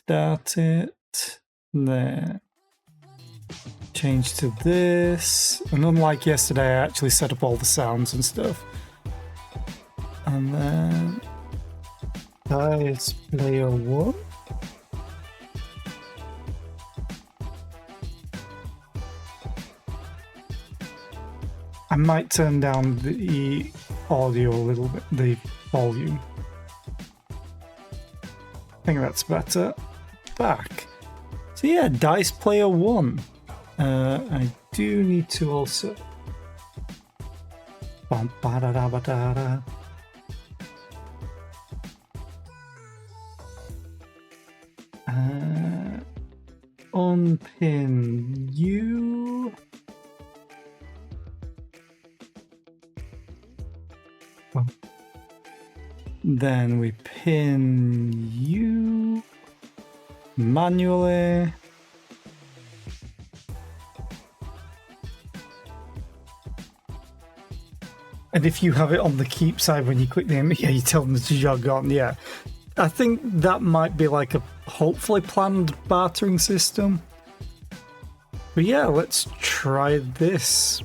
restart it. There. Change to this. And unlike yesterday, I actually set up all the sounds and stuff. And then Dice Player 1. I might turn down the audio a little bit, the volume. I think that's better. Back. So yeah, Dice Player 1. I do need to also... unpin you. Then we pin you manually. And if you have it on the keep side when you click the image, yeah, you tell them to jog on. Yeah, I think that might be like a hopefully planned bartering system. But yeah, let's try this.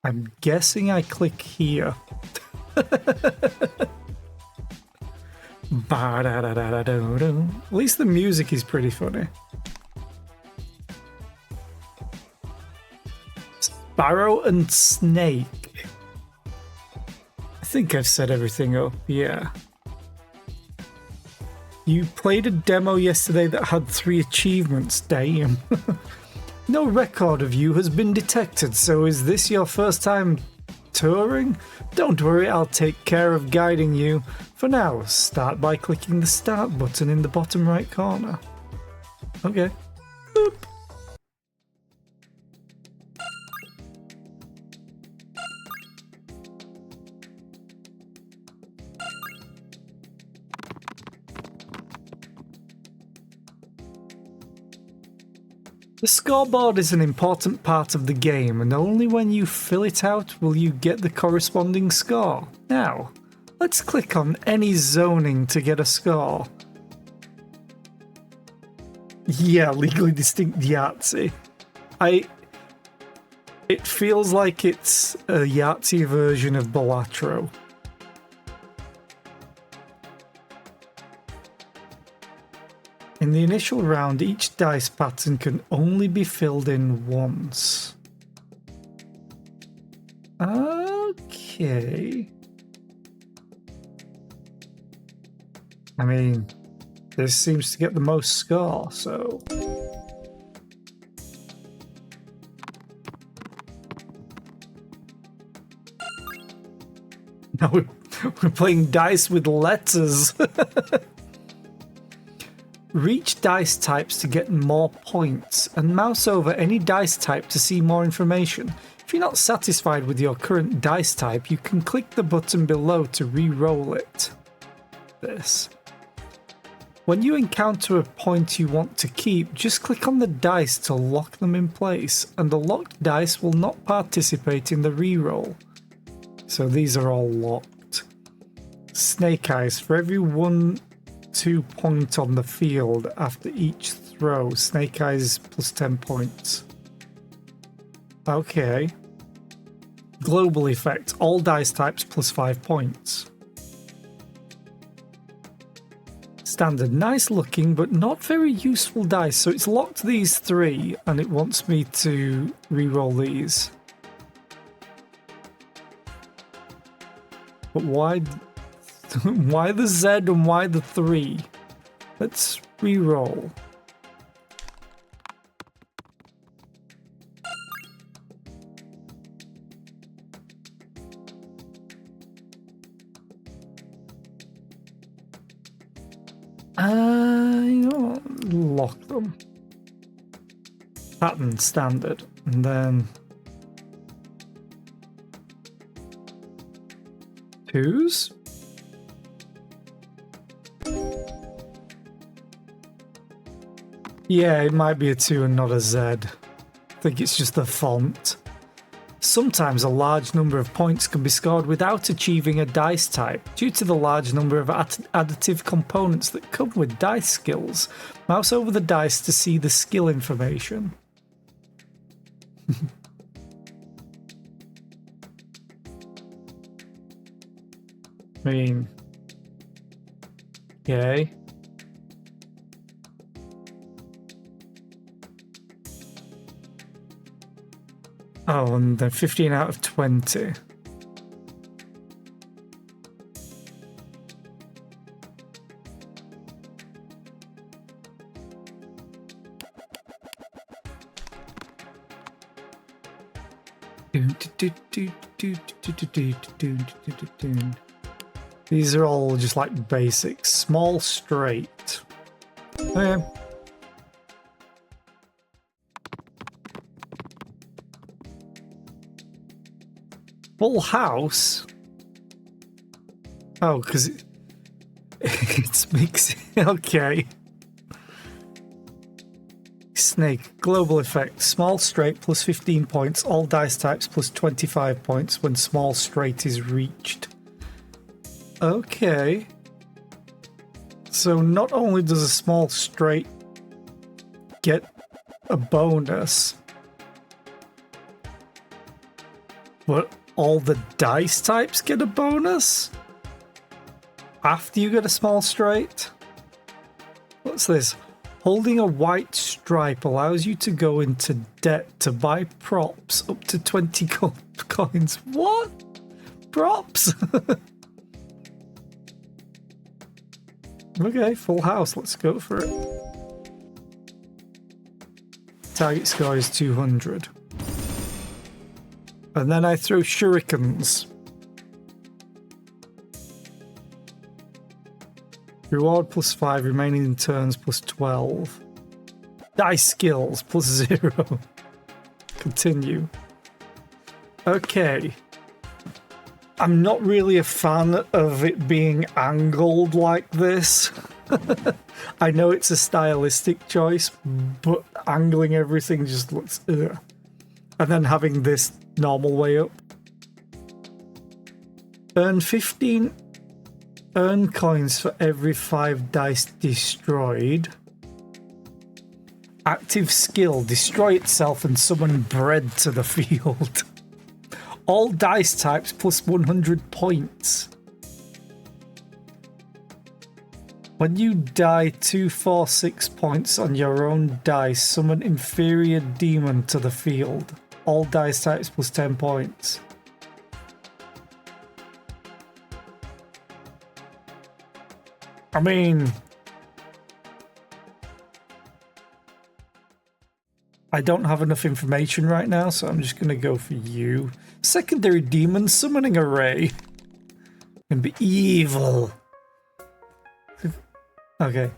I'm guessing I click here. At least the music is pretty funny. Sparrow and Snake. I think I've set everything up, yeah. You played a demo yesterday that had 3 achievements, damn. No record of you has been detected, so is this your first time touring? Don't worry, I'll take care of guiding you. For now, start by clicking the start button in the bottom right corner. Okay. Boop. The scoreboard is an important part of the game, and only when you fill it out will you get the corresponding score. Now, let's click on any zoning to get a score. Yeah, legally distinct Yahtzee. It feels like it's a Yahtzee version of Balatro. In the initial round, each dice pattern can only be filled in once. Okay. I mean, this seems to get the most score, so... Now we're playing dice with letters. Reach dice types to get more points, and mouse over any dice type to see more information. If you're not satisfied with your current dice type, you can click the button below to re-roll it. This. When you encounter a point you want to keep, just click on the dice to lock them in place, and the locked dice will not participate in the re-roll. So these are all locked. Snake Eyes. For every 1-2 point on the field after each throw, Snake Eyes plus 10 points. Okay. Global effect. All dice types plus 5 points. Standard. Nice looking but not very useful dice. So it's locked these 3 and it wants me to re-roll these. But why the Z and why the 3? Let's re-roll. You know what? Lock them. Pattern standard. And then 2s. Yeah, it might be a 2 and not a Z. I think it's just the font. Sometimes a large number of points can be scored without achieving a dice type, due to the large number of additive components that come with dice skills. Mouse over the dice to see the skill information. I mean, okay. Oh, and then 15 out of 20. These are all just like basics. Small, straight. Okay. Full house? Oh, because it's mixing. Okay. Snake. Global effect. Small straight plus 15 points. All dice types plus 25 points when small straight is reached. Okay. So not only does a small straight get a bonus, but all the dice types get a bonus after you get a small straight. What's this? Holding a white stripe allows you to go into debt to buy props up to 20 coins. What? Props? Okay, full house. Let's go for it. Target score is 200. And then I throw shurikens. Reward plus 5, remaining turns plus 12. Dice skills plus 0. Continue. Okay. I'm not really a fan of it being angled like this. I know it's a stylistic choice, but angling everything just looks... Ugh. And then having this normal way up. Earn 15 earn coins for every 5 dice destroyed. Active skill, destroy itself and summon bread to the field. All dice types plus 100 points. When you die 2, 4, 6 points on your own dice, summon inferior demon to the field. All dice types plus 10 points. I mean, I don't have enough information right now, so I'm just going to go for you. Secondary demon summoning array. Can be evil. Okay.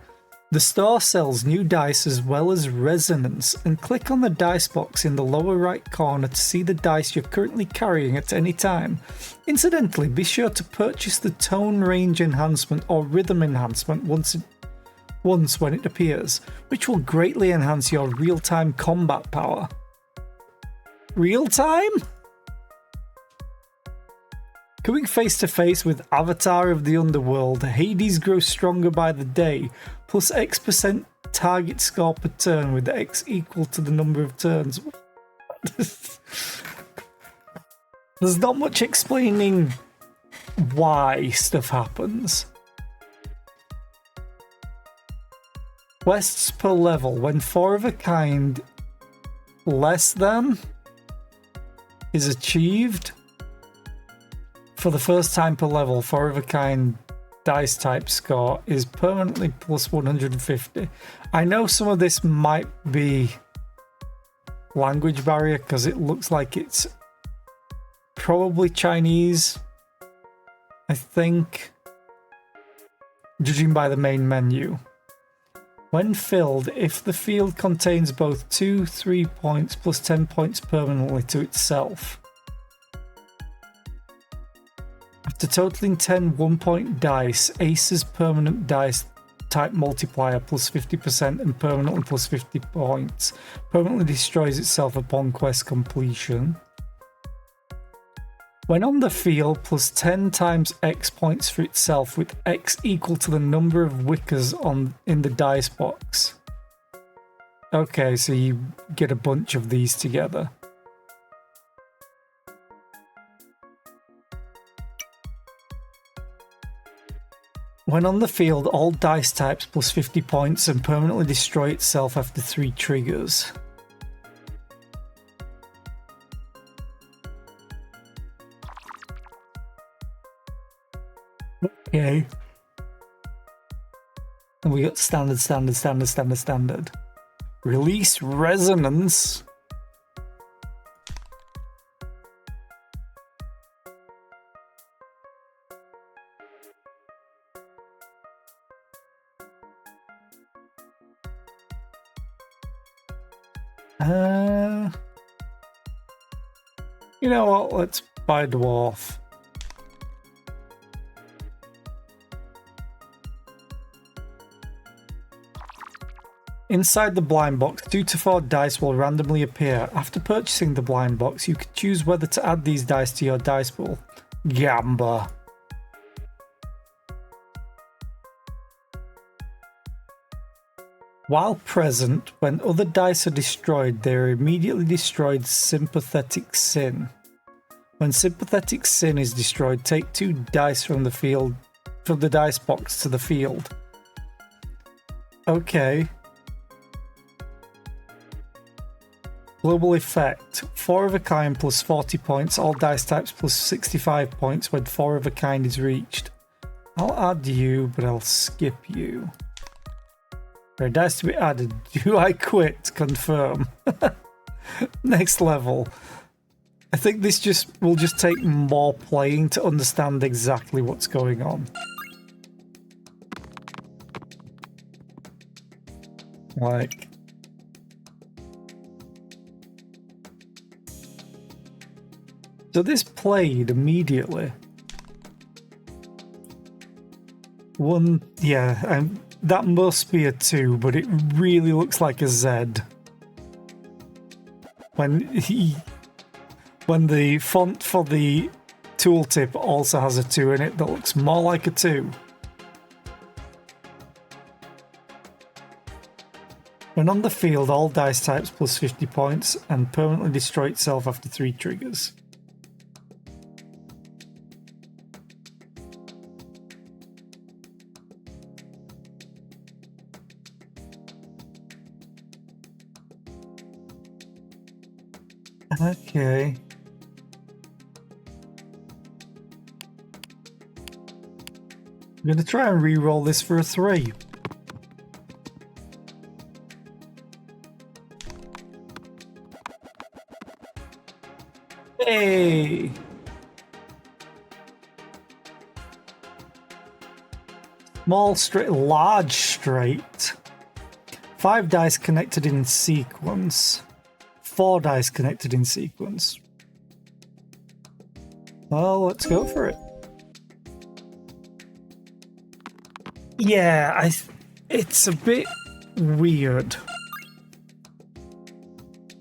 The store sells new dice as well as resonance, and click on the dice box in the lower right corner to see the dice you're currently carrying at any time. Incidentally, be sure to purchase the tone range enhancement or rhythm enhancement once when it appears, which will greatly enhance your real-time combat power. Real-time? Coming face to face with Avatar of the Underworld, Hades grows stronger by the day, plus X% target score per turn, with X equal to the number of turns. There's not much explaining why stuff happens. Quests per level. When 4 of a kind less than is achieved, for the first time per level, 4 of a kind dice type score is permanently plus 150. I know some of this might be language barrier because it looks like it's probably Chinese, I think, judging by the main menu. When filled, if the field contains both 2, 3 points plus 10 points permanently to itself. After totaling 10 1-point dice, Ace's permanent dice type multiplier plus 50% and permanently plus 50 points permanently destroys itself upon quest completion. When on the field, plus 10 times X points for itself, with X equal to the number of wickers in the dice box. Okay, so you get a bunch of these together. When on the field, all dice types plus 50 points and permanently destroy itself after 3 triggers. Okay. And we got standard. Release resonance. You know what? Let's buy Dwarf. Inside the blind box, 2 to 4 dice will randomly appear. After purchasing the blind box, you can choose whether to add these dice to your dice pool. Gamba. While present, when other dice are destroyed, they are immediately destroyed sympathetic sin. When sympathetic sin is destroyed, take 2 dice from the dice box to the field. Okay. Global effect. 4 of a kind plus 40 points, all dice types plus 65 points when 4 of a kind is reached. I'll add you, but I'll skip you. There are dice to be added. Do I quit? Confirm. Next level. I think this will just take more playing to understand exactly what's going on. Like... So this played immediately. One, yeah, that must be a 2, but it really looks like a Z. When the font for the tooltip also has a 2 in it that looks more like a 2. When on the field, all dice types plus 50 points and permanently destroy itself after 3 triggers. Okay. I'm gonna try and re-roll this for a 3. Hey! Small straight, large straight. 5 dice connected in sequence. 4 dice connected in sequence. Well, let's go for it. Yeah, it's a bit weird.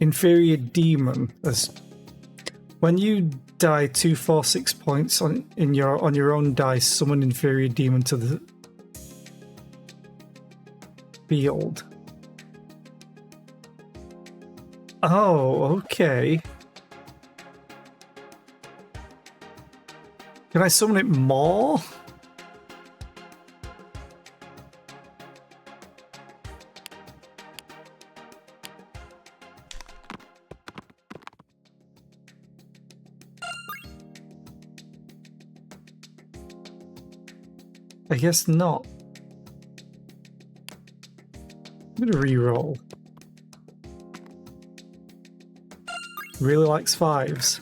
Inferior demon. When you die 2, 4, 6 points on your own dice, summon inferior demon to the field. Oh, okay. Can I summon it more? I guess not. I'm gonna re-roll. Really likes 5s.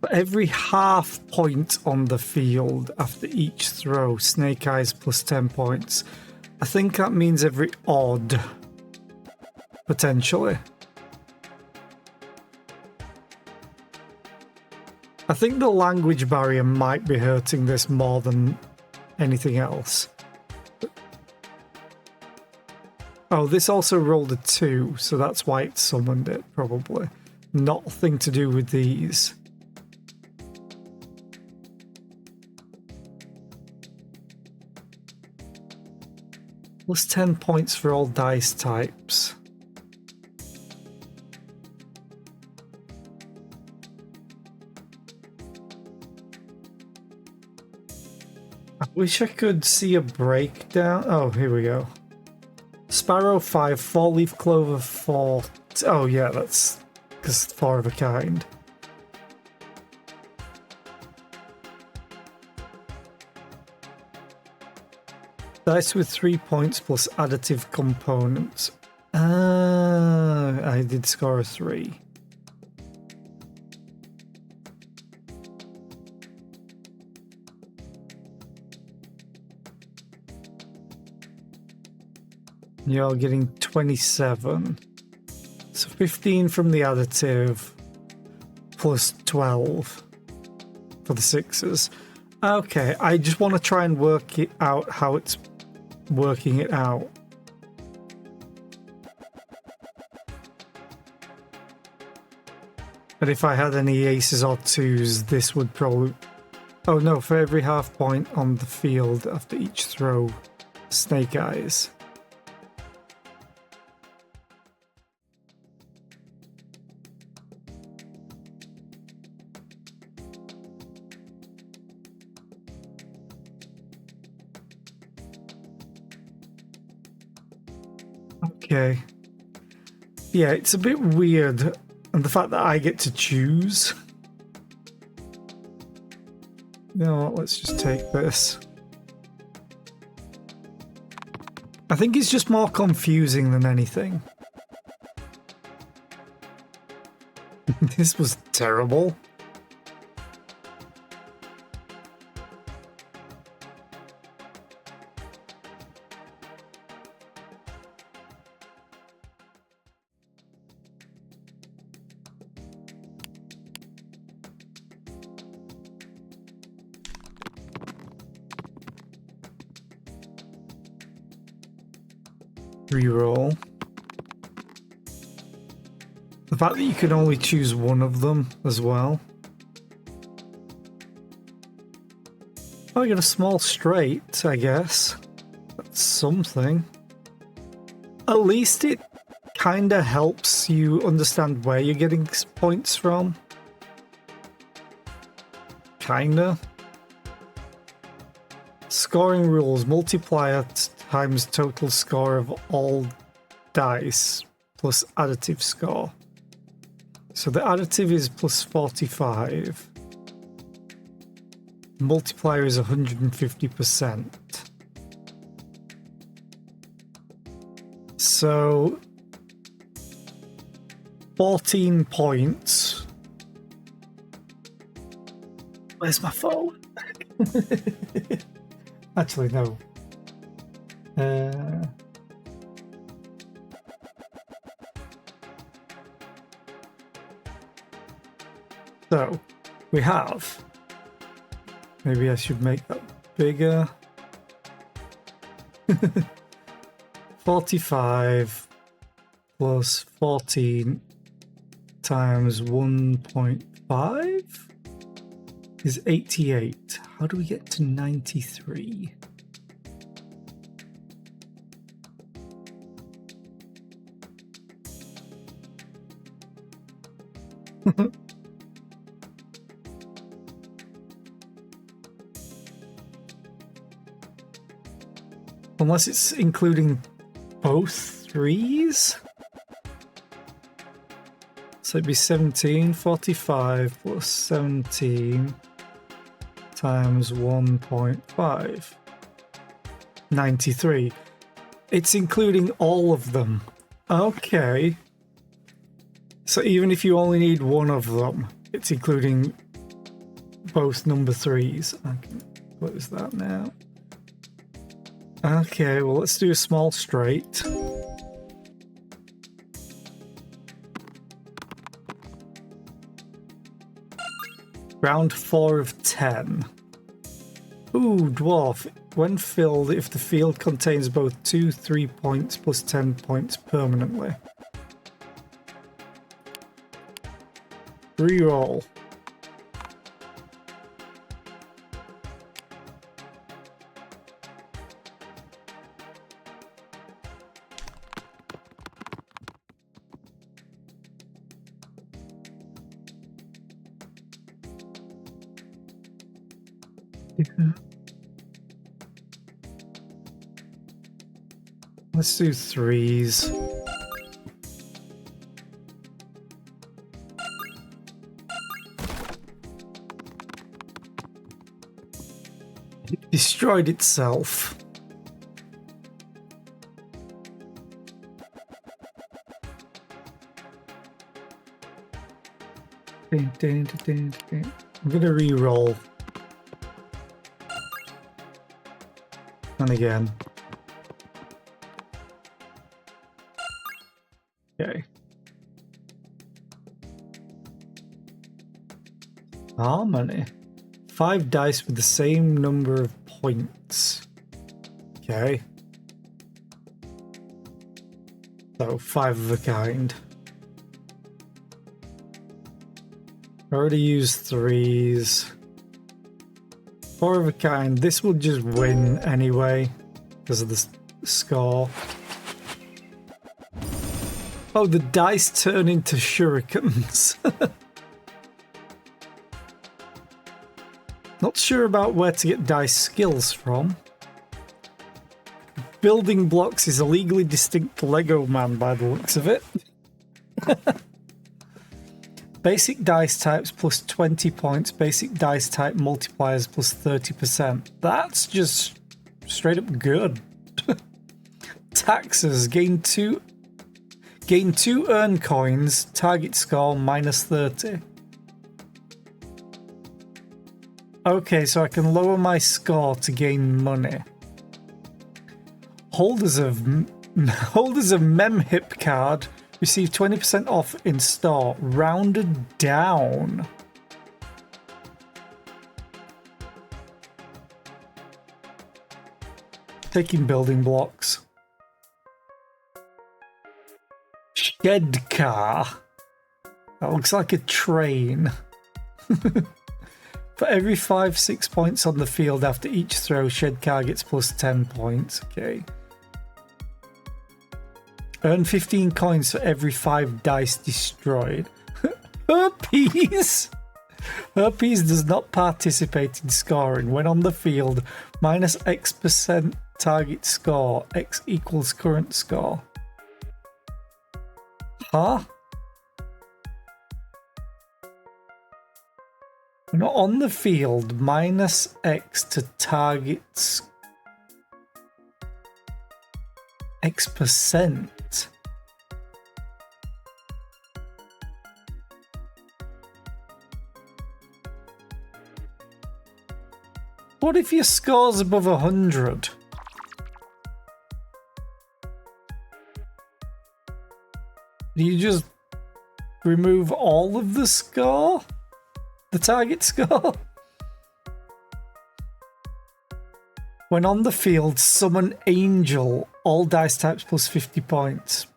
For every half point on the field after each throw, Snake Eyes plus 10 points. I think that means every odd. Potentially. I think the language barrier might be hurting this more than anything else. Oh, this also rolled a 2, so that's why it summoned it, probably. nothing to do with these. Plus 10 points for all dice types. I wish I could see a breakdown. Oh, here we go. Sparrow 5, 4-leaf clover 4. Oh yeah, that's because 4 of a kind. Dice with 3 points plus additive components. Ah, I did score a 3. You're getting 27. So 15 from the additive, plus 12 for the 6s. Okay, I just want to try and work it out how it's working it out. But if I had any aces or 2s, this would probably... Oh no, for every half point on the field after each throw, snake eyes. Okay. Yeah, it's a bit weird, and the fact that I get to choose. You know what, let's just take this. I think it's just more confusing than anything. This was terrible. Reroll. The fact that you can only choose one of them as well. Oh, I got a small straight, I guess. That's something. At least it kinda helps you understand where you're getting points from. Kinda. Scoring rules. Multiplier times total score of all dice plus additive score. So the additive is plus 45. Multiplier is 150%. So 14 points. Where's my phone? Actually, no. So we have. Maybe I should make that bigger. 45 plus 14 times 1.5 is 88. How do we get to 93? Unless it's including both threes? So it'd be 17, 45 plus 17 times 1.5. 93. It's including all of them. Okay. So even if you only need one of them, it's including both number threes. I can close that now. Okay, well, let's do a small straight. Round 4 of 10. Ooh, dwarf. When filled, if the field contains both 2, 3 points plus 10 points permanently. Reroll. Let's do 3s. It destroyed itself. I'm gonna re-roll. And again. Okay. Harmony. 5 dice with the same number of points. Okay. So 5 of a kind. I already used 3s. 4 of a kind. This will just win anyway because of the score. Oh, the dice turn into shurikens. Not sure about where to get dice skills from. Building blocks is a legally distinct Lego man by the looks of it. Basic dice types plus 20 points. Basic dice type multipliers plus 30%. That's just straight up good. Taxes. Gain 2 earn coins. Target score minus 30. Okay, so I can lower my score to gain money. Holders of Memhip card receive 20% off in store, rounded down. Taking building blocks. Shed car. That looks like a train. For every 5-6 points on the field after each throw, shed car gets plus 10 points. Okay. Earn 15 coins for every 5 dice destroyed. Herpes! Herpes does not participate in scoring. When on the field, minus X% target score. X equals current score. Huh? Not on the field, minus X to targets X%. What if your score's above 100? Do you just remove all of the score? The target score? When on the field, summon Angel. All dice types plus 50 points.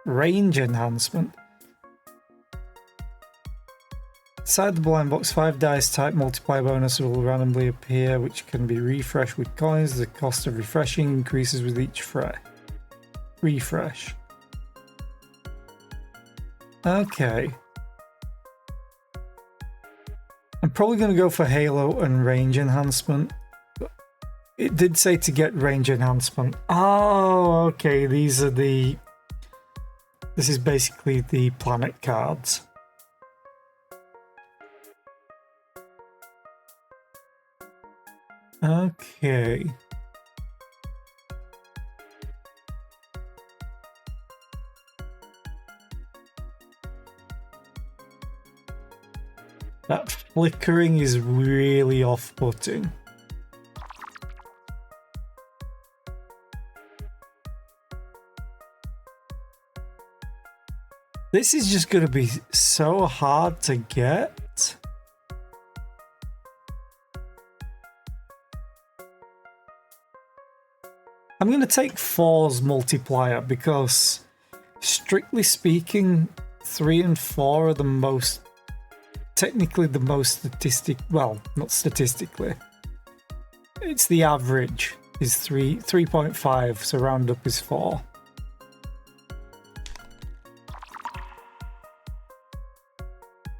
Range enhancement. Inside the blind box, 5 dice type multiplier bonus will randomly appear, which can be refreshed with coins. The cost of refreshing increases with each refresh. Okay. I'm probably going to go for Halo and range enhancement. It did say to get range enhancement. Oh, okay. These are the... This is basically the planet cards. Okay. That flickering is really off-putting. This is just going to be so hard to get. I'm going to take 4's multiplier because, strictly speaking, 3 and 4 are the most, technically the most well, not statistically. It's the average is 3.5, so round up is 4.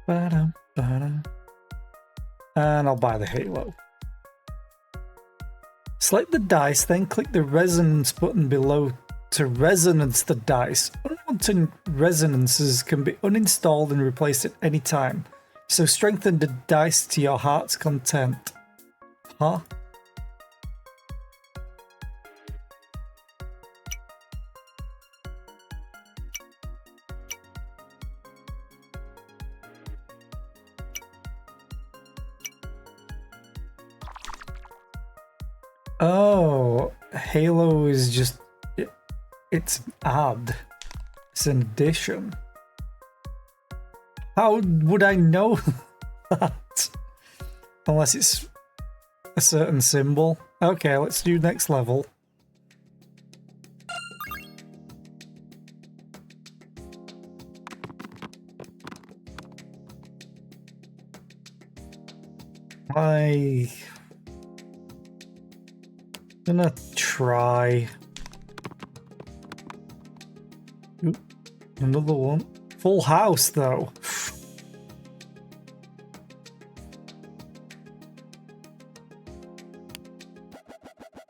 And I'll buy the halo. Select the dice, then click the resonance button below to resonance the dice. Unwanted resonances can be uninstalled and replaced at any time, so strengthen the dice to your heart's content. Huh? Oh, Halo is just... it's an ad. It's an addition. How would I know that? Unless it's a certain symbol. Okay, let's do next level. I'm gonna try. Oop, another one. Full house, though.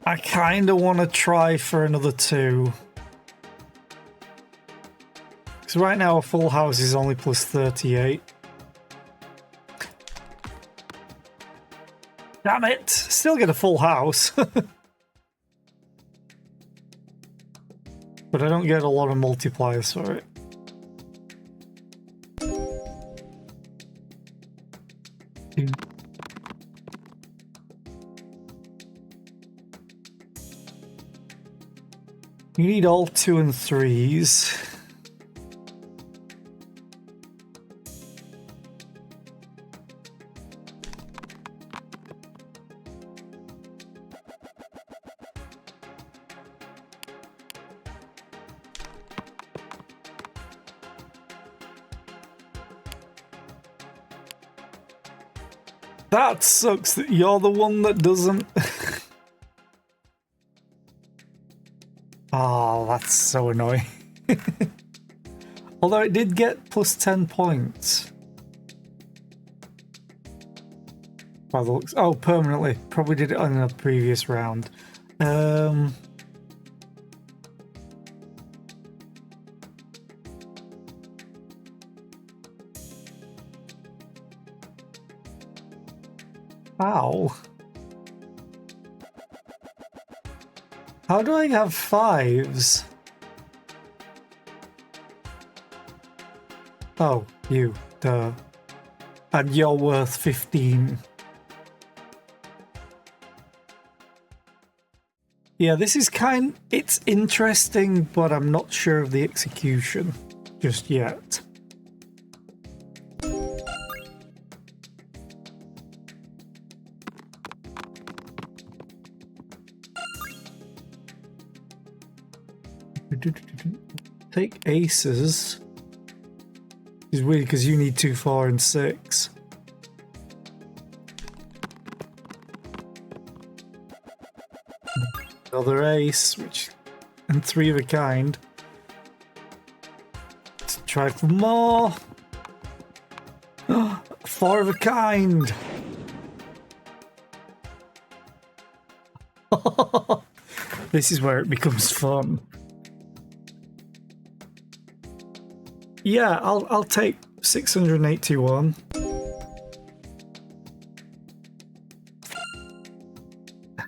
I kind of want to try for another 2. Because right now a full house is only plus 38. Damn it! Still get a full house. But I don't get a lot of multipliers for it. You need all 2 and 3s. That sucks that you're the one that doesn't. Oh, that's so annoying. Although it did get plus 10 points. By the looks. Oh, permanently. Probably did it on a previous round. Ow. How do I have 5s? Oh, you, duh. And you're worth 15. Yeah, this is it's interesting, but I'm not sure of the execution just yet. Take aces. It's weird because you need 2, 4, and 6. Another ace, and 3 of a kind. Let's try for more. 4 of a kind. This is where it becomes fun. Yeah, I'll take 681.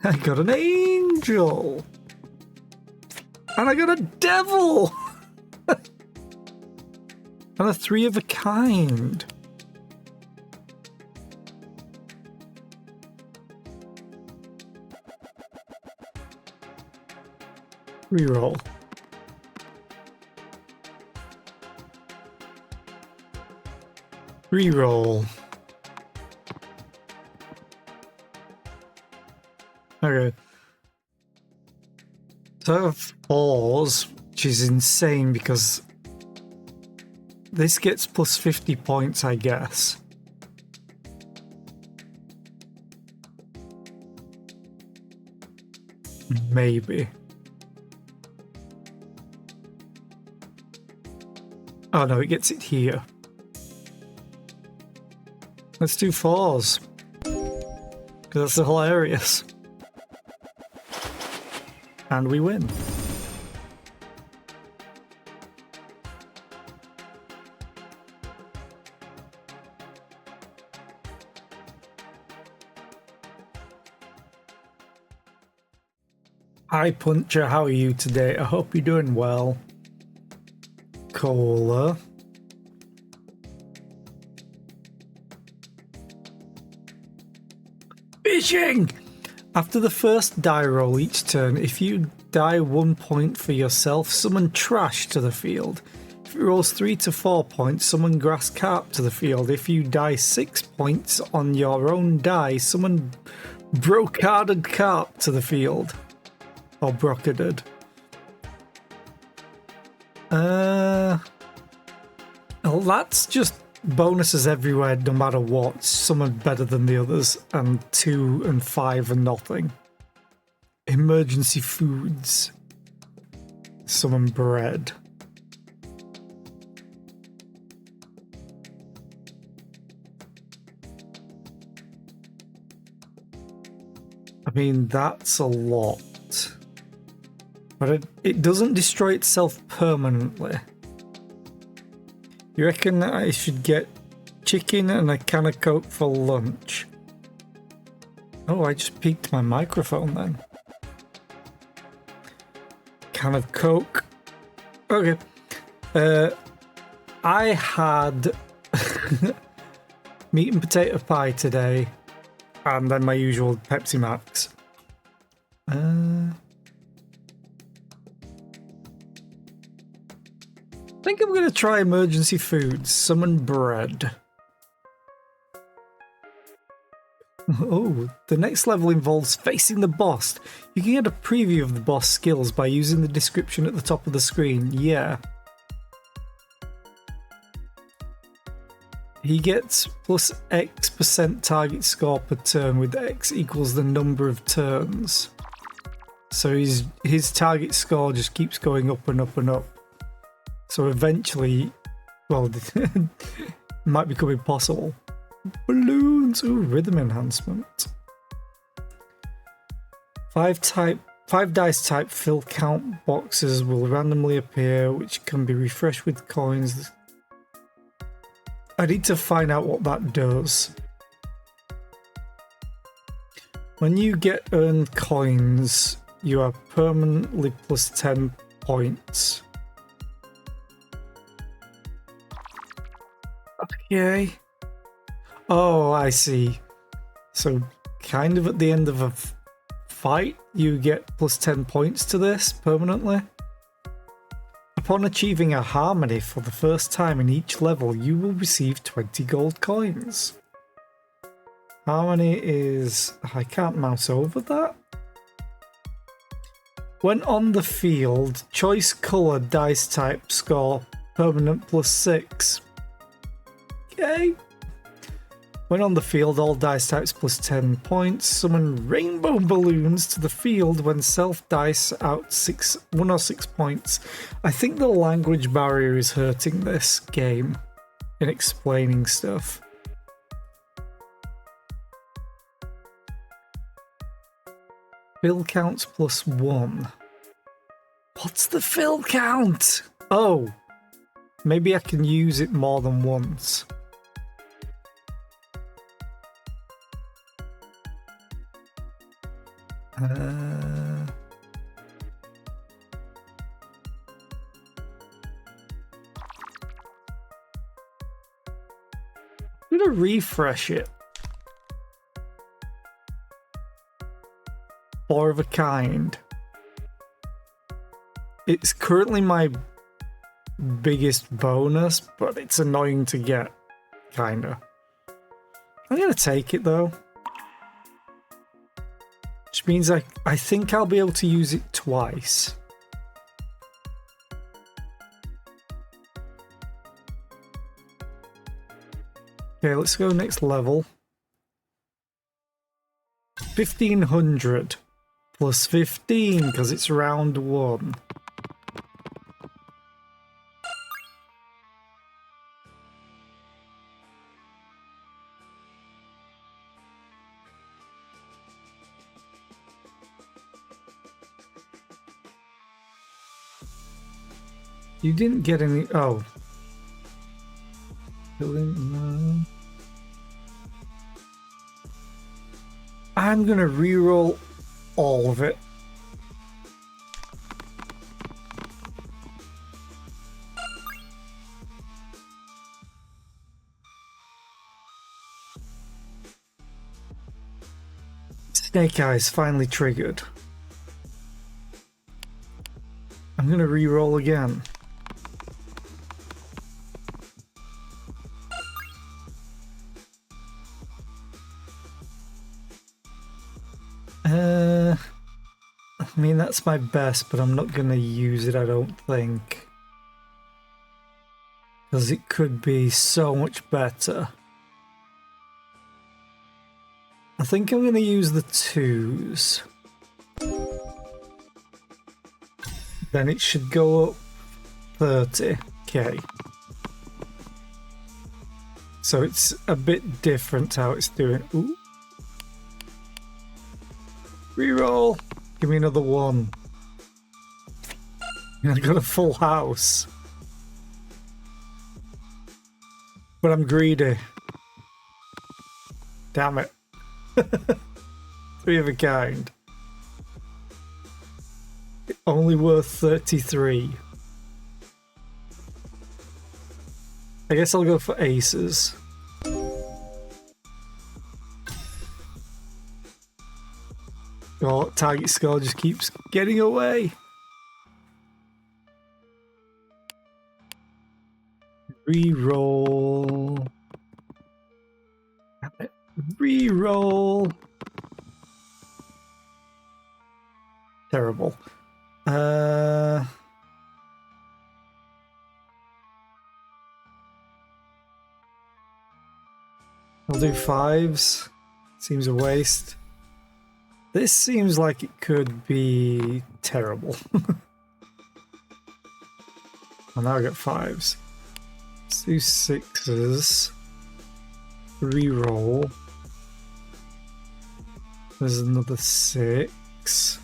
I got an angel! And I got a devil! And a 3 of a kind. Reroll. Reroll. Okay. So I have 4s, which is insane because this gets plus 50 points, I guess. Maybe. Oh no, it gets it here. Let's do 4s. Because that's hilarious. And we win. Hi Puncher, how are you today? I hope you're doing well. Cola. Fishing! After the first die roll each turn, if you die 1 point for yourself, summon trash to the field. If it rolls 3 to 4 points, summon grass carp to the field. If you die 6 points on your own die, summon brocarded carp to the field. Or brocaded. Well, that's just bonuses everywhere, no matter what. Some are better than the others, and 2 and 5 are nothing. Emergency foods. Summon bread. I mean, that's a lot. But it doesn't destroy itself permanently. You reckon I should get chicken and a can of Coke for lunch? Oh, I just peaked my microphone then. Can of Coke. Okay. I had meat and potato pie today, and then my usual Pepsi Max. I think I'm going to try emergency foods. Summon bread. Oh, the next level involves facing the boss. You can get a preview of the boss skills by using the description at the top of the screen. Yeah. He gets plus X% target score per turn, with X equals the number of turns. So his target score just keeps going up and up and up. So eventually, well, it might become impossible. Balloons! Ooh, rhythm enhancement. 5 dice type fill count boxes will randomly appear, which can be refreshed with coins. I need to find out what that does. When you get earned coins, you are permanently plus 10 points. Okay. Oh, I see. So, kind of at the end of a fight, you get plus 10 points to this permanently. Upon achieving a harmony for the first time in each level, you will receive 20 gold coins. Harmony is... I can't mouse over that. When on the field, choice colour dice type score permanent plus 6. Okay. When on the field, all dice types plus 10 points. Summon rainbow balloons to the field when self dice out 1 or 6 points. I think the language barrier is hurting this game in explaining stuff. Fill counts plus 1. What's the fill count? Oh, maybe I can use it more than once. I'm gonna refresh it. 4 of a kind. It's currently my biggest bonus, but it's annoying to get, kinda. I'm gonna take it though. Which means I think I'll be able to use it twice. Okay, let's go next level. 1500 plus 15 because it's round 1. You didn't get any. Oh. No. I'm gonna reroll all of it. Snake Eyes finally triggered. I'm gonna reroll again. I mean, that's my best, but I'm not going to use it, I don't think. Because it could be so much better. I think I'm going to use the 2s. Then it should go up 30k. So it's a bit different how it's doing. Ooh. Reroll. Give me another 1. I got a full house. But I'm greedy. Damn it. 3 of a kind. Only worth 33. I guess I'll go for aces. Oh, target score just keeps getting away. Reroll. Reroll. Terrible. I'll do 5s. Seems a waste. This seems like it could be terrible. Well, now I got 5s. Let's do 6s. Reroll. There's another 6.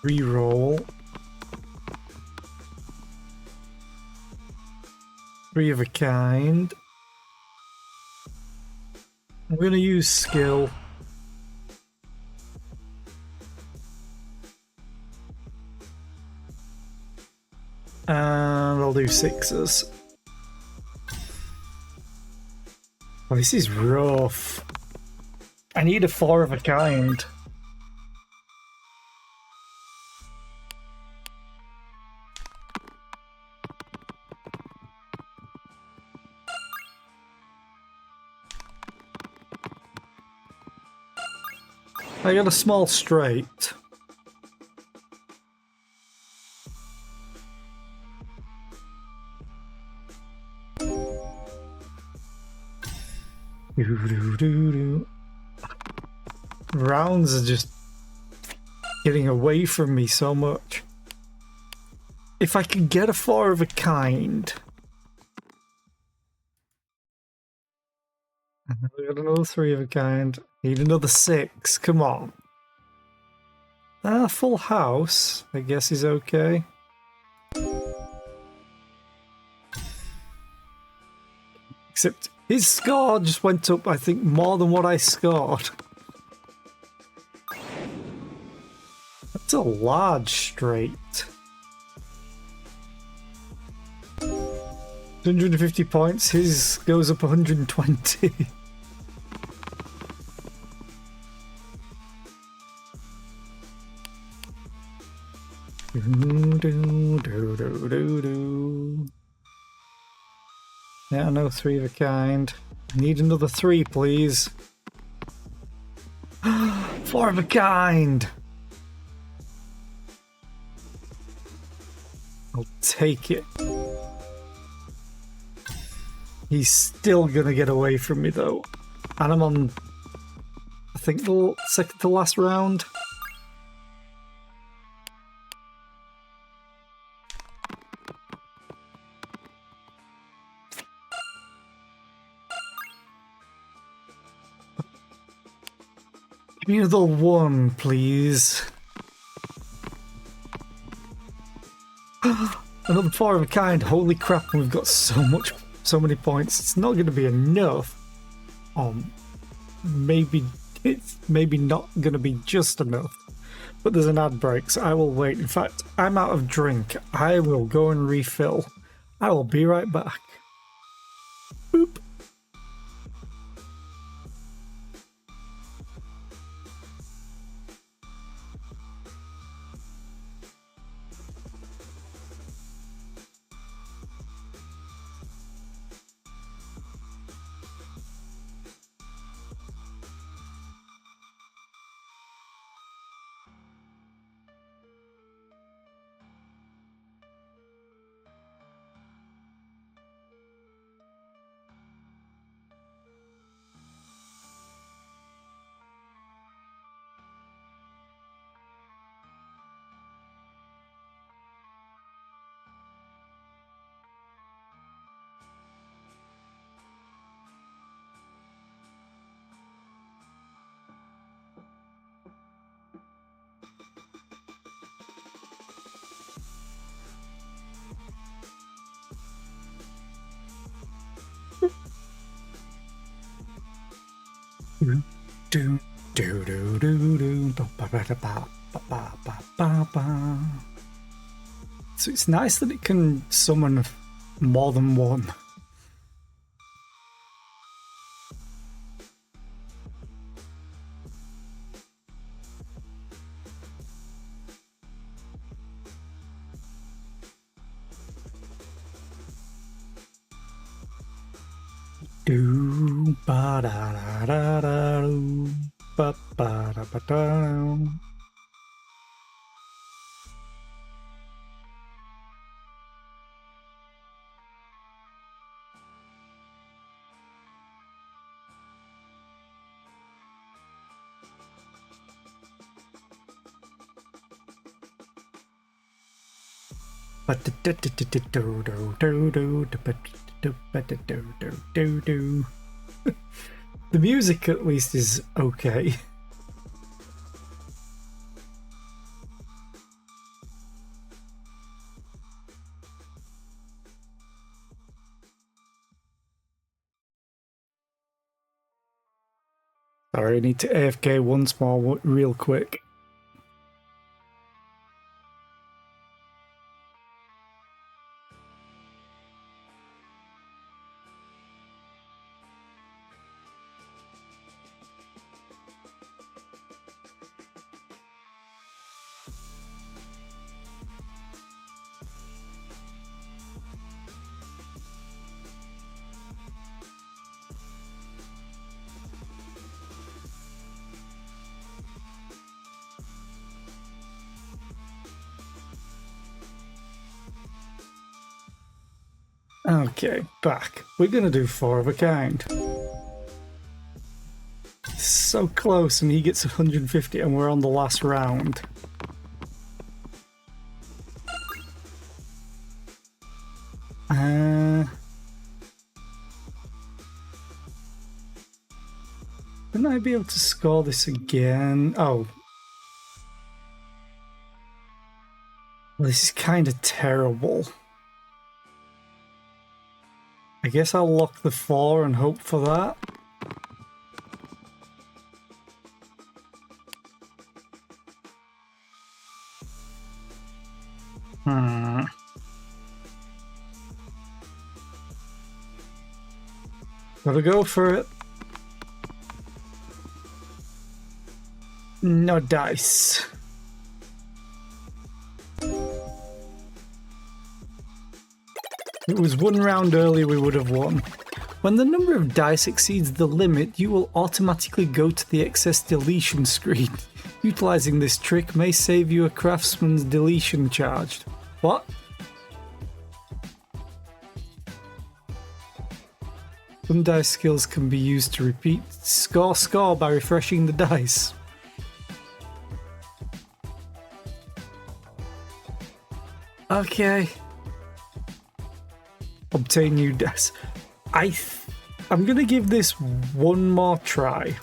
Reroll. 3 of a kind. I'm going to use skill. And I'll do 6s. Oh, this is rough. I need a 4 of a kind. I got a small straight. Rounds are just getting away from me so much. If I could get a 4 of a kind. I got another 3 of a kind. Need another 6. Come on. Full house, I guess, is okay. Except his score just went up, I think, more than what I scored. That's a large straight. 250 points, his goes up 120. Yeah, no 3 of a kind. Need another 3, please. 4 of a kind! I'll take it. He's still gonna get away from me though. And I'm on, I think, the second to last round. Give me another one, please. Another 4 of a kind. Holy crap, we've got so many points. It's not going to be enough. Maybe it's not going to be just enough. But there's an ad break, so I will wait. In fact, I'm out of drink. I will go and refill. I will be right back. Boop. Do do do do do ba ba ba ba ba ba ba ba. So it's nice that it can summon more than one. Do ba da da da da do ba ba da ba da. The music at least is okay. Sorry, I need to AFK once more real quick. Okay, back. We're gonna do 4 of a kind. So close, and he gets 150, and we're on the last round. Wouldn't I be able to score this again? Oh. Well, this is kind of terrible. I guess I'll lock the 4 and hope for that. Gotta go for it. No dice. If it was 1 round early, we would have won. When the number of dice exceeds the limit, you will automatically go to the excess deletion screen. Utilizing this trick may save you a craftsman's deletion charge. What? Some dice skills can be used to repeat score by refreshing the dice. Okay. Obtain new dice. I'm gonna give this one more try.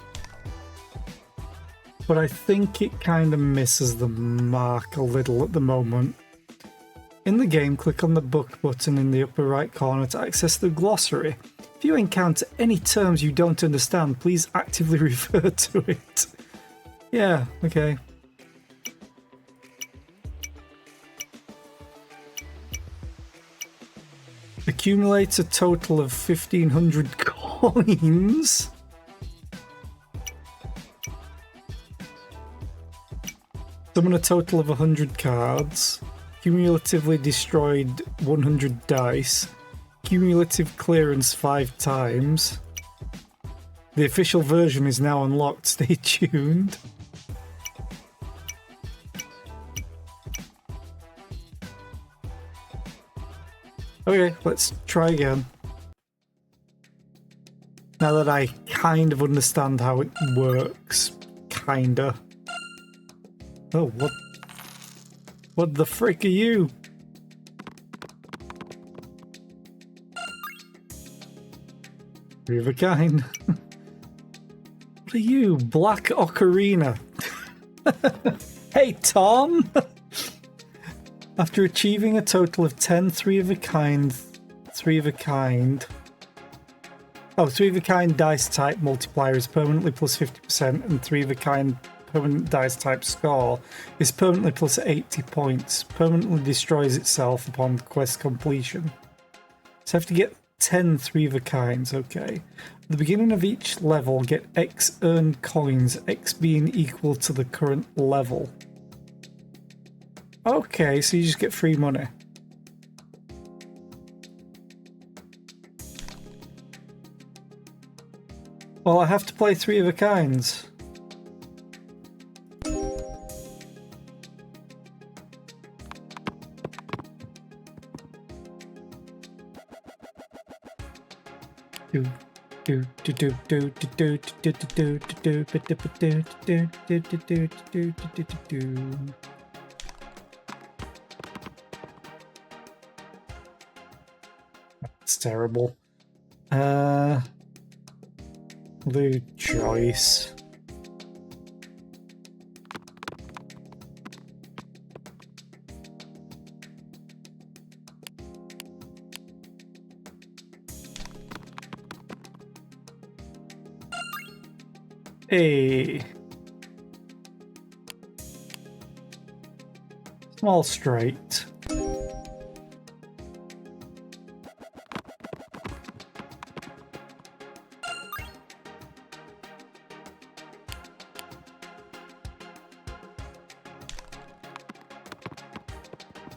But I think it kind of misses the mark a little at the moment. In the game, click on the book button in the upper right corner to access the glossary. If you encounter any terms you don't understand, please actively refer to it. Yeah, okay. Accumulate a total of 1,500 coins. Summon a total of 100 cards. Cumulatively destroyed 100 dice. Cumulative clearance 5 times. The official version is now unlocked. Stay tuned. Okay, let's try again. Now that I kind of understand how it works. Kinda. Oh, what? What the frick are you? Three of a kind. What are you? Black Ocarina. Hey, Tom! After achieving a total of 10 3 of a kind dice type multiplier is permanently plus 50%, and 3 of a kind permanent dice type score is permanently plus 80 points. Permanently destroys itself upon quest completion. So I have to get 10 3 of a kinds, okay. At the beginning of each level, get X earned coins, X being equal to the current level. Okay, so you just get free money. Well, I have to play 3 of a kinds. That's terrible. Blue choice. Hey. Small straight.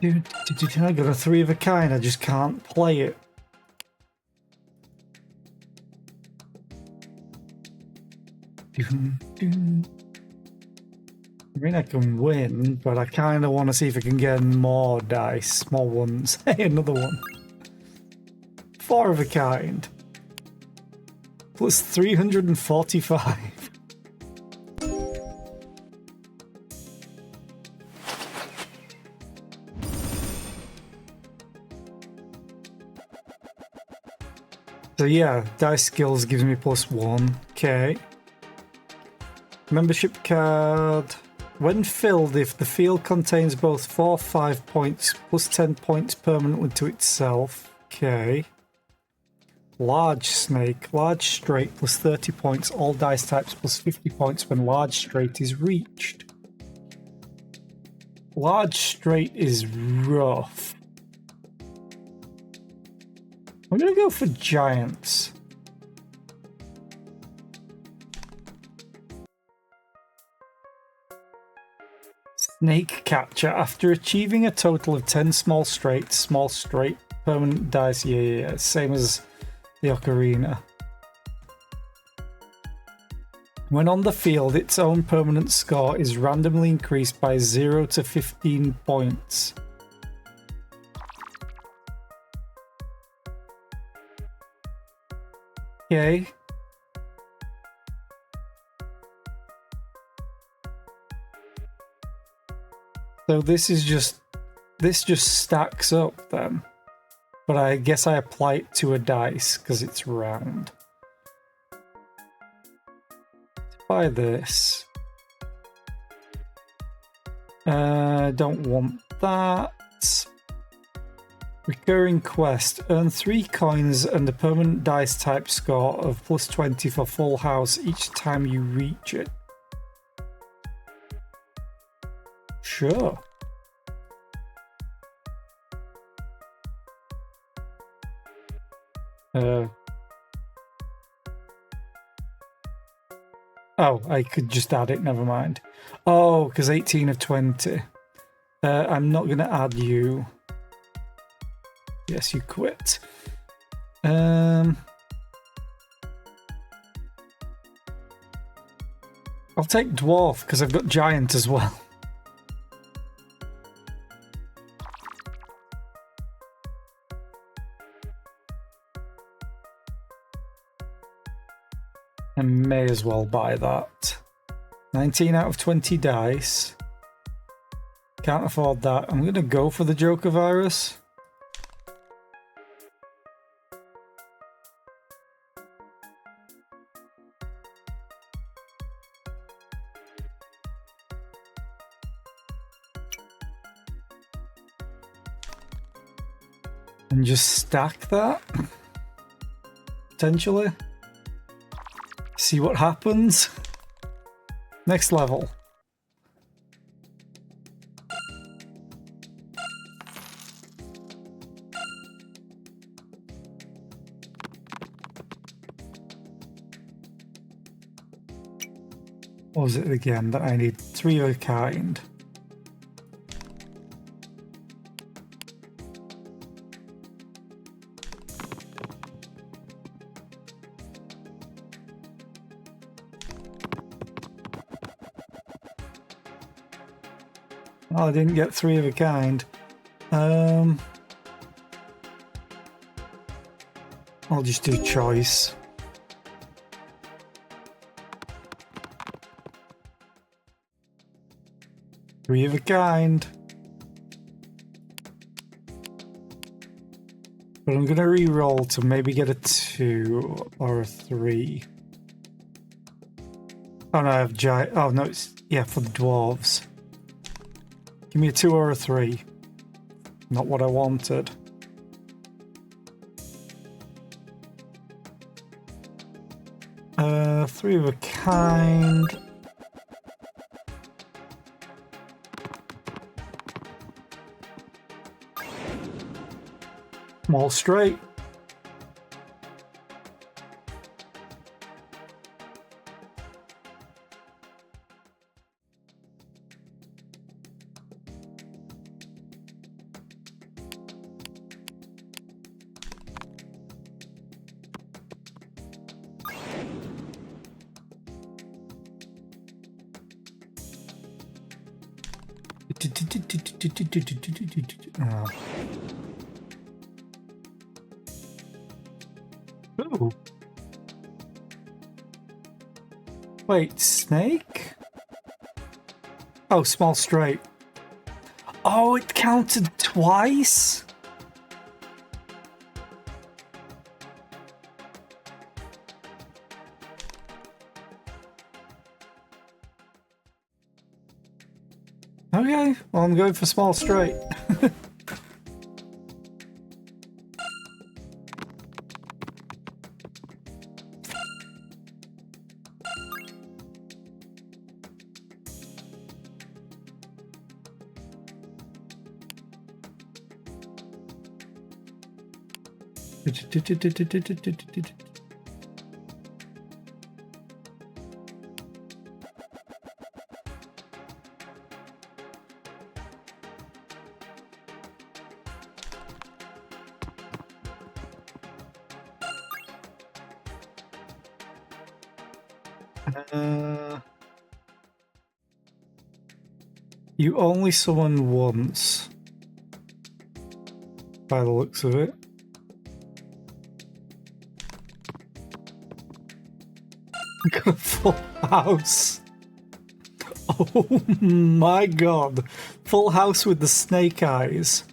Dude, I got a 3 of a kind, I just can't play it. I mean, I can win, but I kind of want to see if I can get more dice, more ones. Hey, another one. 4 of a kind. Plus 345. So yeah, dice skills gives me +1. Okay. Membership card. When filled, if the field contains both 4 5 points, plus 10 points permanently to itself. Okay. Large snake. Large straight plus 30 points. All dice types plus 50 points when large straight is reached. Large straight is rough. I'm gonna go for giants. Snake catcher. After achieving a total of 10 small straight, permanent dice. Yeah. Same as the ocarina. When on the field, its own permanent score is randomly increased by 0 to 15 points. Okay. So this just stacks up then. But I guess I apply it to a dice because it's round. Buy this. Don't want that. Recurring quest. Earn 3 coins and a permanent dice type score of +20 for full house each time you reach it. Sure. Oh, I could just add it, never mind. Oh, because 18 of 20. I'm not going to add you. Yes, you quit. I'll take dwarf because I've got giant as well. I may as well buy that. 19 out of 20 dice. Can't afford that. I'm going to go for the Joker virus. And just stack that. Potentially. See what happens. Next level. What was it again that I need? 3 of a kind. Oh, I didn't get 3 of a kind. I'll just do choice. Three of a kind. But I'm gonna re-roll to maybe get a 2 or a 3. Oh no, I have giant. Oh no, it's for the dwarves. Give me a 2 or a 3. Not what I wanted. Three of a kind. Small straight. Oh. Ooh. Wait, snake? Oh, small straight. Oh, it counted twice? Okay, well, I'm going for small straight. You only summon once, by the looks of it. got a full house. Oh my god. Full house with the snake eyes.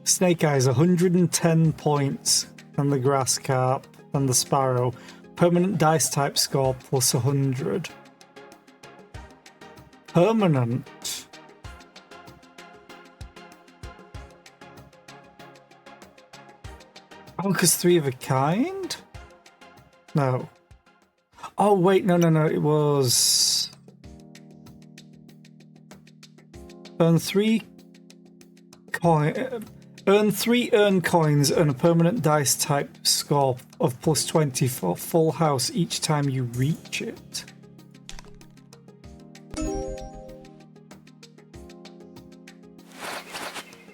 Snake eyes, 110 points. And the grass carp and the sparrow. Permanent dice type score plus 100. Permanent. Oh, because 3 of a kind? No. Oh, wait, no, it was... Earn 3 coin... Earn 3 earn coins and a permanent dice type score of plus 20 for full house each time you reach it.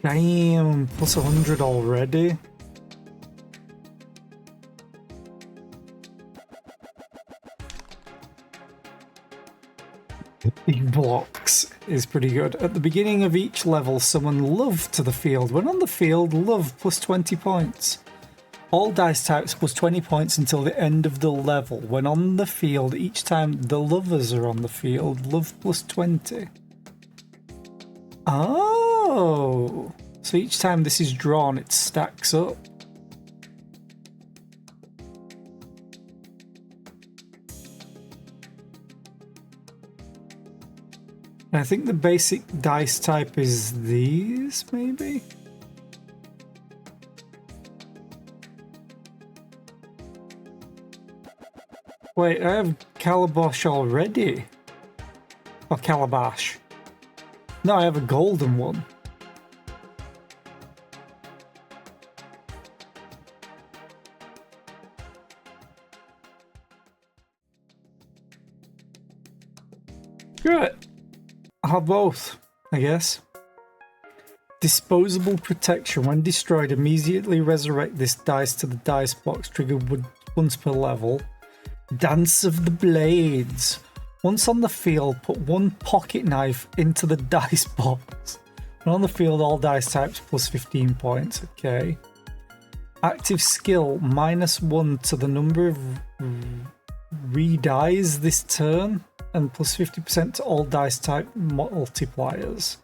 Damn, plus 100 already. Blocks is pretty good. At the beginning of each level, summon love to the field. When on the field, love plus 20 points. All dice types plus 20 points until the end of the level. When on the field, each time the lovers are on the field, love plus 20. Oh! So each time this is drawn, it stacks up. I think the basic dice type is these, maybe? Wait, I have Calabash already. Or Calabash. No, I have a golden one. Good. I'll have both, I guess. Disposable protection. When destroyed, immediately resurrect this dice to the dice box. Triggered once per level. Dance of the Blades. Once on the field, put 1 pocket knife into the dice box. When on the field, all dice types plus 15 points. Okay. Active skill. -1 to the number of re-dies this turn. And plus 50% to all dice type multipliers.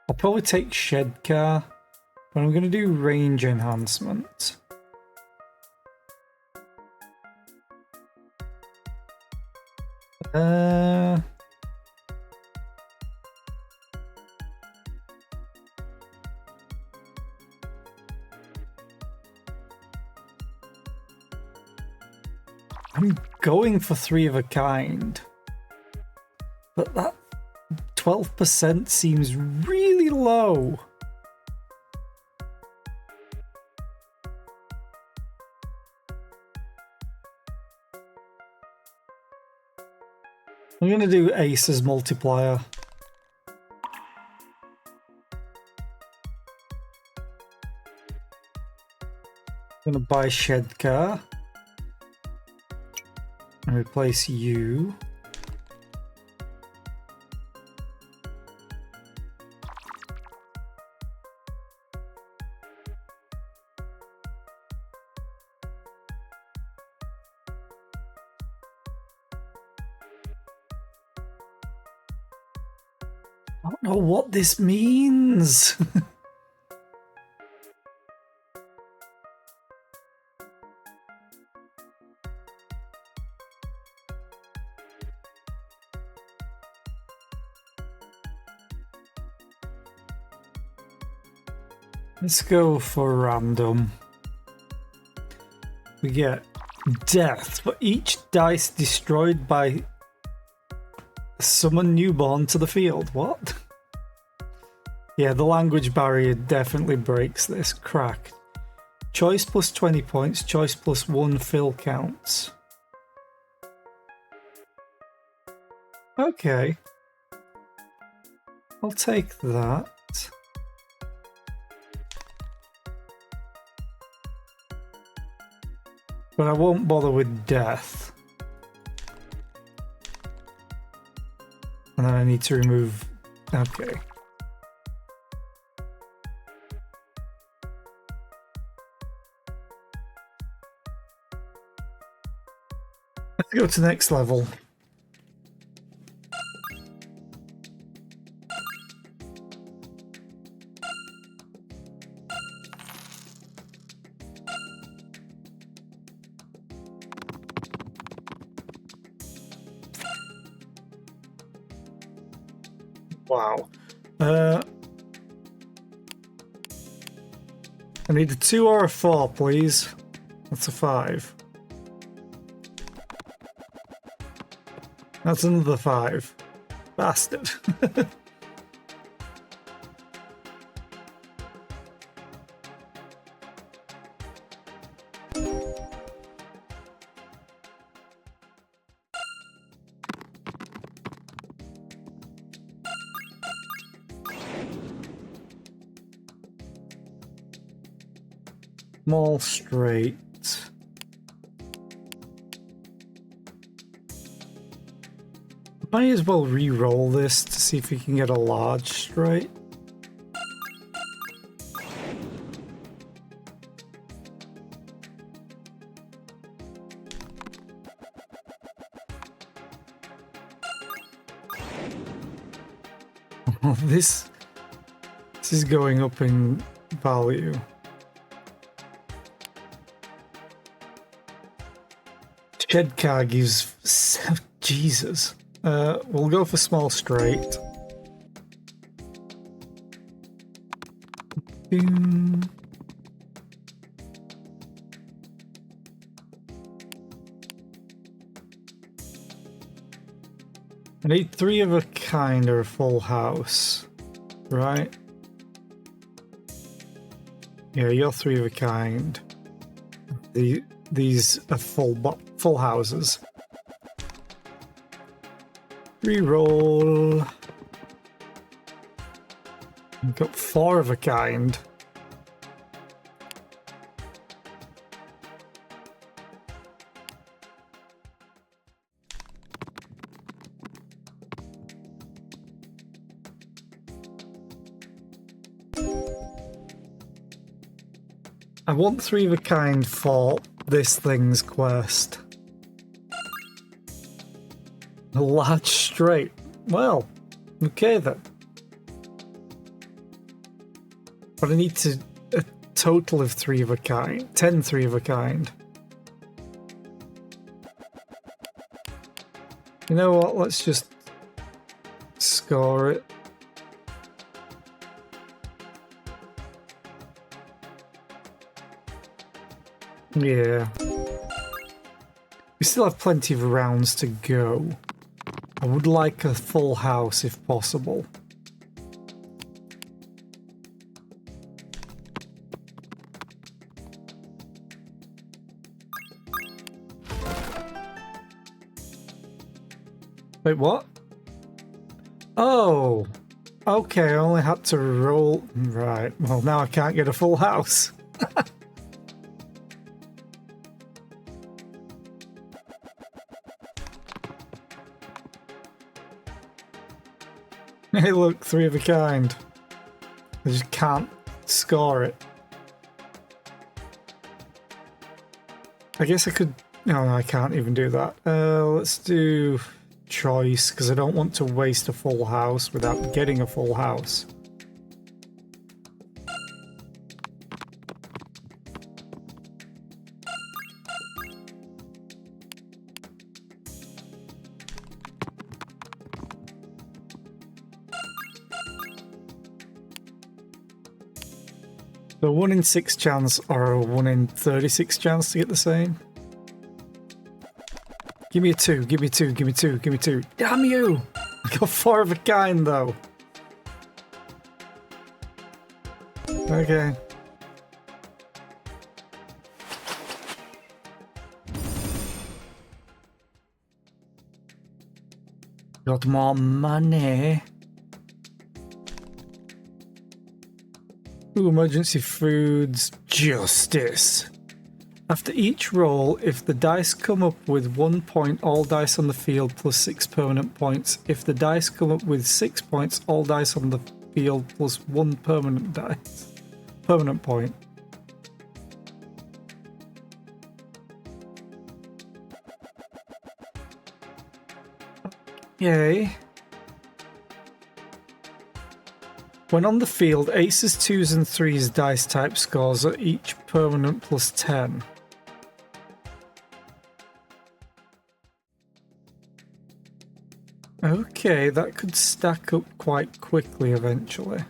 I'll probably take Shedcar, but I'm going to do range enhancement. I'm going for 3 of a kind, but that 12% seems really low. I'm going to do Ace as multiplier. I'm going to buy Shedcar. And replace you. I don't know what this means. Let's go for random. We get death for each dice destroyed by summon newborn to the field. What? Yeah, the language barrier definitely breaks this. Cracked. Choice plus 20 points. Choice plus 1 fill counts. Okay. I'll take that. But I won't bother with death. And then I need to remove... Okay. Let's go to the next level. Wow. I need a 2 or a 4, please. That's a 5. That's another 5. Bastard. Small straight. Might as well re-roll this to see if we can get a large straight. This is going up in value. Shed car gives Jesus. We'll go for small straight. Boom. I need 3 of a kind or a full house, right? Yeah, you're 3 of a kind. These are full houses. Reroll. We've got 4 of a kind. I want 3 of a kind for this thing's quest. A large straight. Well, okay then. But I need a total of 3 of a kind. 10 3 of a kind. You know what? Let's just score it. Yeah. We still have plenty of rounds to go. I would like a full house if possible. Wait, what? Oh! Okay, I only had to roll... Right, well now I can't get a full house. Hey look, 3 of a kind. I just can't score it. I guess I could... No, I can't even do that. Let's do choice, because I don't want to waste a full house without getting a full house. So 1 in 6 chance or a 1 in 36 chance to get the same? Give me a 2, give me 2, give me 2, give me 2. Damn you! I got 4 of a kind though. Okay. Got more money. Ooh, emergency foods. Justice. After each roll, if the dice come up with 1 point, all dice on the field plus 6 permanent points. If the dice come up with 6 points, all dice on the field plus 1 permanent dice. Permanent point. Yay. When on the field, aces, 2s and 3s dice type scores are each permanent plus 10. Okay, that could stack up quite quickly eventually.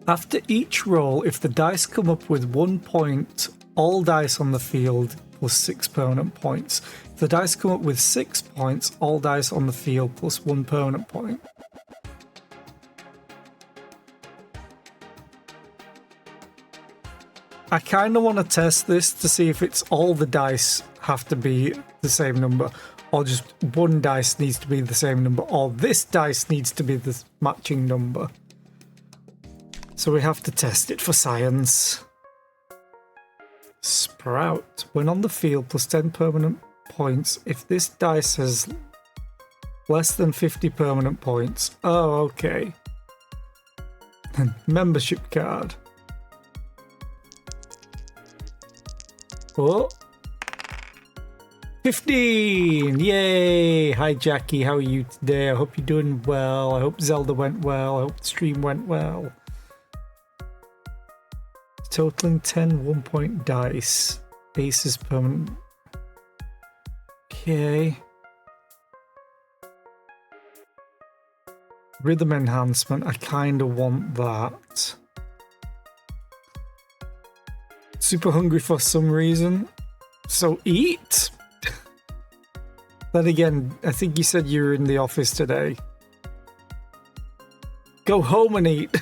After each roll, if the dice come up with 1 point, all dice on the field plus 6 permanent points. If the dice come up with 6 points, all dice on the field plus 1 permanent point. I kind of want to test this to see if it's all the dice have to be the same number, or just one dice needs to be the same number, or this dice needs to be the matching number. So we have to test it for science. Sprout. When on the field, plus 10 permanent points. If this dice has less than 50 permanent points. Oh, okay. Membership card. Oh. 15! Yay! Hi Jackie, how are you today? I hope you're doing well. I hope Zelda went well. I hope the stream went well. Totaling 10 1-point dice. Aces permanent. Okay. Rhythm enhancement. I kind of want that. Super hungry for some reason. So eat? Then again, I think you said you were in the office today. Go home and eat.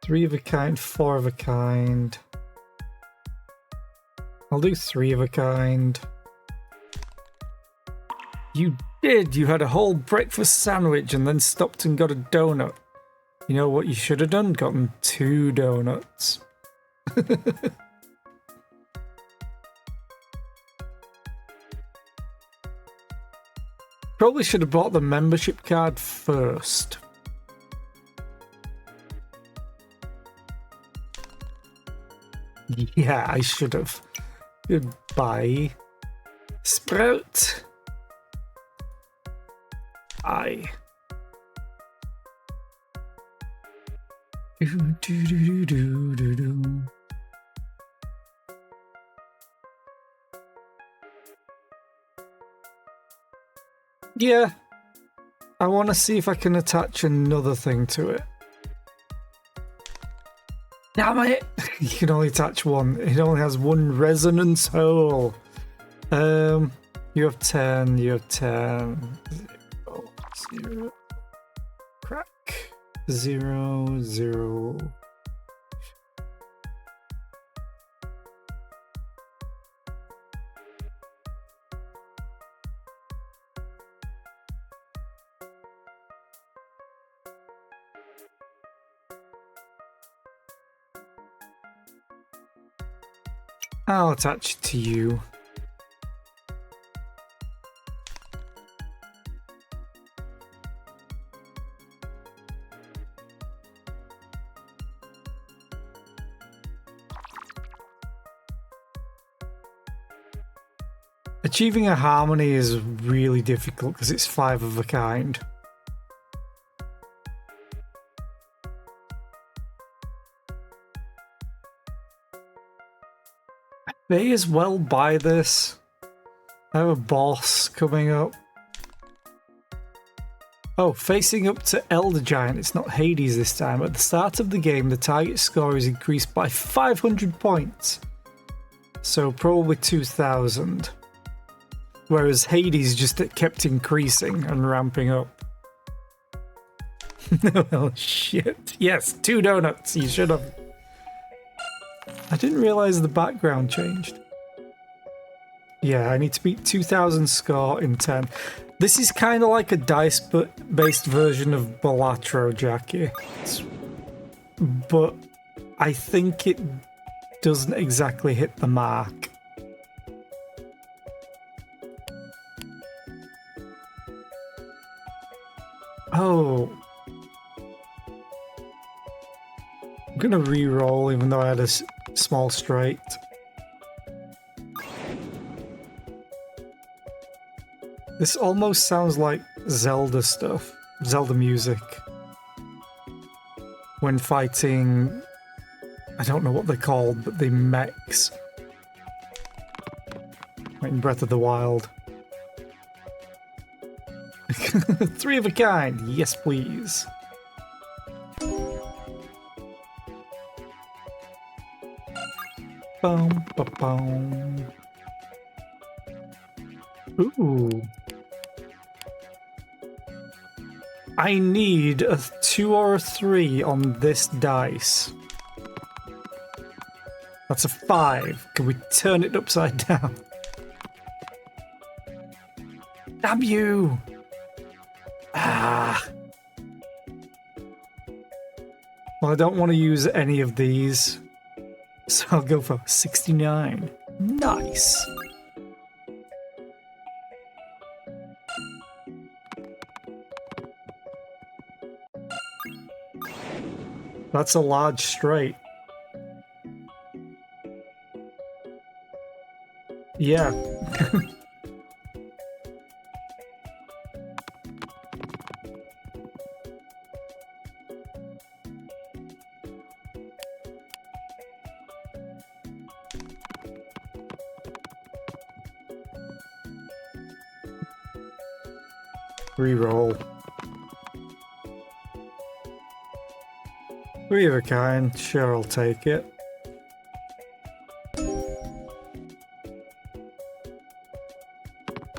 3 of a kind, 4 of a kind. I'll do 3 of a kind. You did! You had a whole breakfast sandwich and then stopped and got a donut. You know what you should have done? Gotten 2 donuts. Probably should have bought the membership card first. Yeah, I should have. Goodbye. Sprout. I. Yeah. I want to see if I can attach another thing to it. Damn it! You can only attach one. It only has 1 resonance hole. You have 10. You have 10. 0. Crack. 0, 0. I'll attach it to you. Achieving a harmony is really difficult because it's 5 of a kind. May as well buy this. I have a boss coming up. Oh, facing up to Elder Giant. It's not Hades this time. At the start of the game, the target score is increased by 500 points. So probably 2,000. Whereas Hades just kept increasing and ramping up. Oh shit. Yes, 2 donuts. You should have. I didn't realize the background changed. Yeah, I need to beat 2,000 score in 10. This is kind of like a dice-based version of Balatro, Jackie. But I think it doesn't exactly hit the mark. Oh. I'm gonna re-roll even though I had a small straight. This almost sounds like Zelda stuff. Zelda music. When fighting... I don't know what they're called, but the mechs. Like in Breath of the Wild. 3 of a kind, yes please. Boom, ba boom. Ooh. I need a 2 or a 3 on this dice. That's a 5. Can we turn it upside down? Damn you! Ah. Well, I don't want to use any of these, so I'll go for 69. Nice! That's a large straight. Yeah. Reroll. 3 of a kind. Sure, I'll take it.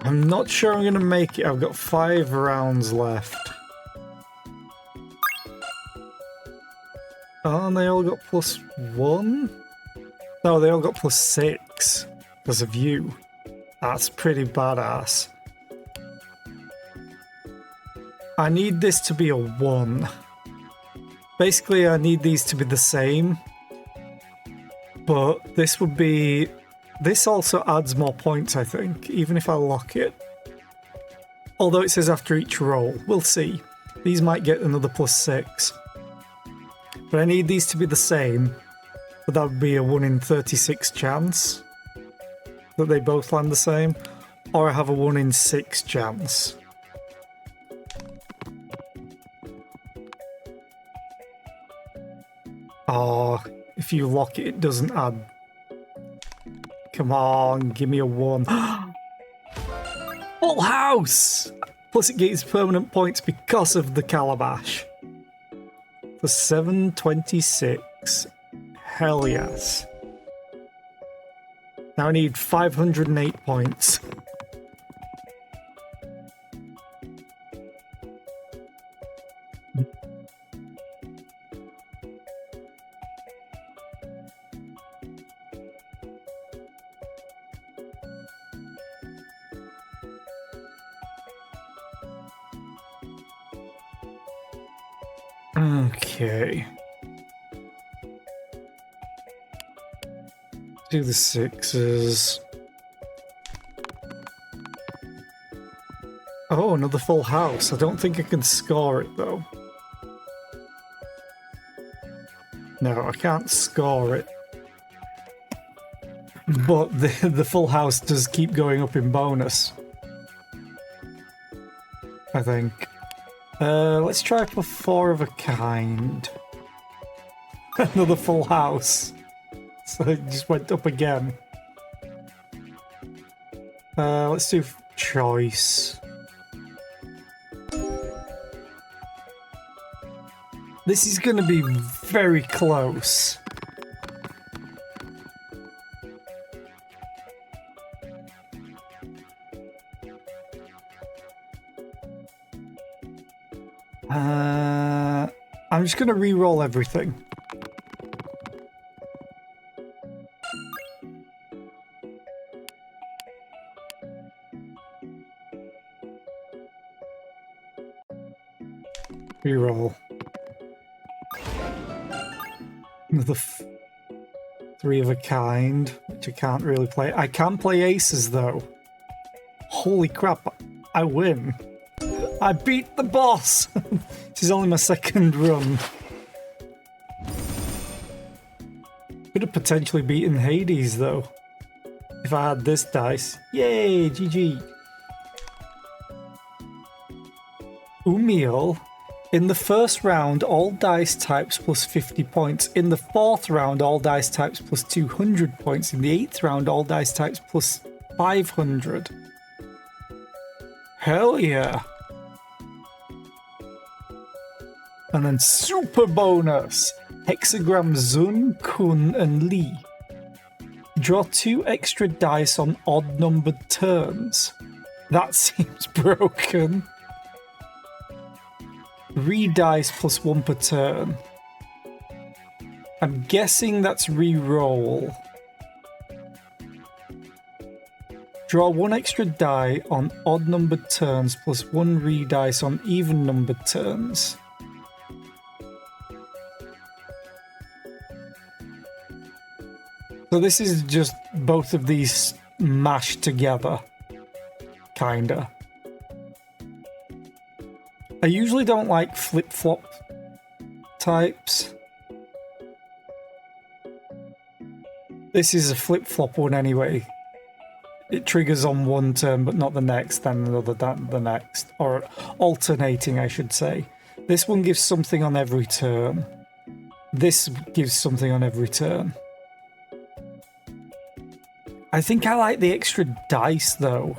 I'm not sure I'm going to make it. I've got 5 rounds left. Oh, and they all got +1? No, they all got +6 because of you. That's pretty badass. I need this to be a 1. Basically, I need these to be the same. But this would be... This also adds more points, I think, even if I lock it. Although it says after each roll. We'll see. These might get another +6. But I need these to be the same. But that would be a 1 in 36 chance that they both land the same. Or I have a 1 in 6 chance. Oh, if you lock it, it doesn't add. Come on, give me a 1. Full house! Plus it gets permanent points because of the calabash. For 726. Hell yes. Now I need 508 points. Okay. Do the 6s. Oh, another full house. I don't think I can score it though. No, I can't score it. But the full house does keep going up in bonus. I think. Let's try for 4 of a kind. Another full house. So it just went up again. Let's do choice. This is going to be very close. I'm just going to re-roll everything. Re-roll. Another 3 of a kind, which I can't really play. I can play aces though. Holy crap, I win. I beat the boss! This is only my second run. Could have potentially beaten Hades though, if I had this dice. Yay, GG. Umiel. In the first round, all dice types plus 50 points. In the fourth round, all dice types plus 200 points. In the eighth round, all dice types plus 500. Hell yeah. And then super bonus. Hexagram Zun, Kun, and Li. Draw 2 extra dice on odd-numbered turns. That seems broken. Re-dice plus 1 per turn. I'm guessing that's re-roll. Draw 1 extra die on odd-numbered turns plus 1 re-dice on even-numbered turns. So this is just both of these mashed together, kinda. I usually don't like flip-flop types. This is a flip-flop one anyway. It triggers on one turn but not the next, then another, the next. Or alternating, I should say. This one gives something on every turn. This gives something on every turn. I think I like the extra dice though.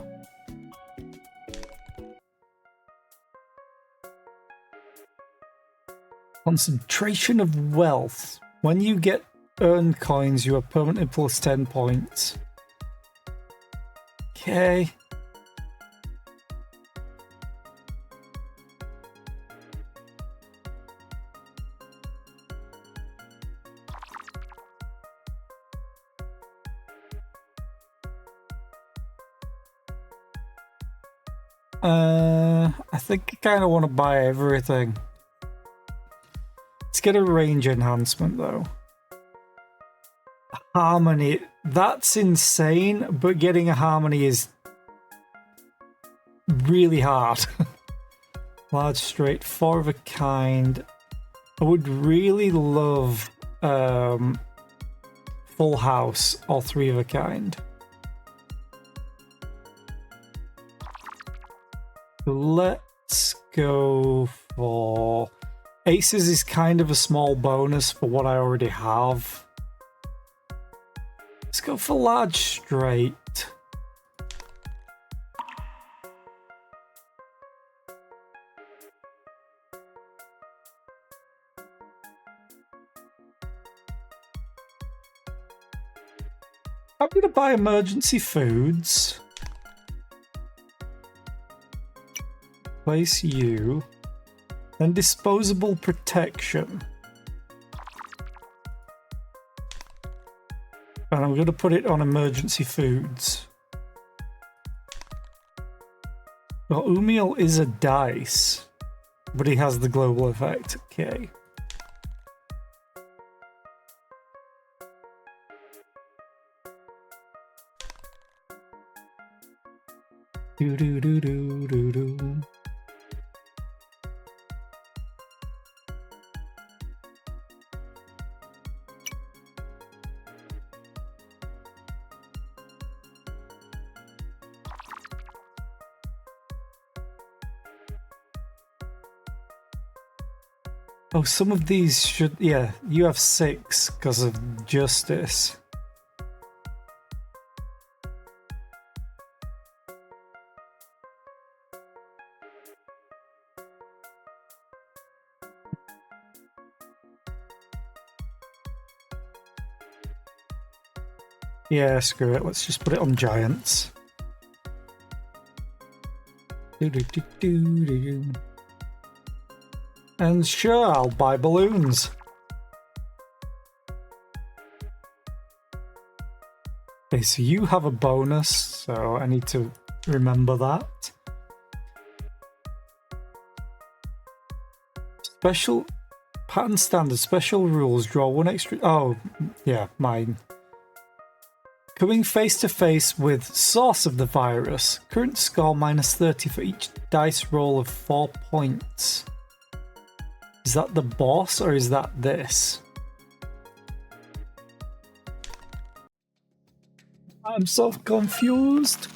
Concentration of wealth. When you get earned coins, you are permanently plus 10 points. Okay. I think I kind of want to buy everything. Let's get a range enhancement though. Harmony. That's insane, but getting a harmony is really hard. Large straight, 4 of a kind. I would really love full house or 3 of a kind. Let's go for aces is kind of a small bonus for what I already have. Let's go for large straight. I'm going to buy emergency foods. Place you. Then disposable protection. And I'm going to put it on emergency foods. Well, Umiel is a dice, but he has the global effect. Okay. Do do do do do do. Oh, some of these should... Yeah, you have 6 because of justice. Yeah, screw it. Let's just put it on giants. Do do do do do. And sure, I'll buy balloons. Okay, so you have a bonus, so I need to remember that. Special pattern standard, special rules, draw 1 extra. Oh, yeah, mine. Coming face to face with source of the virus. Current score -30 for each dice roll of 4 points. Is that the boss or is that this? I'm so confused.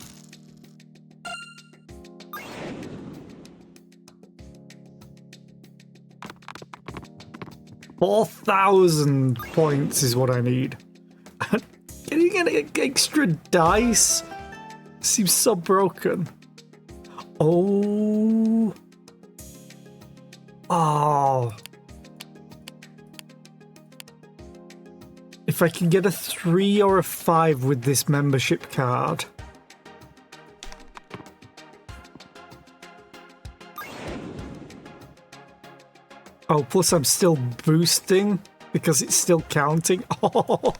$4,000 points is what I need. Getting an extra dice seems so broken. Oh. Oh. If I can get a 3 or a 5 with this membership card. Oh, plus I'm still boosting because it's still counting. Oh.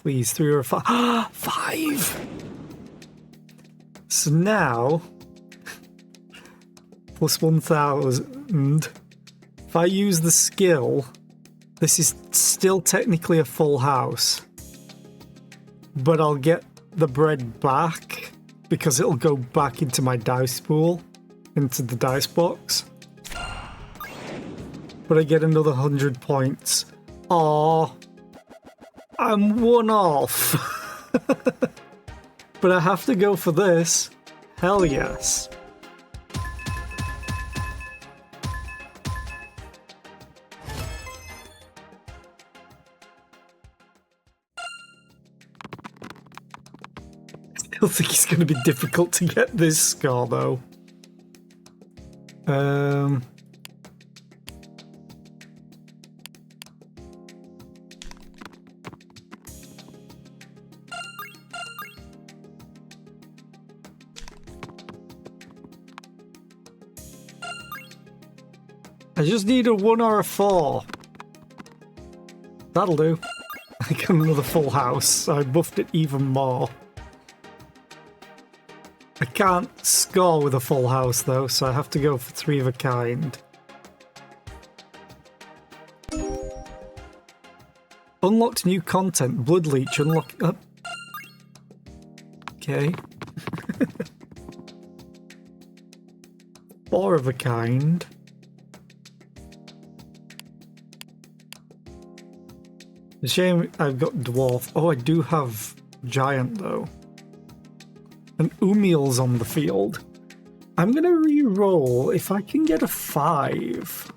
Please, 3 or a 5. 5! So now, plus 1,000. If I use the skill, this is still technically a full house. But I'll get the bread back because it'll go back into my dice pool, into the dice box. But I get another 100 points. Aww. I'm one off. But I have to go for this. Hell yes. I still think it's going to be difficult to get this score though. I just need a 1 or a 4. That'll do. I got another full house, so I buffed it even more. I can't score with a full house though, so I have to go for 3 of a kind. Unlocked new content. Blood Leech. Unlock. Okay. 4 of a kind. It's a shame I've got dwarf. Oh, I do have giant though. And Umiel's on the field. I'm gonna re-roll if I can get a 5.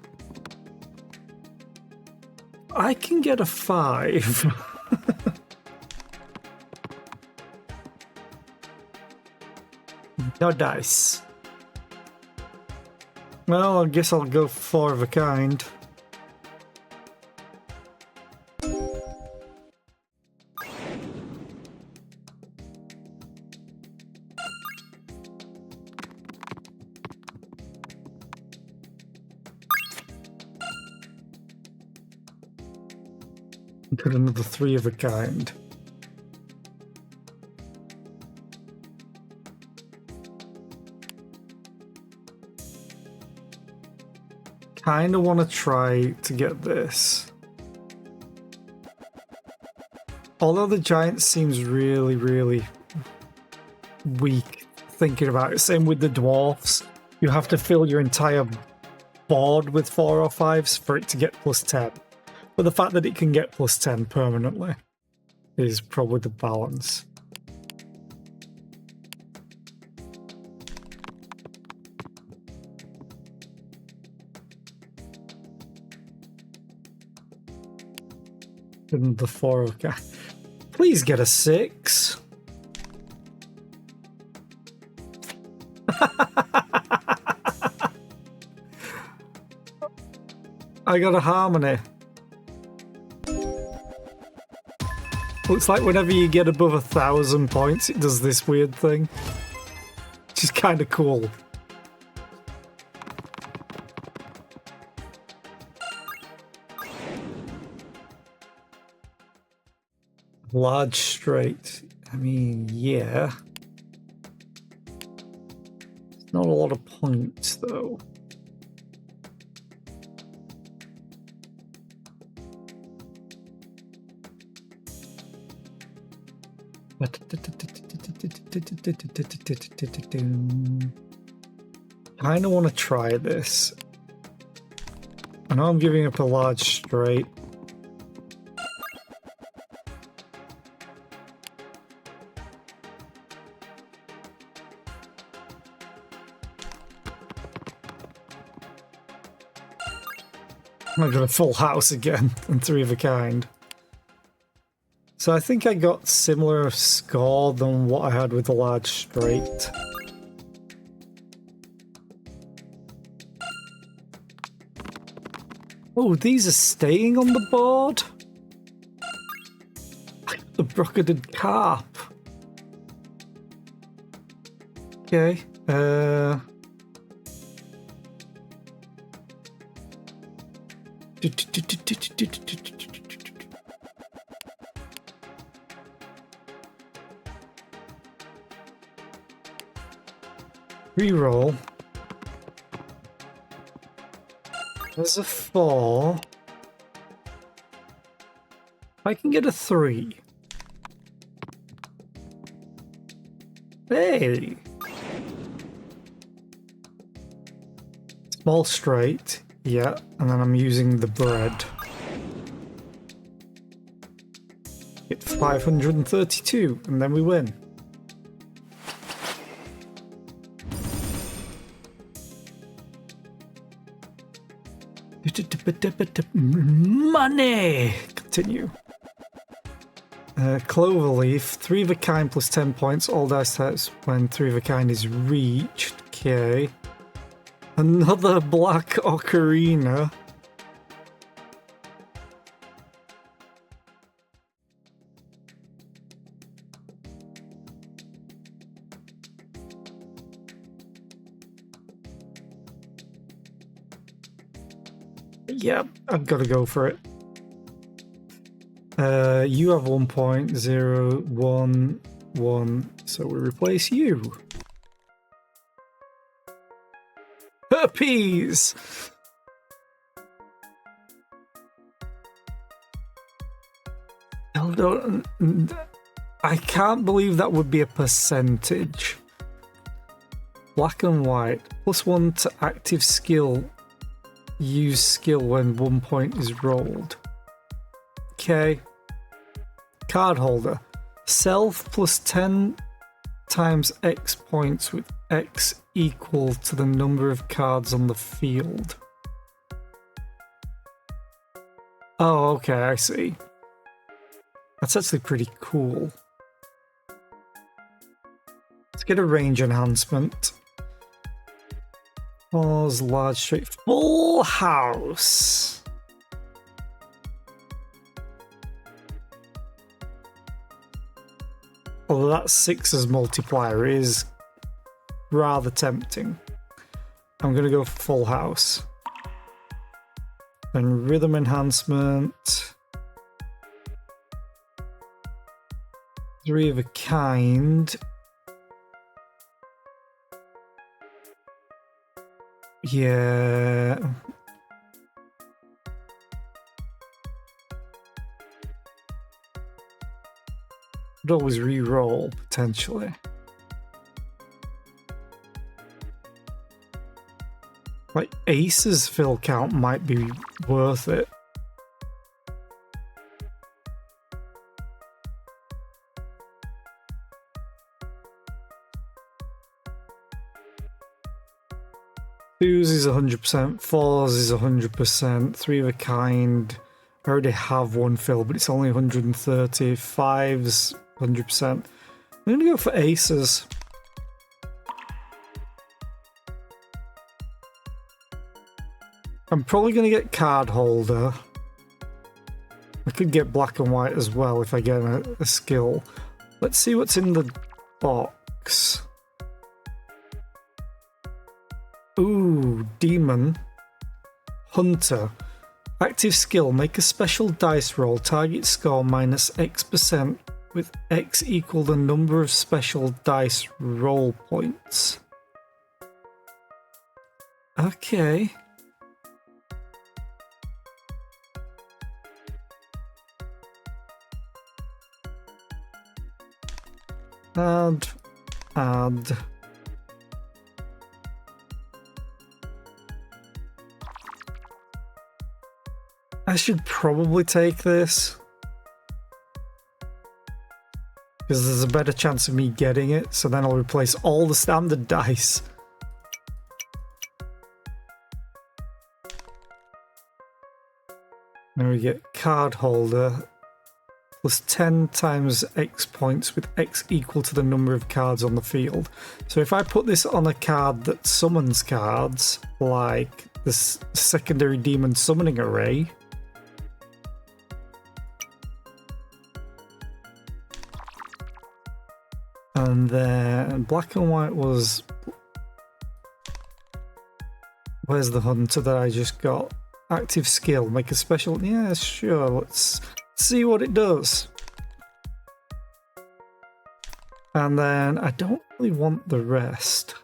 I can get a 5. No dice. Well, I guess I'll go 4 of a kind. Got another 3 of a kind. Kinda want to try to get this. Although the giant seems really, really weak thinking about it. Same with the dwarfs. You have to fill your entire board with 4 or 5s for it to get plus 10. But the fact that it can get plus 10 permanently is probably the balance. And the 4 of a... Please get a 6. I got a harmony. Looks like whenever you get above 1,000 points, it does this weird thing. Which is kind of cool. Large straight. I mean, yeah. It's not a lot of points, though. Kinda want to try this. I know I'm giving up a large straight. I got a full house again and 3 of a kind. So I think I got similar score than what I had with the large straight. Oh, these are staying on the board? The brocketed carp. Okay, reroll. There's a 4. I can get a 3. Hey! Small straight. Yeah, and then I'm using the bread. Get 532, and then we win. Money! Continue. Cloverleaf, 3 of a kind plus 10 points, all dice types when 3 of a kind is reached. Okay. Another black ocarina. Yep, I've got to go for it. You have 1.011, so we replace you. Herpes! I can't believe that would be a percentage. Black and white. +1 to active skill. Use skill when 1 point is rolled. Okay. Card holder. Self +10 times X points with X equal to the number of cards on the field. Oh, okay, I see. That's actually pretty cool. Let's get a range enhancement. Pause, large straight, full house. Although that 6's multiplier is rather tempting. I'm going to go full house. And rhythm enhancement. 3 of a kind. Yeah. Could always re-roll, potentially. Like, Ace's fill count might be worth it. Twos is 100%, fours is 100%, 3 of a kind. I already have 1 fill, but it's only 130. Fives, 100%. I'm going to go for aces. I'm probably going to get card holder. I could get black and white as well if I get a skill. Let's see what's in the box. Ooh, demon. Hunter. Active skill. Make a special dice roll. Target score minus X% with X equal the number of special dice roll points. Okay. Add. Add. I should probably take this, because there's a better chance of me getting it, so then I'll replace all the standard dice. Then we get card holder plus 10 times X points with X equal to the number of cards on the field. So if I put this on a card that summons cards, like this secondary demon summoning array, and then black and white was... Where's the hunter that I just got? Active skill, make a special... Yeah, sure, let's see what it does. And then I don't really want the rest.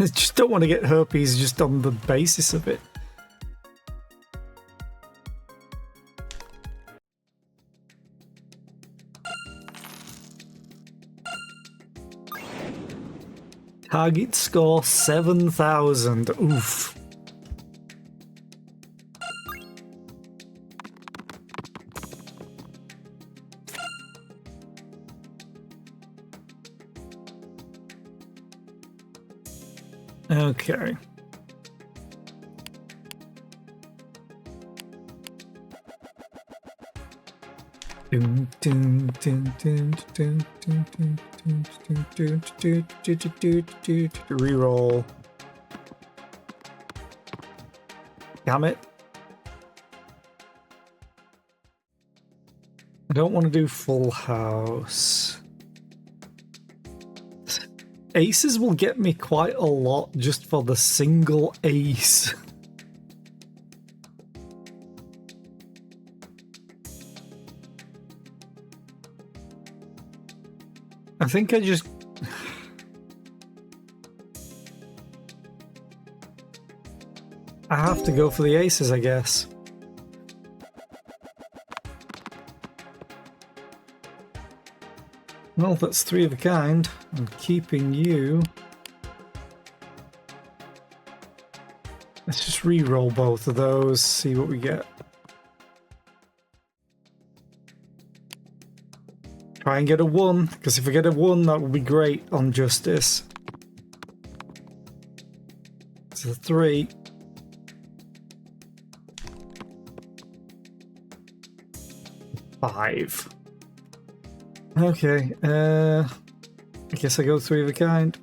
I just don't want to get herpes just on the basis of it. Target score 7,000. Oof. Okay. Reroll. Damn it. I don't want to do full house. Aces will get me quite a lot just for the single ace. I think I just... I have to go for the aces, I guess. Well, that's 3 of a kind. I'm keeping you. Let's just re-roll both of those, see what we get. Try and get a 1, because if I get a 1, that would be great on Justice. It's a 3. Five. Okay, I guess I go 3 of a kind.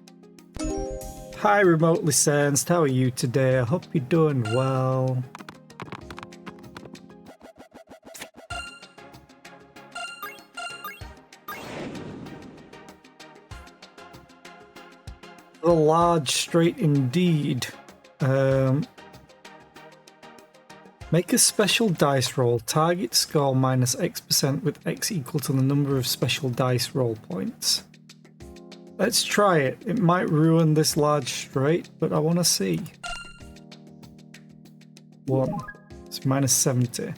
Hi, remotely sensed. How are you today? I hope you're doing well. The large straight indeed. Make a special dice roll. Target score minus X% with X equal to the number of special dice roll points. Let's try it. It might ruin this large straight, but I want to see. 1. It's minus 70.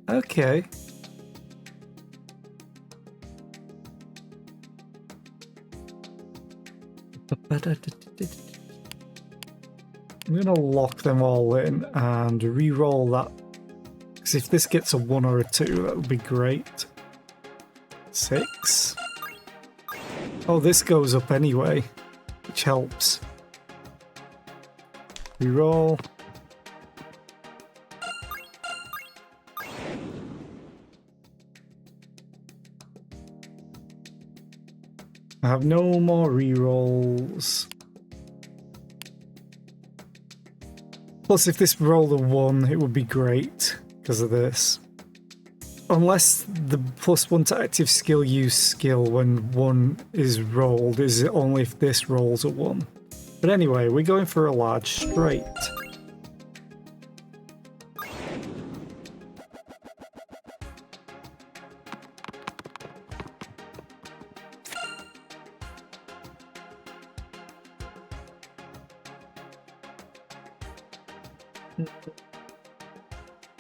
Okay. I'm going to lock them all in and re-roll that. Because if this gets a 1 or a 2, that would be great. 6. Oh, this goes up anyway, which helps. Re-roll. I have no more re-rolls. Plus, if this rolled a 1, it would be great because of this. Unless the +1 to active skill use skill when 1 is rolled is only if this rolls a 1. But anyway, we're going for a large straight.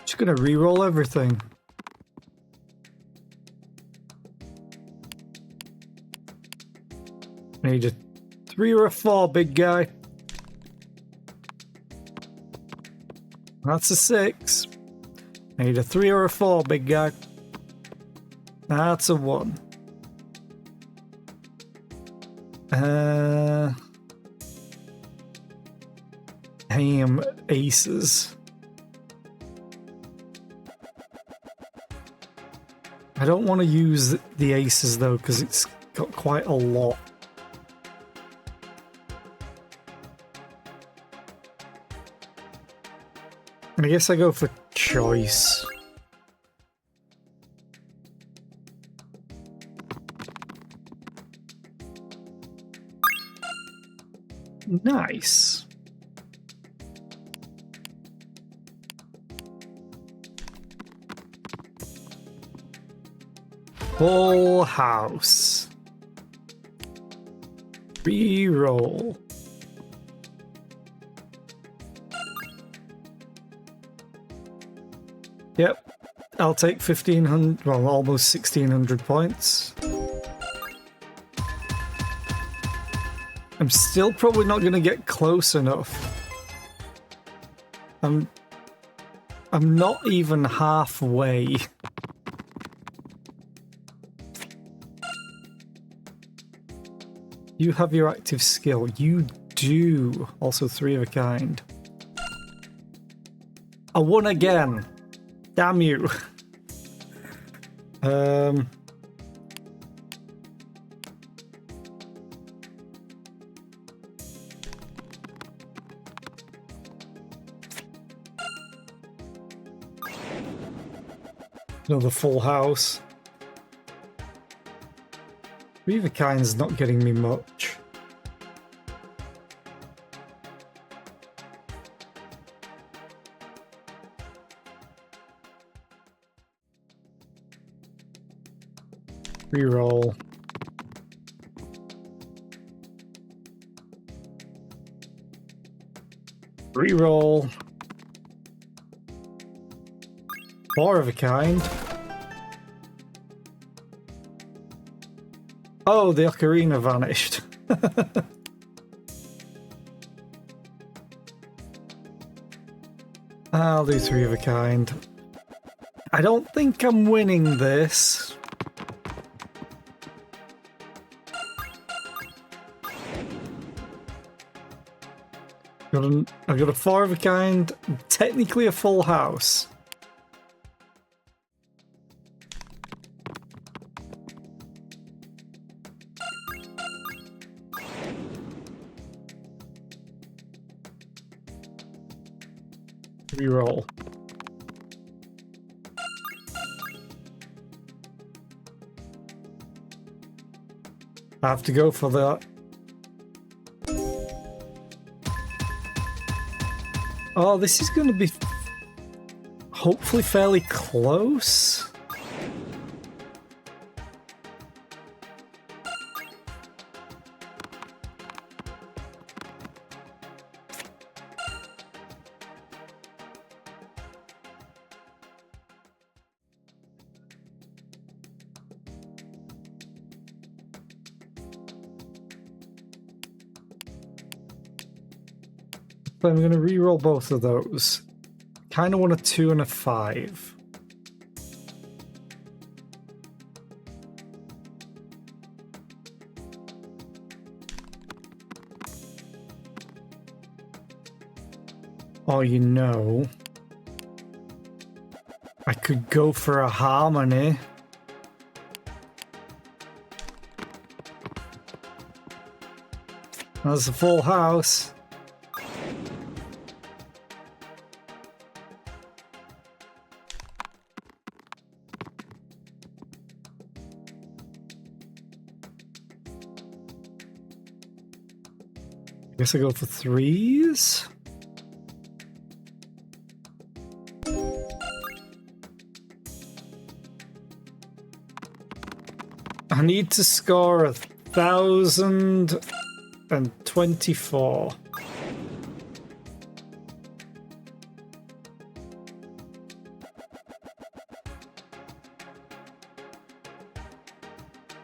Just gonna re-roll everything. Need a 3 or a 4, big guy. That's a 6. Need a 3 or a 4, big guy. That's a 1. Damn aces. I don't want to use the aces though, because it's got quite a lot. I guess I go for choice. Nice. Full house. Reroll. Yep, I'll take 1,500, well, almost 1,600 points. I'm still probably not going to get close enough. I'm not even halfway. You have your active skill. You do. Also 3 of a kind. I won again. Damn you. Another full house. 3 of a kind's not getting me much. Reroll. Reroll. 4 of a kind. Oh, the ocarina vanished. I'll do 3 of a kind. I don't think I'm winning this. I've got a 4 of a kind, technically a full house. Reroll. I have to go for that. Oh, this is going to be hopefully fairly close. I'm going to re-roll both of those. Kind of want a 2 and a 5. Oh, you know, I could go for a harmony. That's a full house. Guess I go for 3s. I need to score 1,024.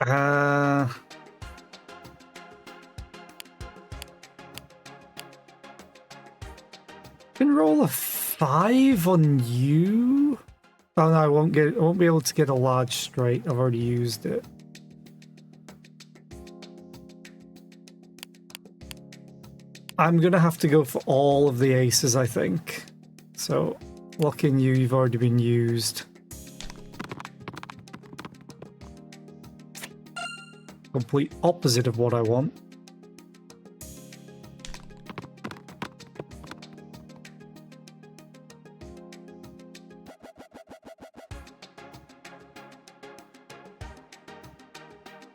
Uh... Can roll a 5 on you? Oh no, I won't be able to get a large straight. I've already used it. I'm gonna have to go for all of the aces, I think. So, locking you, you've already been used. Complete opposite of what I want.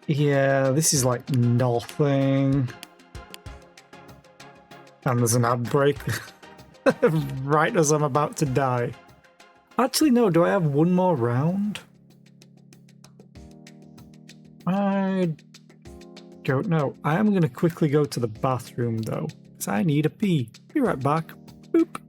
Yeah, this is like nothing. And there's an ad break right as I'm about to die. Actually, no, do I have one more round? I don't know. I am going to quickly go to the bathroom though, because I need a pee. Be right back. Boop.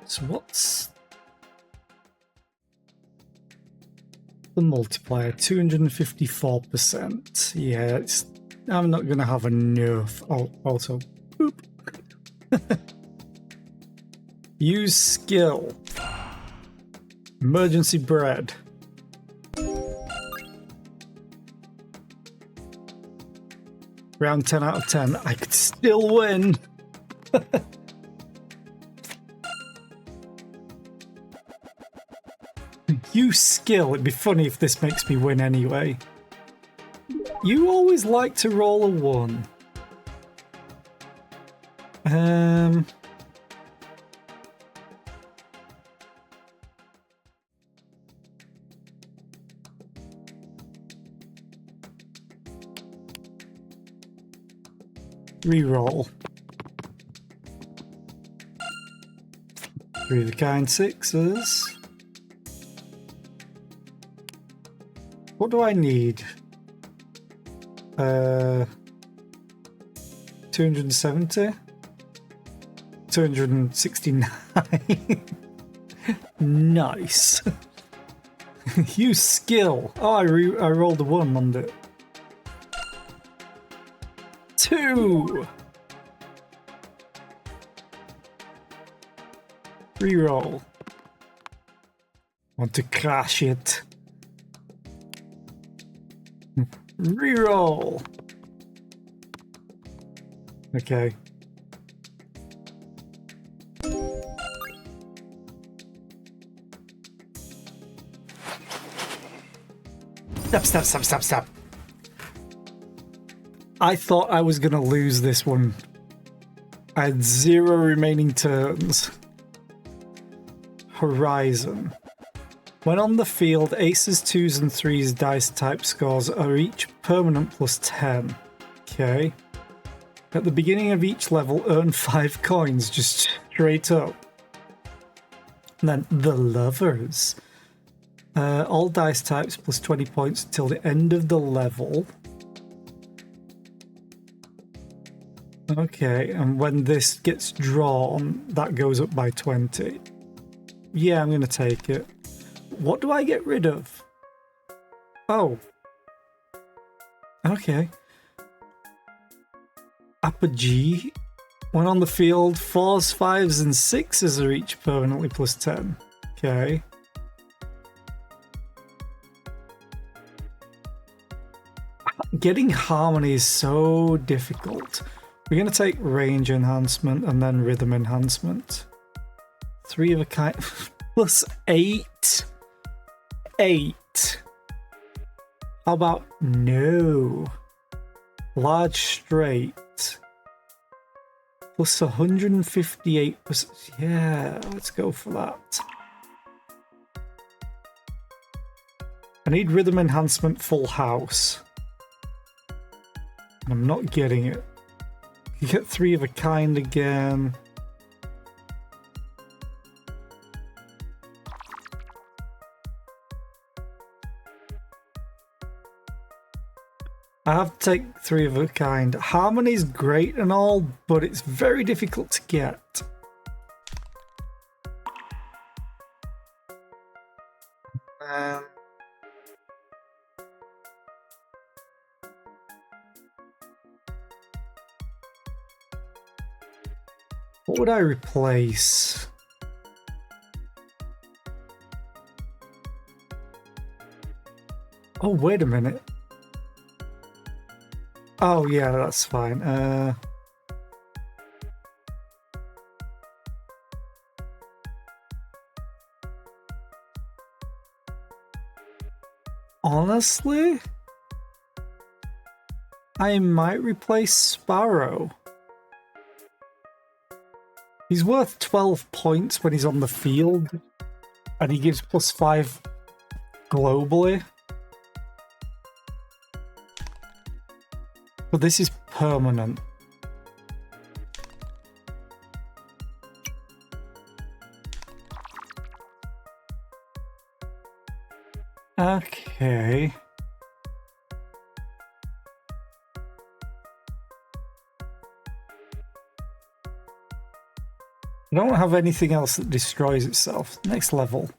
So what's the multiplier? 254%. Yeah, I'm not going to have enough. Oh, also, boop. Use skill. Emergency bread. Round 10 out of 10. I could still win. Use skill. It'd be funny if this makes me win anyway. You always like to roll a 1. Reroll. 3 of the kind 6s. What do I need? 270? 269. Nice. Use skill. Oh, I rolled a 1 on it. 2. Reroll. Want to crash it. Reroll. Okay. Stop. I thought I was going to lose this one. I had 0 remaining turns. Horizon. When on the field, aces, 2s, and 3s dice type scores are each permanent plus 10. Okay. At the beginning of each level, earn 5 coins, just straight up. And then the Lovers. All dice types plus 20 points until the end of the level. Okay, and when this gets drawn, that goes up by 20. Yeah, I'm going to take it. What do I get rid of? Oh. Okay. Apogee. When on the field, 4s, 5s, and 6s are each permanently plus 10. Okay. Getting Harmony is so difficult. We're going to take Range Enhancement and then Rhythm Enhancement. 3 of a kind. Plus 8. 8. How about no? Large Straight. Plus 158%. Yeah, let's go for that. I need Rhythm Enhancement Full House. I'm not getting it. You get 3 of a kind again. I have to take 3 of a kind. Harmony's great and all, but it's very difficult to get. What would I replace? Oh, wait a minute. Oh, yeah, that's fine. Honestly, I might replace Sparrow. He's worth 12 points when he's on the field, and he gives plus 5 globally. But this is permanent. Okay. I don't have anything else that destroys itself. Next level.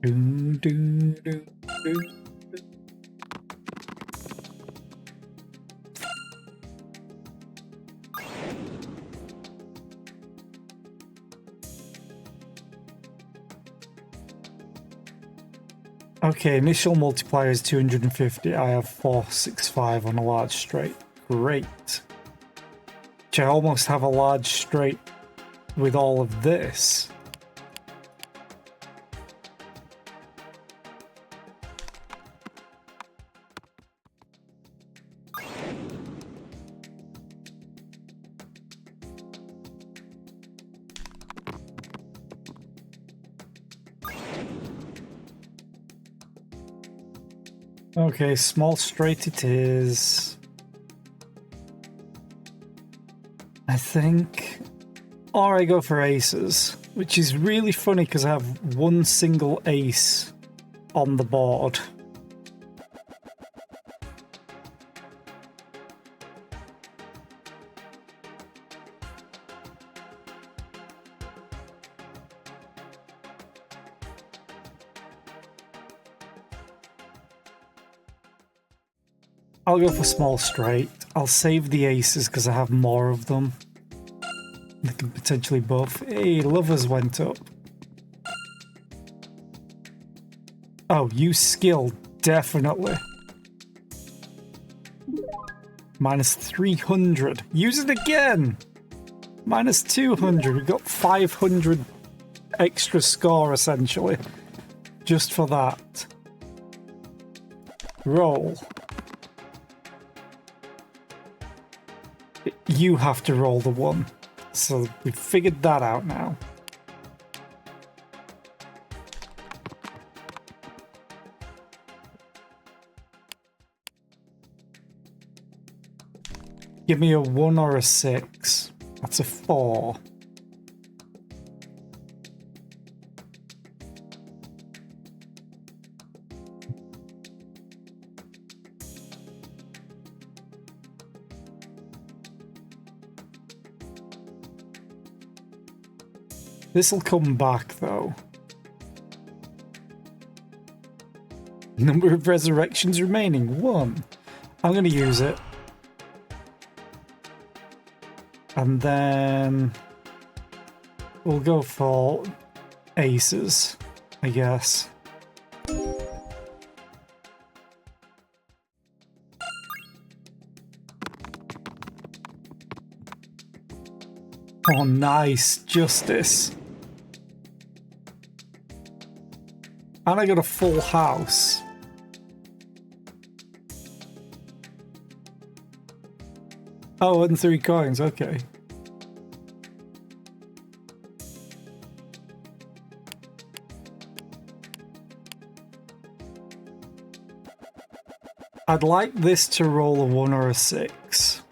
Doo, doo, doo, doo. Okay, initial multiplier is 250. I have 465 on a large straight. Great. Which I almost have a large straight with all of this. Okay, small straight it is. I think. Or I go for aces, which is really funny because I have one single ace on the board. I'll go for small straight. I'll save the aces because I have more of them. They can potentially buff. Hey, Lovers went up. Oh, use skill, definitely. Minus 300. Use it again! Minus 200. We got 500 extra score, essentially. Just for that. Roll. You have to roll the 1. So we've figured that out now. Give me a 1 or a 6. That's a 4. This'll come back, though. Number of resurrections remaining, 1. I'm going to use it. And then we'll go for aces, I guess. Oh, nice. Justice. And I got a full house. Oh, and 3 coins, okay. I'd like this to roll a 1 or a 6.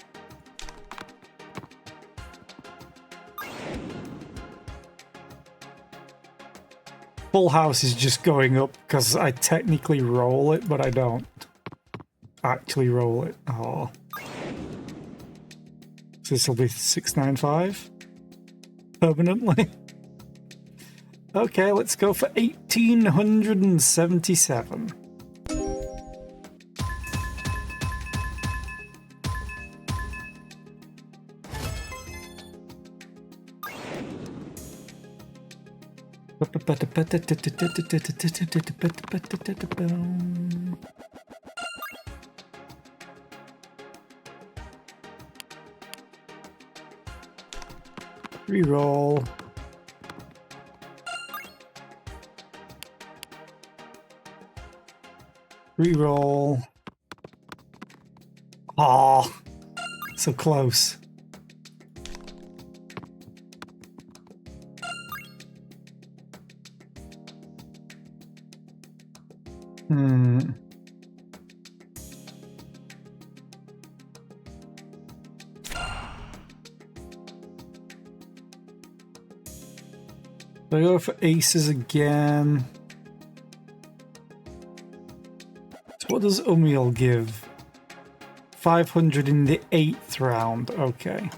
Full house is just going up because I technically roll it, but I don't actually roll it. Oh. So this will be 695 permanently. Okay, let's go for 1877. Reroll. Reroll. Oh, so close. So I go for aces again. So what does Umiel give? 500 in the 8th round. Okay.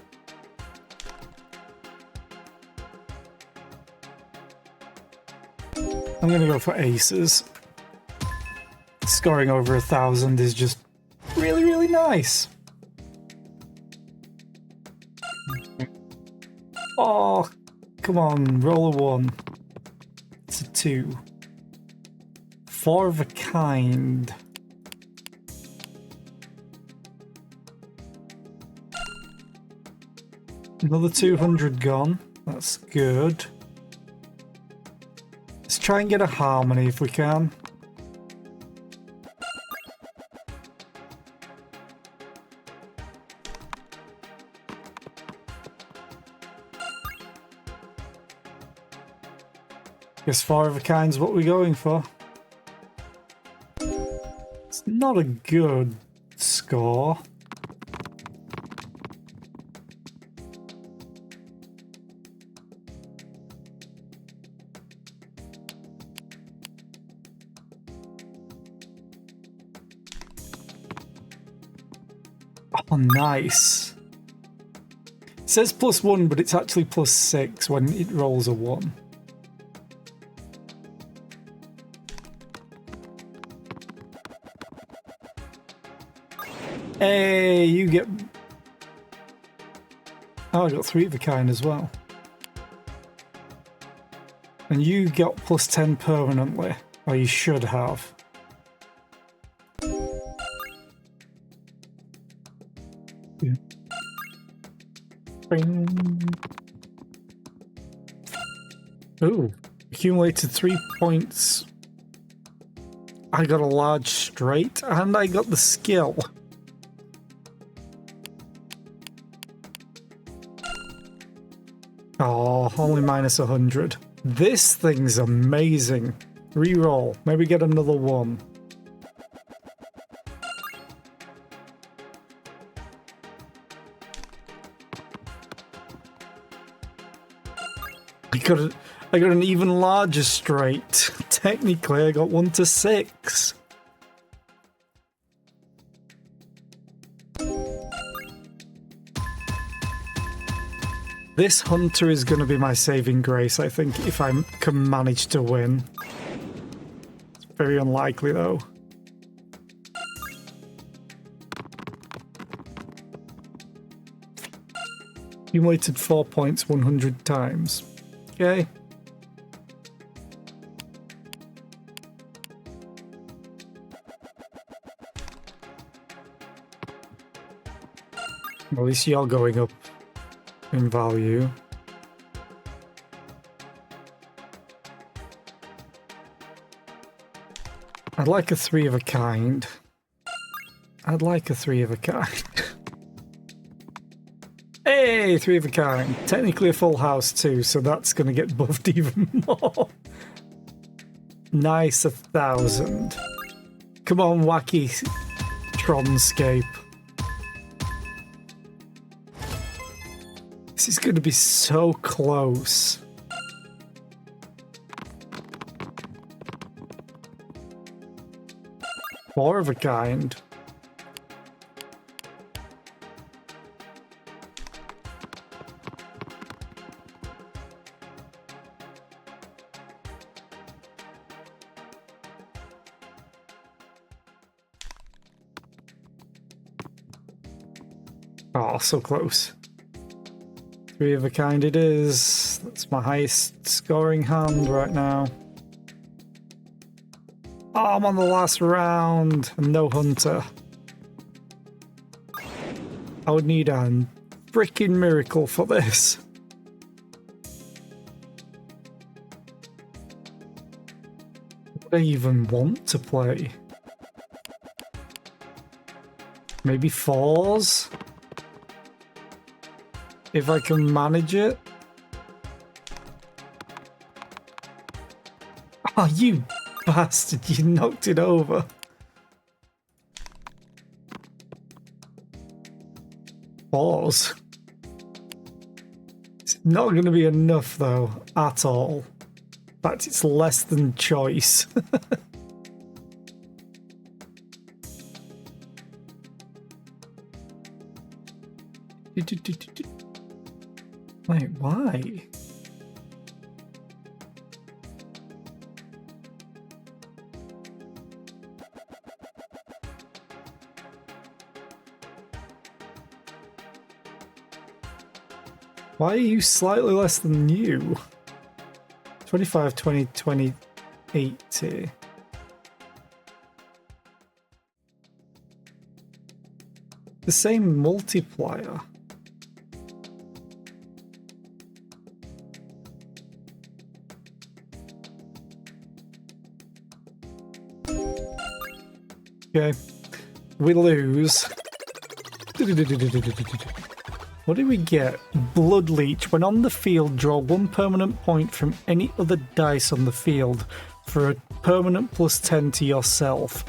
I'm gonna go for aces. Scoring over 1,000 is just really, really nice. Oh, come on, roll a 1. It's a 2. 4 of a kind. Another 200 gone. That's good. Let's try and get a harmony if we can. Guess 4 of a kind's what we're going for. It's not a good score. Oh, nice. It says +1, but it's actually +6 when it rolls a 1. Hey, you get... Oh, I got 3 of a kind as well. And you got +10 permanently. Or you should have. Bing. Ooh, accumulated 3 points. I got a large straight and I got the skill. Oh, only minus 100. This thing's amazing. Reroll. Maybe get another one. I got an even larger straight. Technically, I got 1 to 6. This hunter is going to be my saving grace, I think, if I can manage to win. It's very unlikely, though. Accumulated 4 points 100 times. Okay. At least you're going up in value. I'd like a 3 of a kind. I'd like a 3 of a kind. Hey, 3 of a kind. Technically a full house too, so that's going to get buffed even more. Nice, 1,000. Come on, wacky Tronscape. This is going to be so close. Four of a kind. Oh, so close. 3 of a kind it is. That's my highest scoring hand right now. Oh, I'm on the last round and no hunter. I would need a freaking miracle for this. Would I even want to play? Maybe 4s? If I can manage it. Oh, you bastard, you knocked it over. Fours. It's not going to be enough, though, at all. In fact, it's less than choice. Wait, why? Why are you slightly less than you? 25, 20, 20, 80. The same multiplier. Okay, we lose. What do we get? Blood Leech. When on the field, draw 1 permanent point from any other dice on the field for a permanent plus 10 to yourself.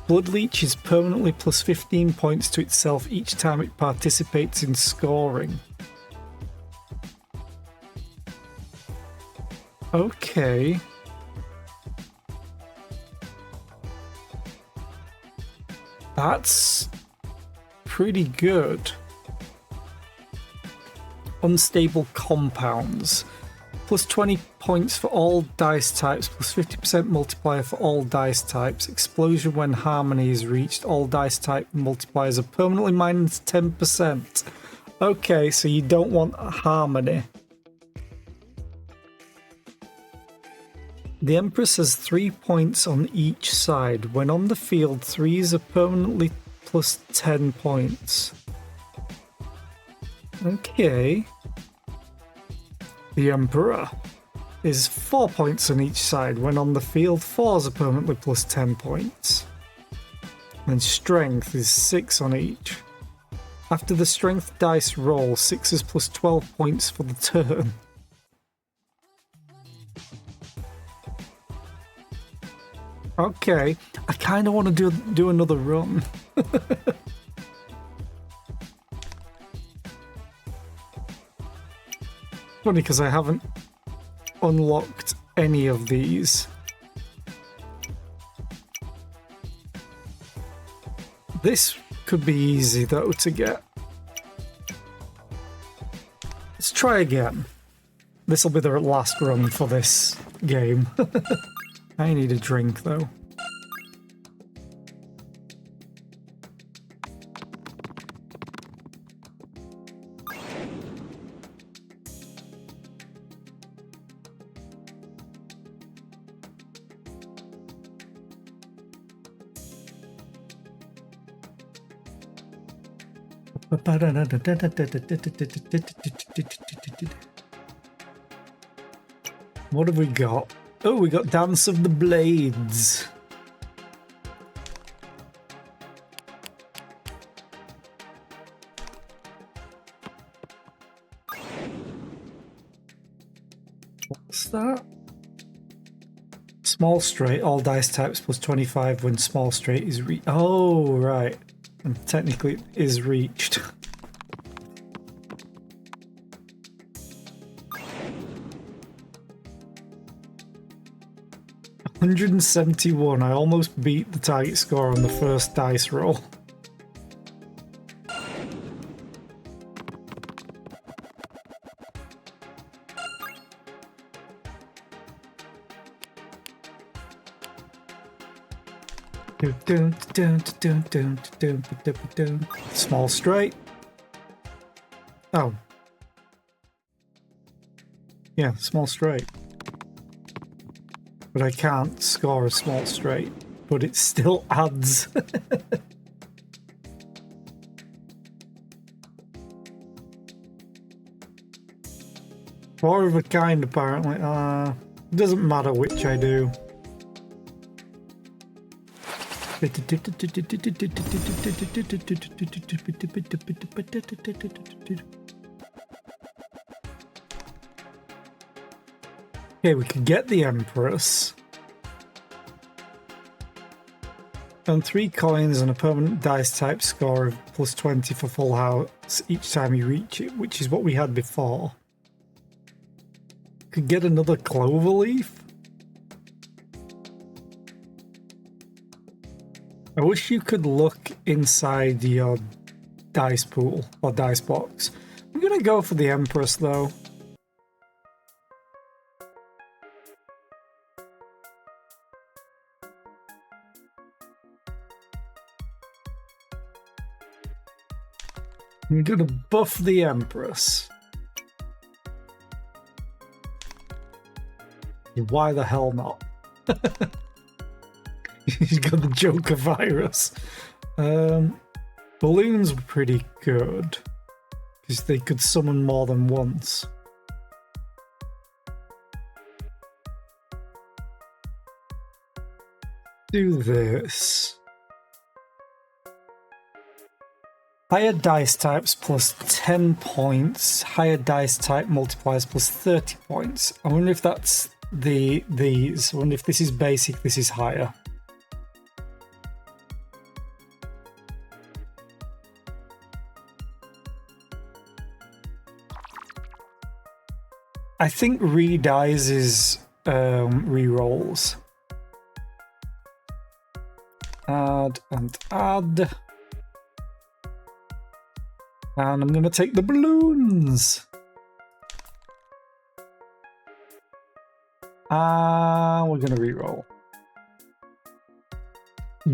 Blood Leech is permanently plus 15 points to itself each time it participates in scoring. Okay. That's pretty good. Unstable compounds. Plus 20 points for all dice types, plus 50% multiplier for all dice types. Explosion when harmony is reached. All dice type multipliers are permanently minus 10%. Okay, so you don't want harmony. The Empress has 3 points on each side. When on the field, 3s are permanently plus 10 points. Okay. The Emperor is 4 points on each side. When on the field, 4s are permanently plus 10 points. And Strength is 6 on each. After the Strength dice roll, 6 is plus 12 points for the turn. Okay, I kind of want to do another run. Funny because I haven't unlocked any of these. This could be easy though to get. Let's try again. This will be the last run for this game. I need a drink though. What have we got? Oh, we got Dance of the Blades. What's that? Small straight, all dice types plus 25 when small straight is reached. Oh, right. And technically it is reached. $171. I almost beat the target score on the first dice roll. Small straight. Oh. Yeah, small straight. But I can't score a small straight. But it still adds. Four of a kind, apparently. It doesn't matter which I do. Okay, we could get the Empress. And 3 coins and a permanent dice type score of plus 20 for full house each time you reach it, which is what we had before. Could get another clover leaf. I wish you could look inside your dice pool or dice box. I'm gonna go for the Empress though. I'm gonna buff the Empress. Why the hell not? He's got the Joker virus. Balloons were pretty good because they could summon more than once. Do this. Higher dice types plus 10 points. Higher dice type multipliers plus 30 points. I wonder if that's these. I wonder if this is basic, this is higher. I think re-dies is re-rolls. Add and add. And I'm going to take the balloons. We're going to re-roll.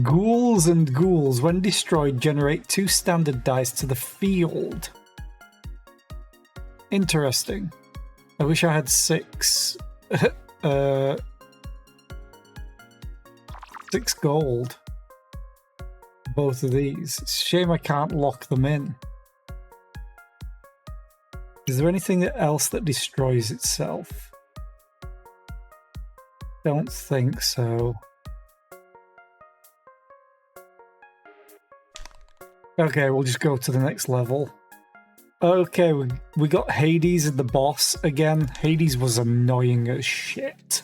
Ghouls and ghouls, when destroyed, generate 2 standard dice to the field. Interesting. I wish I had 6. 6 gold. Both of these. It's a shame I can't lock them in. Is there anything else that destroys itself? Don't think so. Okay, we'll just go to the next level. Okay, we got Hades and the boss again. Hades was annoying as shit.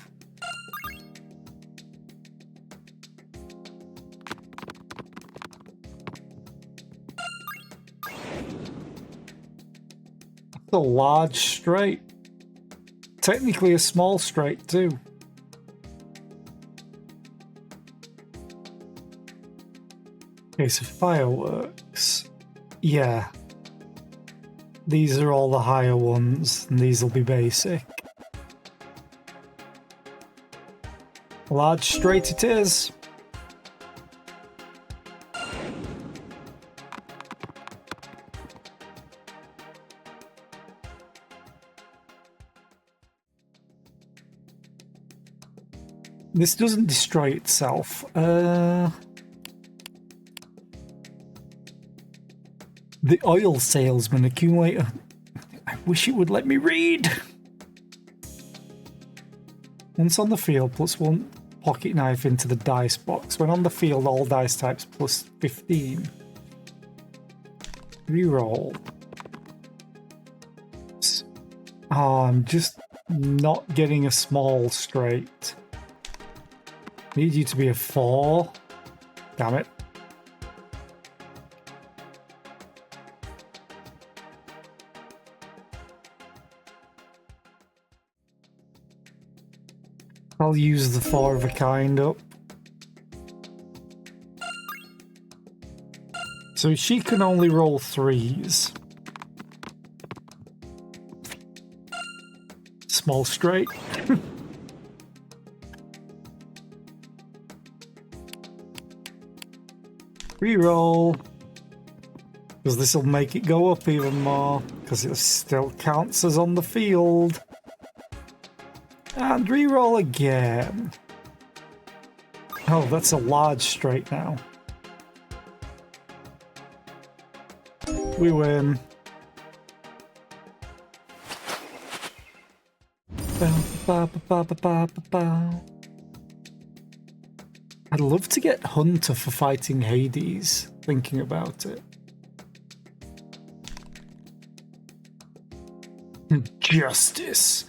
A large straight. Technically a small straight too. Okay, so fireworks. Yeah. These are all the higher ones, and these will be basic. Large straight it is. This doesn't destroy itself. The oil salesman accumulator. I wish it would let me read. Once on the field, +1 pocket knife into the dice box. When on the field, all dice types +15. Reroll. Oh, I'm just not getting a small straight. Need you to be a 4. Damn it. I'll use the 4 of a kind up. So she can only roll 3s. Small straight. Reroll. Because this will make it go up even more. Because it still counts as on the field. And reroll again. Oh, that's a large straight now. We win. I'd love to get Hunter for fighting Hades, thinking about it. Justice.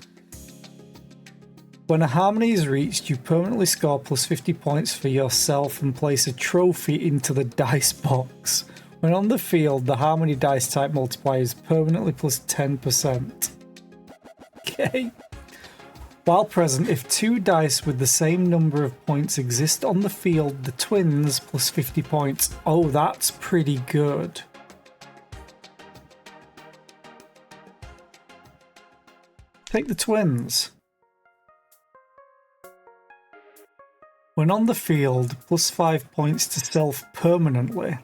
When a harmony is reached, you permanently score +50 points for yourself and place a trophy into the dice box. When on the field, the harmony dice type multiplier is permanently +10%. Okay. While present, if 2 dice with the same number of points exist on the field, the twins +50 points. Oh, that's pretty good. Take the twins. When on the field, +5 points to self permanently.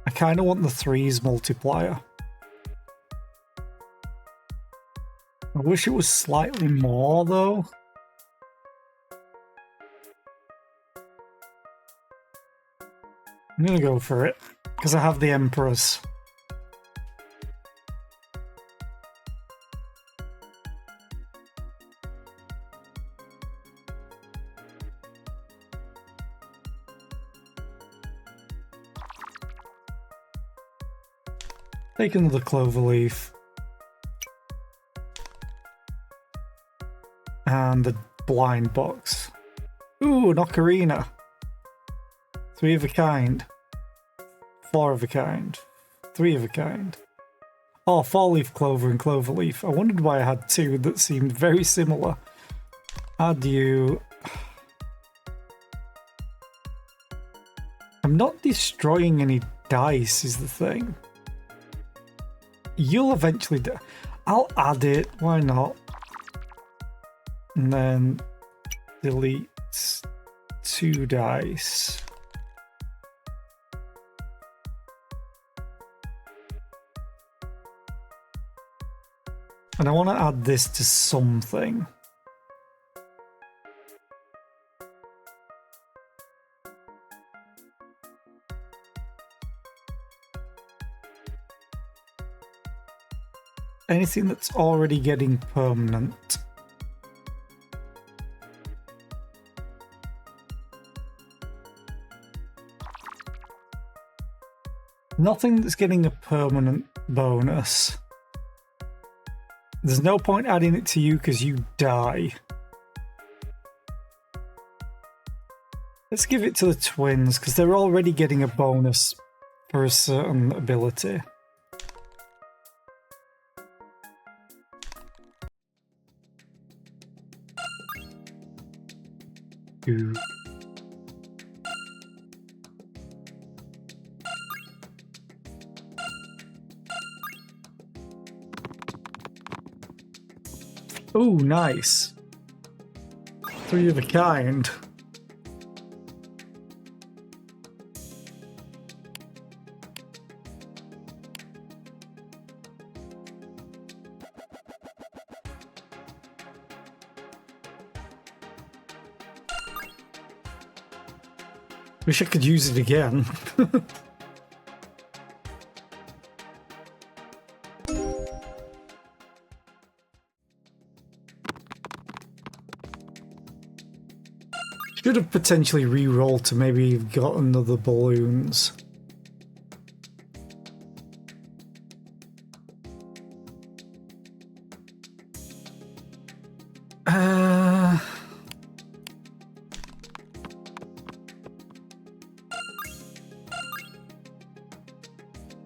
I kind of want the 3s multiplier. I wish it was slightly more, though. I'm gonna go for it, because I have the Emperors. Take another Cloverleaf. And the blind box. Ooh, an Ocarina. 3 of a kind. 4 of a kind. 3 of a kind. Oh, 4-leaf clover and Cloverleaf. I wondered why I had 2 that seemed very similar. Add you. I'm not destroying any dice is the thing. You'll eventually do. I'll add it, why not? And then delete 2 dice. And I want to add this to something. Anything that's already getting permanent. Nothing that's getting a permanent bonus. There's no point adding it to you because you die. Let's give it to the twins because they're already getting a bonus for a certain ability. Ooh. Ooh, nice. 3 of a kind. Wish I could use it again. Should have potentially re-rolled to maybe have got another balloons.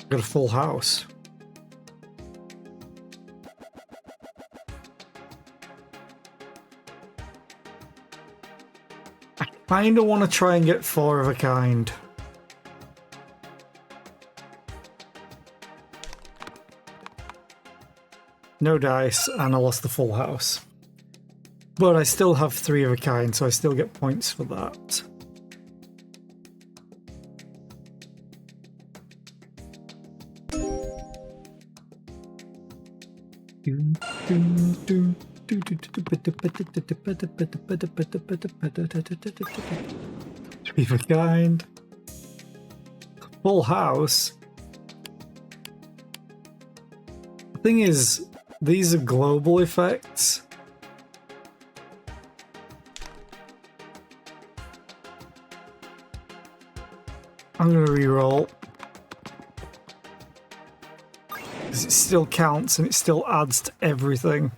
Got a full house. I kind of want to try and get 4 of a kind. No dice, and I lost the full house. But I still have 3 of a kind, so I still get points for that. Three of a kind. Full house. The thing is, these are global effects. I'm gonna re-roll. Because it still counts and it still adds to everything.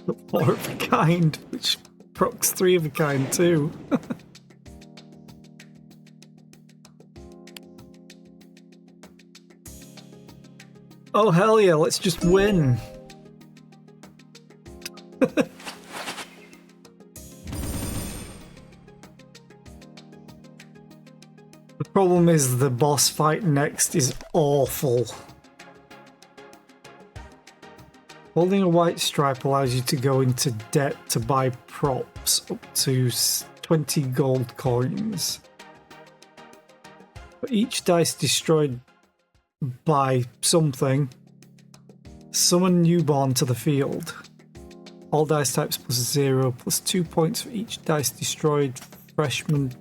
But 4 of a kind, which procs 3 of a kind too. Oh hell yeah, let's just win. The problem is the boss fight next is awful. Holding a white stripe allows you to go into debt to buy props up to 20 gold coins. For each dice destroyed by something, summon newborn to the field. All dice types plus 0, plus 2 points for each dice destroyed. Freshman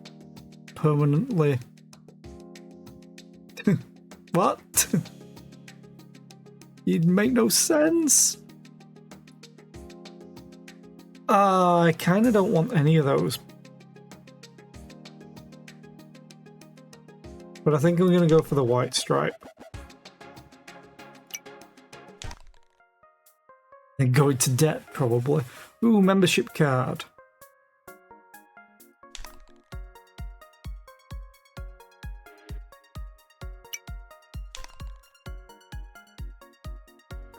permanently. What? You'd make no sense. I kind of don't want any of those. But I think I'm going to go for the white stripe. And go into debt, probably. Ooh, membership card.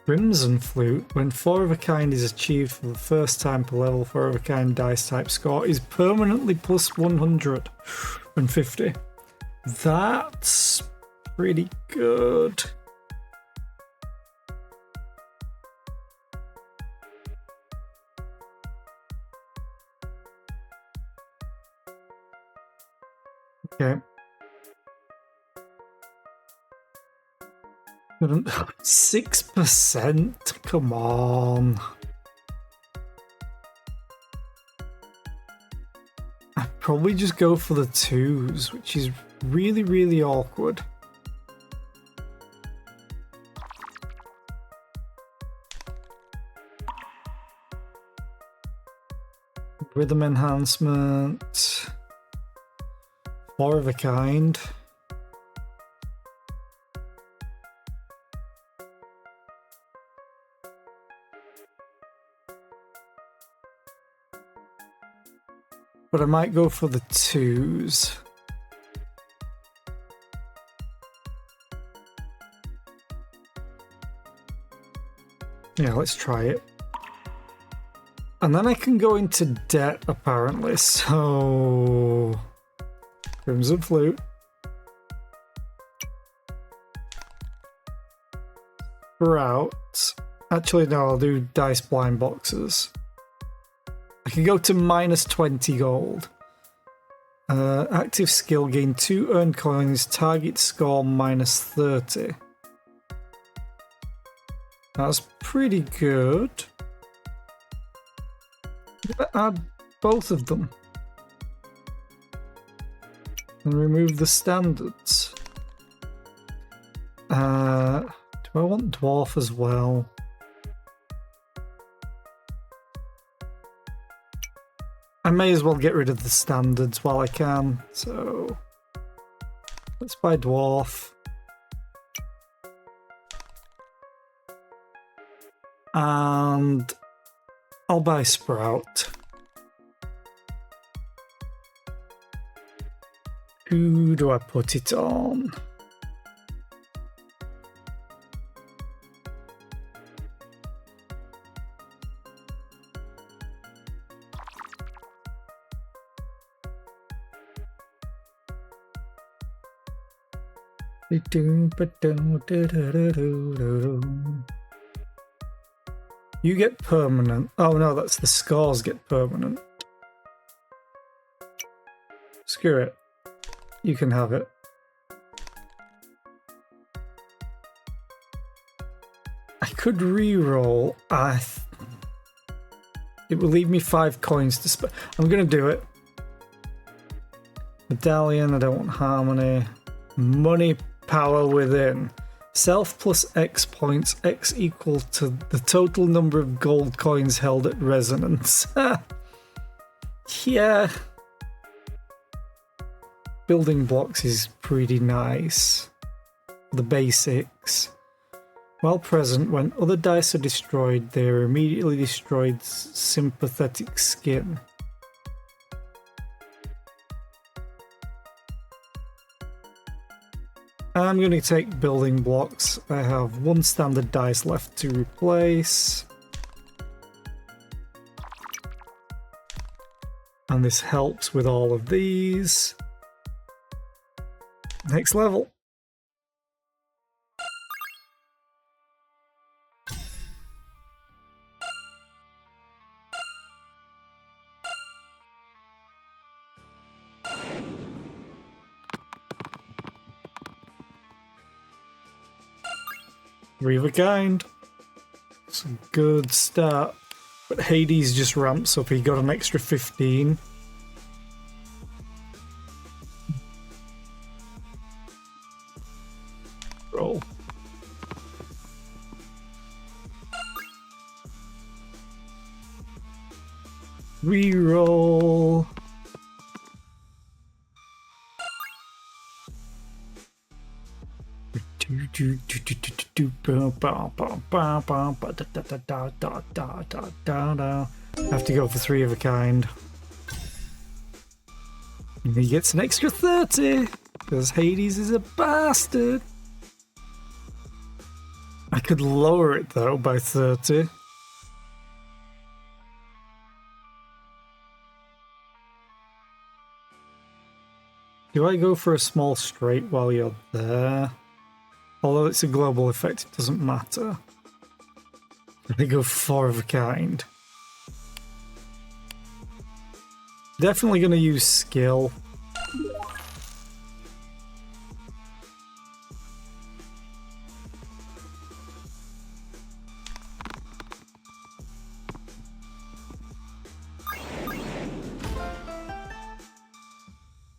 Crimson Flute. When 4 of a kind is achieved for the first time per level, 4 of a kind dice type score is permanently plus 150. That's pretty good. Okay. 6%? Come on. I'd probably just go for the 2s, which is really, really awkward. Rhythm enhancement. 4 of a kind. But I might go for the 2s. Yeah, let's try it. And then I can go into debt, apparently, so... Crimson Flute. Sprout. Actually, no, I'll do Dice Blind Boxes. I can go to minus 20 gold. Active skill, gain 2 earned coins, target score minus 30. That's pretty good. Add both of them. And remove the standards. Do I want Dwarf as well? I may as well get rid of the standards while I can, so let's buy Dwarf. And I'll buy Sprout. Who do I put it on? You get permanent. Oh no, that's the scores get permanent. Screw it. You can have it. I could re-roll. It will leave me 5 coins to spend. I'm gonna do it. Medallion, I don't want harmony. Money power within. Self plus X points, X equal to the total number of gold coins held at resonance. Yeah. Building blocks is pretty nice. The basics. While present, when other dice are destroyed, they are immediately destroyed. Sympathetic skin. I'm going to take building blocks. I have 1 standard dice left to replace. And this helps with all of these. Next level. Three of a kind. It's a good start. But Hades just ramps up. He got an extra 15. Roll. Reroll. Have to go for 3 of a kind. And he gets an extra 30 because Hades is a bastard. I could lower it though by 30. Do I go for a small straight while you're there? Although it's a global effect, it doesn't matter. I go 4 of a kind. Definitely going to use skill.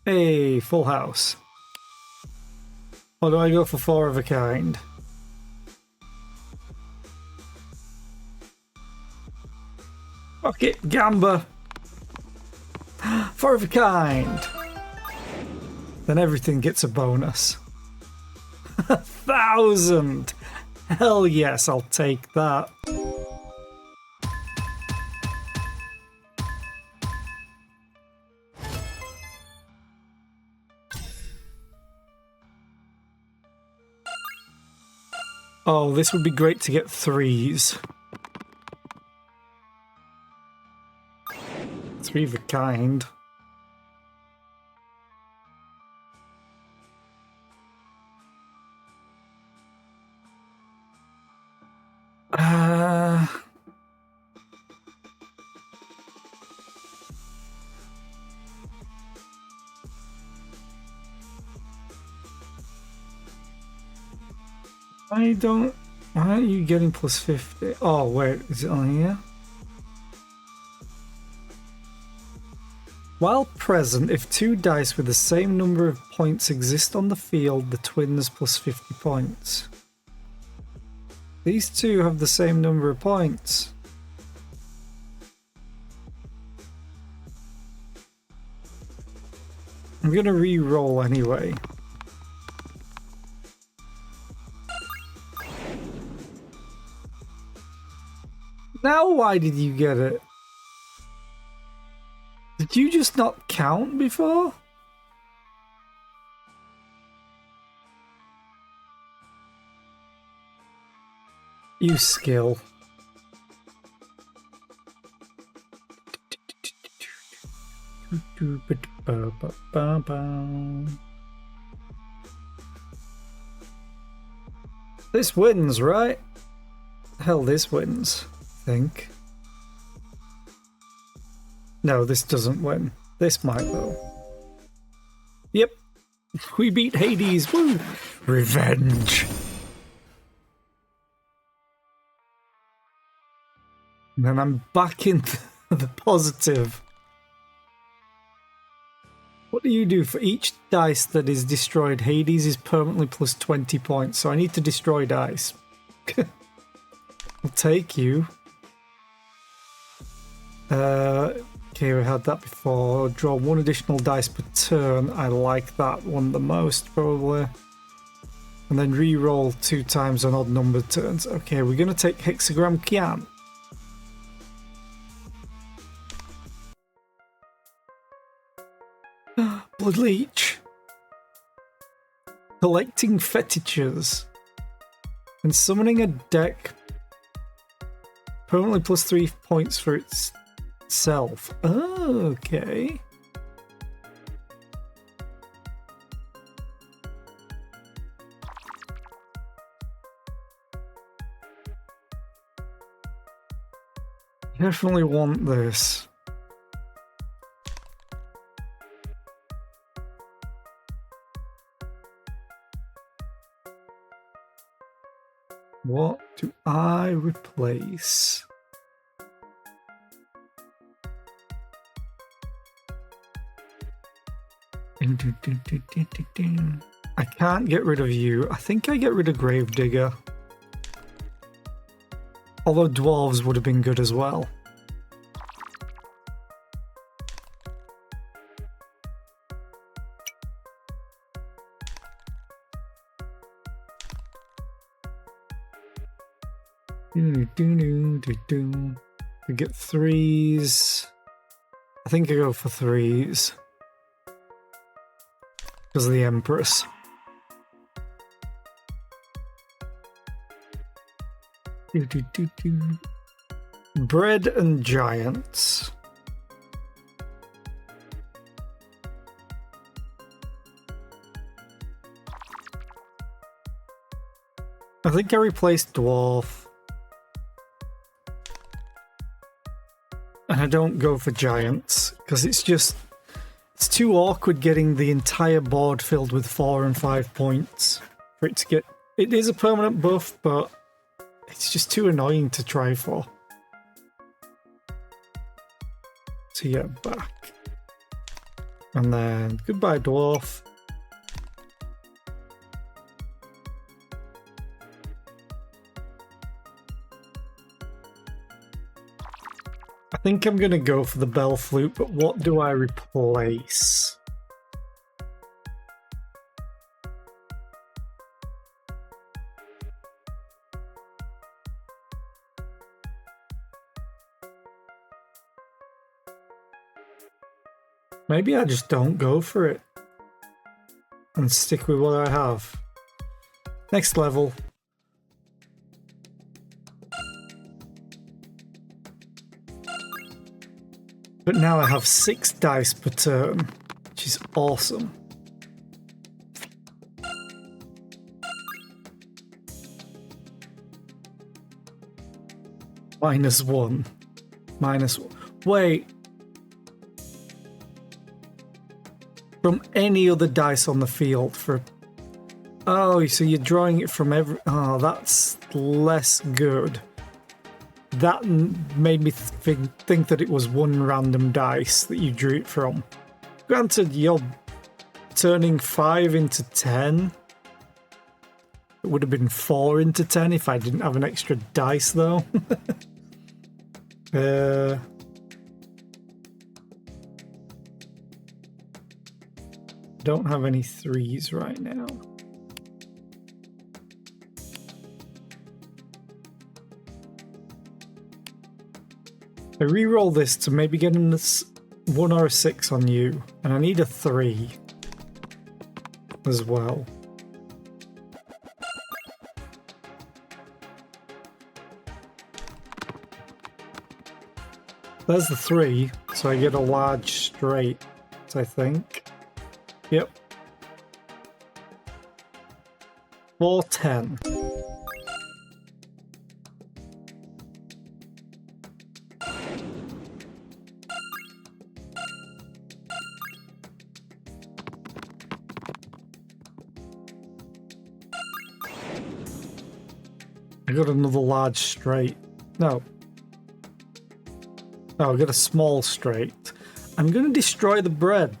Hey, full house. Or do I go for 4 of a kind? Fuck it, Gamba. 4 of a kind. Then everything gets a bonus. 1,000. Hell yes, I'll take that. Oh, this would be great to get 3s. 3 of a kind. I don't... Why aren't you getting plus 50? Oh, wait, is it on here? While present, if 2 dice with the same number of points exist on the field, the twins plus 50 points. These 2 have the same number of points. I'm gonna re-roll anyway. Now why did you get it? Did you just not count before? You skill. This wins, right? Hell, this wins. Think. No, this doesn't win. This might though. Yep. We beat Hades. Woo! Revenge. And then I'm back in the positive. What do you do? For each dice that is destroyed, Hades is permanently plus 20 points. So I need to destroy dice. I'll take you. Okay, we had that before. Draw 1 additional dice per turn. I like that one the most, probably. And then re-roll 2 times on odd numbered turns. Okay, we're going to take Hexagram Kian. Blood Leech. Collecting fetishes. And summoning a deck. Permanently plus 3 points for itself. Oh, okay. Definitely want this. What do I replace? I can't get rid of you. I think I get rid of Gravedigger. Although dwarves would have been good as well. We get 3s. I think I go for 3s. Because of the Empress. Bread and Giants. I think I replaced Dwarf. And I don't go for Giants, because it's too awkward getting the entire board filled with 4 and 5 points for it to get... It is a permanent buff, but it's just too annoying to try for. So yeah, back. And then goodbye, dwarf. I think I'm gonna go for the bell flute, but what do I replace? Maybe I just don't go for it and stick with what I have. Next level. But now I have 6 dice per turn, which is awesome. -1. -1. Wait. From any other dice on the field for... Oh, so you're drawing it from every... Oh, that's less good. That made me think that it was one random dice that you drew it from. Granted, you're turning 5 into 10. It would have been 4 into 10 if I didn't have an extra dice, though. Don't have any 3s right now. I re-roll this to maybe get a 1 or a 6 on you, and I need a 3 as well. There's the 3, so I get a large straight, I think. Yep. 410. I got another large straight. No. Oh, I got a small straight. I'm going to destroy the bread.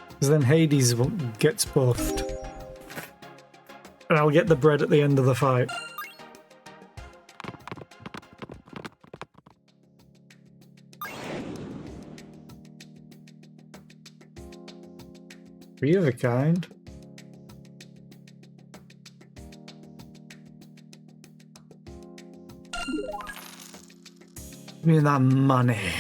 Because then Hades gets buffed. And I'll get the bread at the end of the fight. Three of a kind. Give me that money.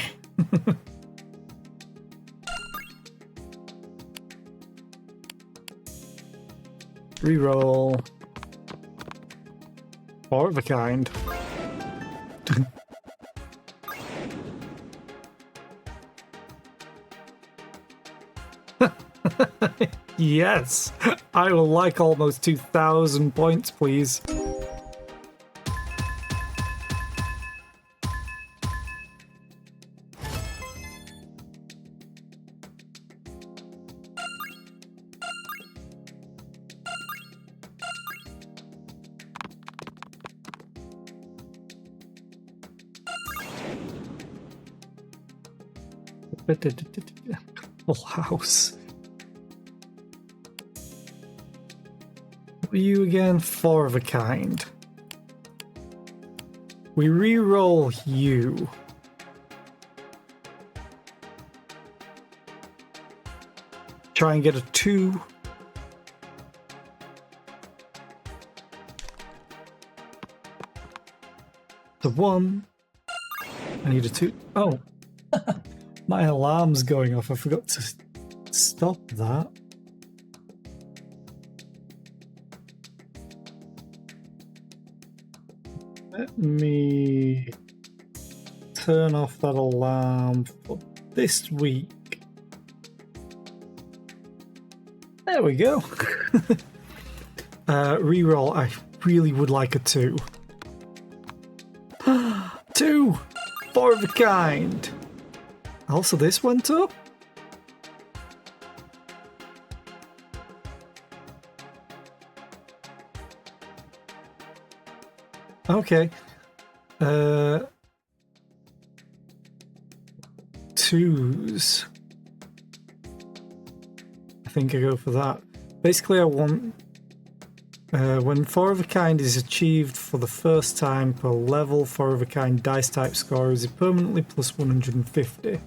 Reroll. 4 of a kind. Yes, I will like almost 2,000 points, please. Full house. What are you again? 4 of a kind. We re-roll you. Try and get a 2. The 1. I need a 2. Oh. My alarm's going off. I forgot to stop that. Let me turn off that alarm for this week. There we go. Reroll. I really would like a 2. 2! 4 of a kind. Also, this went up? Okay. Twos. I think I go for that. Basically, I want when 4 of a kind is achieved for the first time per level, 4 of a kind dice type score is permanently plus 150.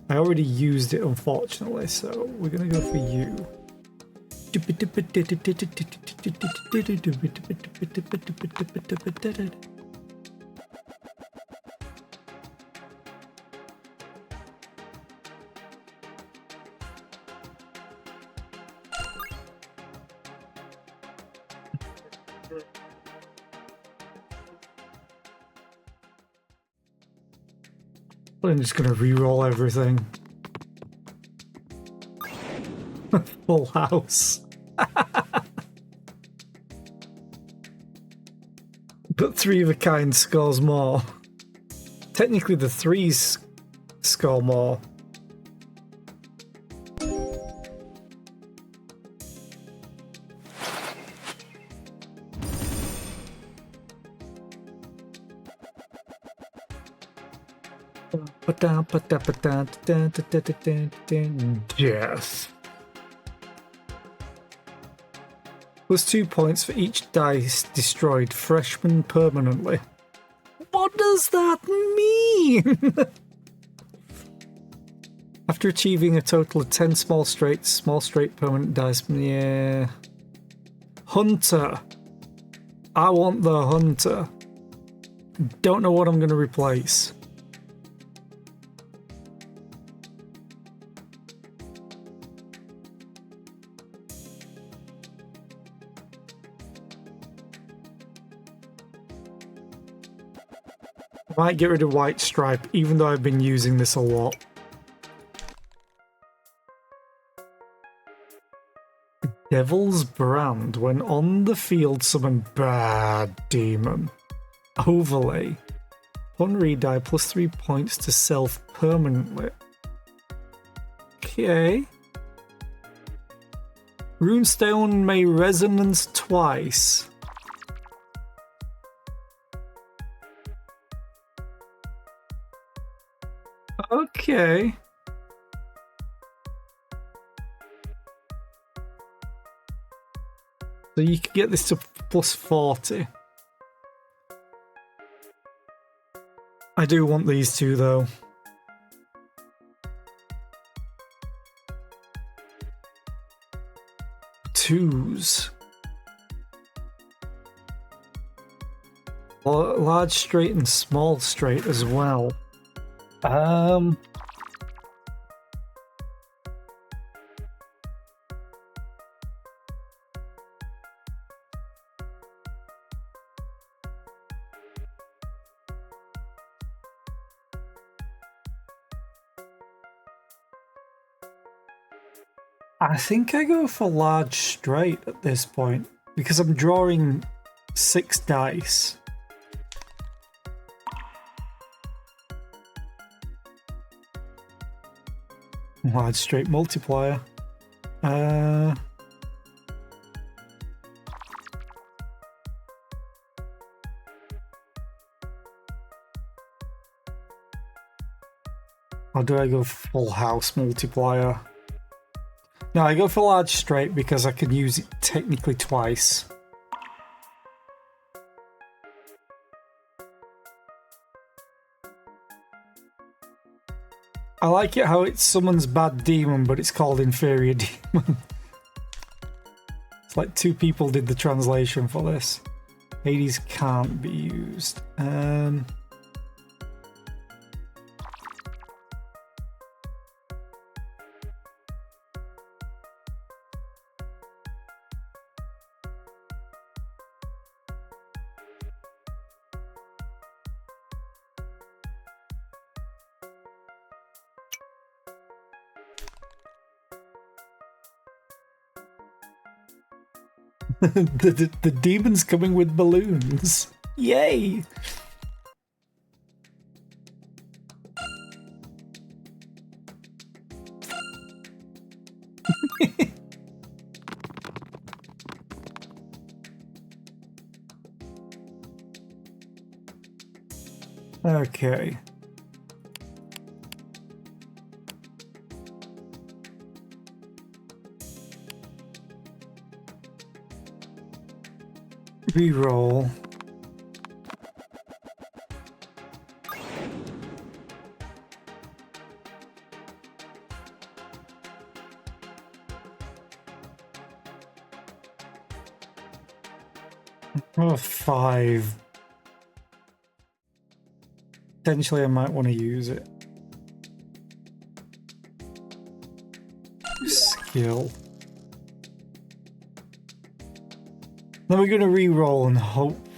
I already used it, unfortunately, so we're gonna go for you. I'm just gonna re-roll everything. Full house. But 3 of a kind scores more. Technically, the 3s score more. Yes. Plus 2 points for each dice destroyed freshman permanently. What does that mean? After achieving a total of 10 small straight permanent dice. Yeah. Hunter. I want the hunter. Don't know what I'm going to replace. I might get rid of White Stripe, even though I've been using this a lot. Devil's Brand. When on the field, summon Bad Demon. Overlay. Upon re-die, plus 3 points to self permanently. Okay. Runestone may resonance twice. Okay. So you can get this to plus 40. I do want these two though. Twos. Large straight and small straight as well. I think I go for large straight at this point because I'm drawing 6 dice. Large straight multiplier. Or do I go full house multiplier? No, I go for large straight because I can use it technically twice. I like it how it summons Bad Demon, but it's called Inferior Demon. It's like 2 people did the translation for this. Hades can't be used. The demon's coming with balloons. Yay! Okay. Reroll. Oh, 5. Potentially I might want to use it. Skill. Then we're going to re-roll and hope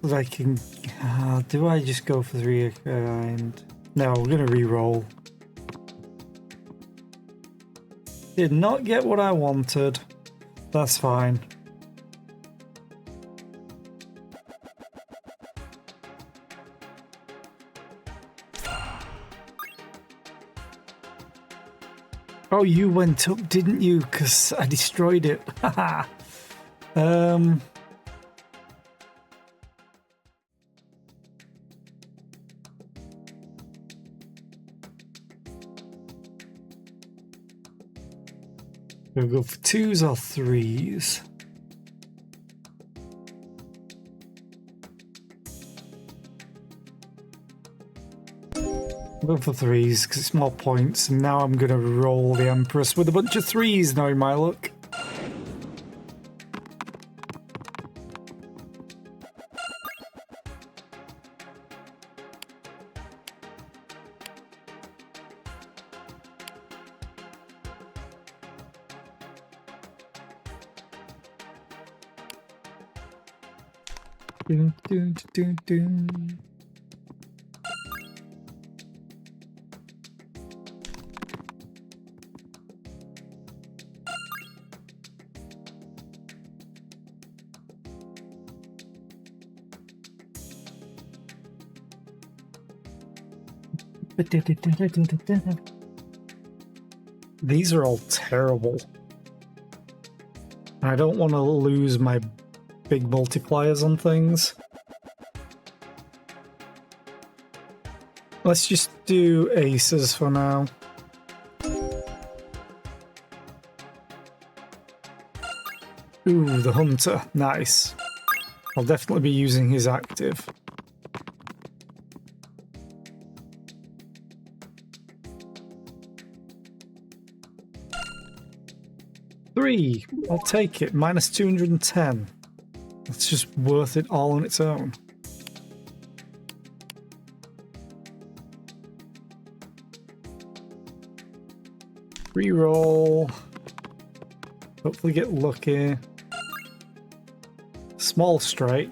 that I can... do I just go for 3 of kind? No, we're going to re-roll. Did not get what I wanted. That's fine. Oh, you went up, didn't you? Because I destroyed it. Haha. We'll go for 2s or 3s. Go for 3s because it's more points, and now I'm going to roll the Empress with a bunch of 3s, knowing my luck. Dun, dun, dun, dun. These are all terrible. I don't want to lose my big multipliers on things. Let's just do aces for now. Ooh, the hunter. Nice. I'll definitely be using his active. Three. I'll take it. Minus 210. It's just worth it all on its own. Reroll. Hopefully get lucky. Small straight.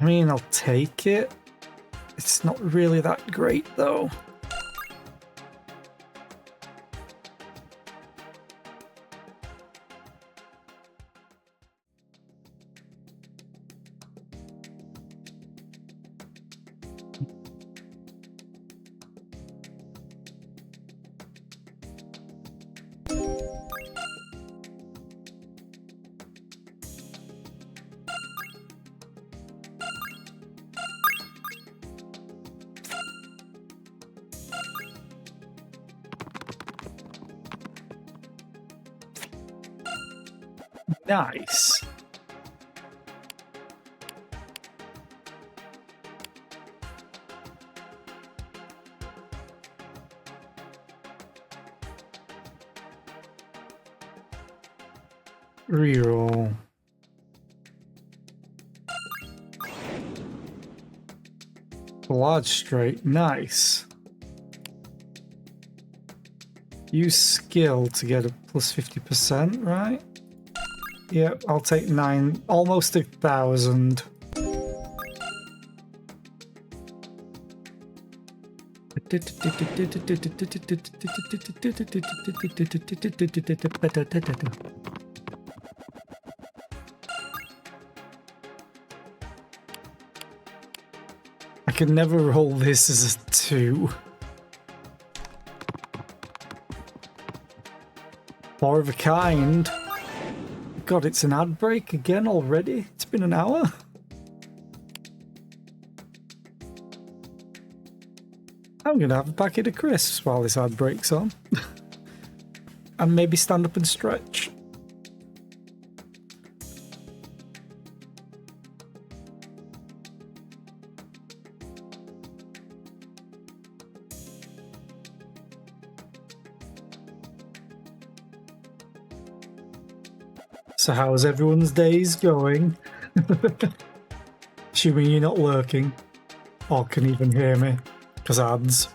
I mean, I'll take it. It's not really that great though. Nice. Reroll. Large straight. Nice. Use skill to get a plus 50%, right? Yep, I'll take 9, almost 1,000. I can never roll this as a 2. 4 of a kind. God, it's an ad break again already? It's been an hour? I'm going to have a packet of crisps while this ad breaks on. And maybe stand up and stretch. So how's everyone's days going? Assuming you're not lurking or can even hear me, because ads.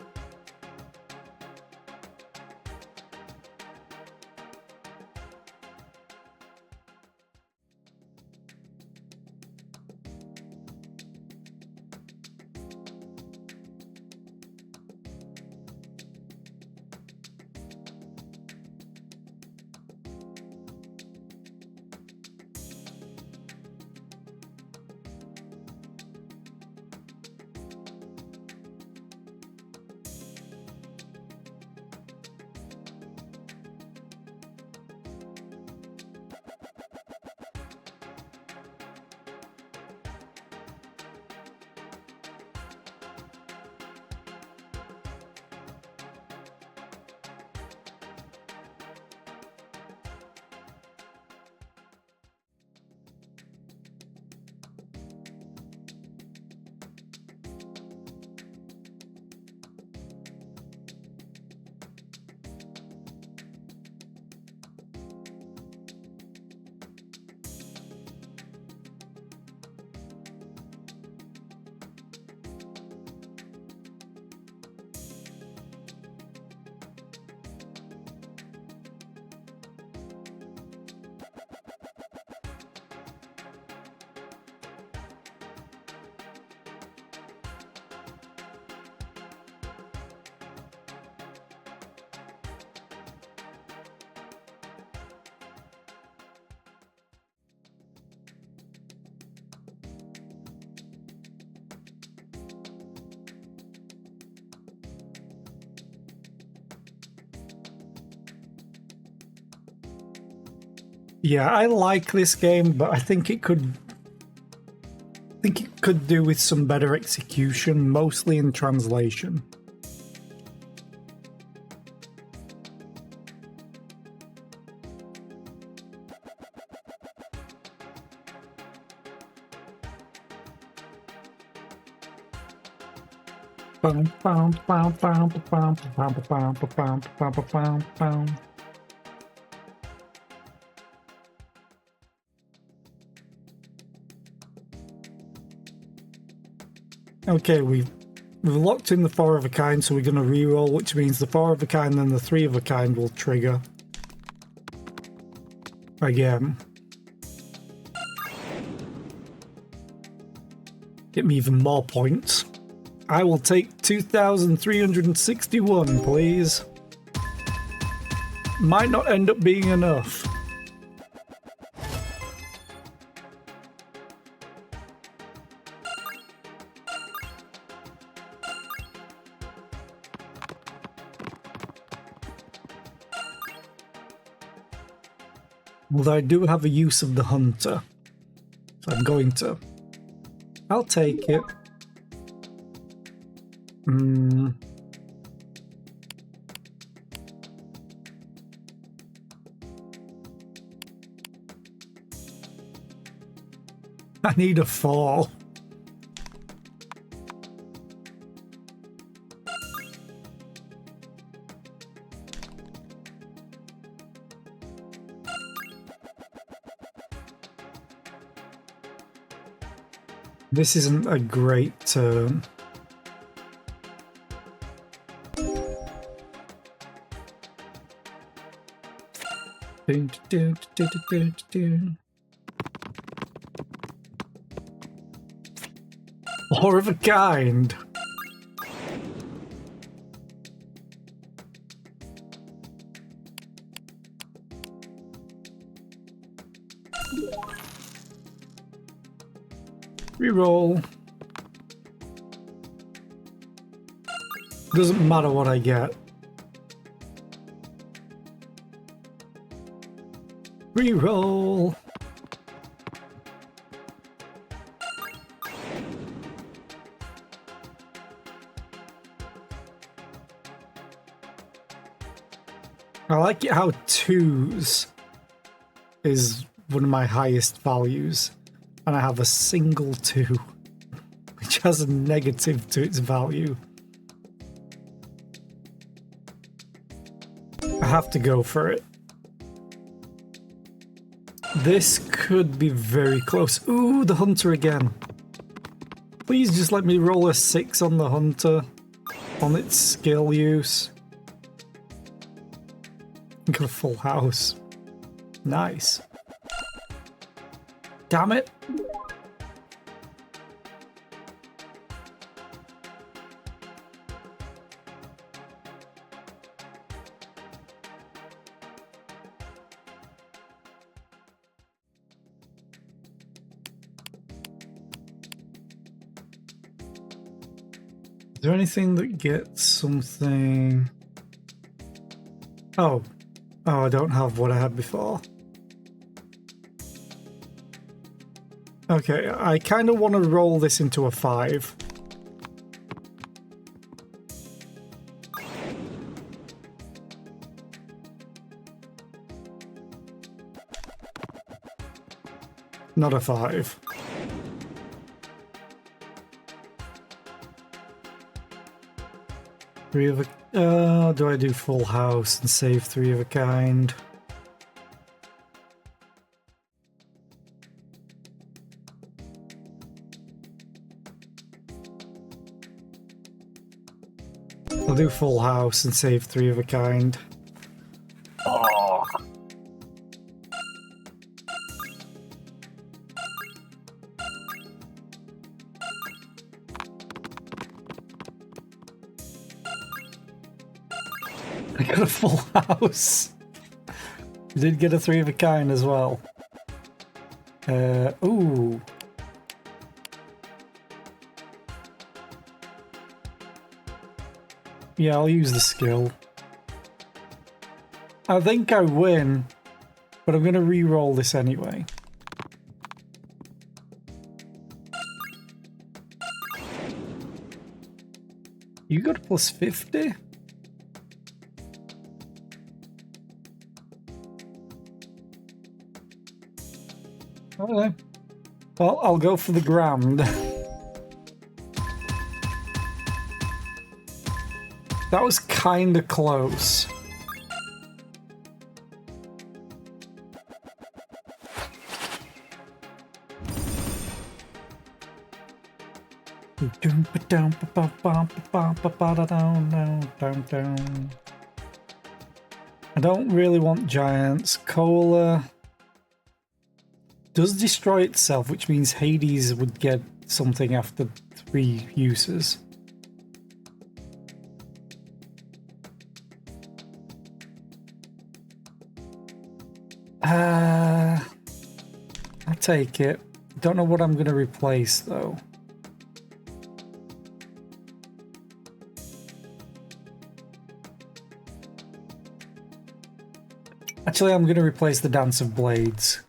Yeah, I like this game, but I think it could do with some better execution, mostly in translation. Okay, we've locked in the 4 of a kind, so we're going to reroll, which means the 4 of a kind and the 3 of a kind will trigger again. Get me even more points. I will take 2,361, please. Might not end up being enough. Although I do have a use of the hunter, so I'm going to. I'll take it. I need a 4. This isn't a great turn. Four of a kind. Reroll. Doesn't matter what I get. Reroll. I like it how 2s is one of my highest values, and I have a single 2, which has a negative to its value. I have to go for it. This could be very close. Ooh, the hunter again. Please just let me roll a 6 on the hunter, on its skill use. Got a full house. Nice. Damn it. Is there anything that gets something? Oh, I don't have what I had before. Okay, I kind of want to roll this into a 5. Not a 5. Three of a... do I do full house and save 3 of a kind? I'll do full house and save 3 of a kind. Oh. I got a full house. We did get a 3 of a kind as well. Ooh. Yeah, I'll use the skill. I think I win, but I'm going to re-roll this anyway. You got a plus 50? Okay. Well, I'll go for the grand. That was kind of close. I don't really want giants. Cola does destroy itself, which means Hades would get something after 3 uses. I'll take it. Don't know what I'm going to replace though. Actually, I'm going to replace the Dance of Blades.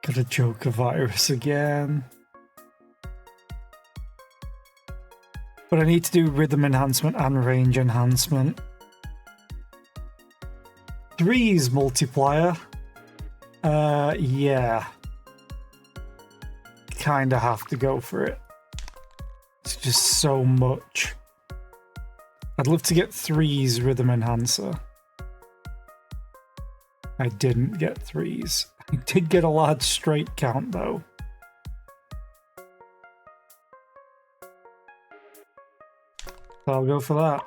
Got a Joker virus again. But I need to do rhythm enhancement and range enhancement. 3's multiplier. Yeah. Kinda have to go for it. It's just so much. I'd love to get 3's rhythm enhancer. I didn't get 3's. I did get a large straight count though. So I'll go for that.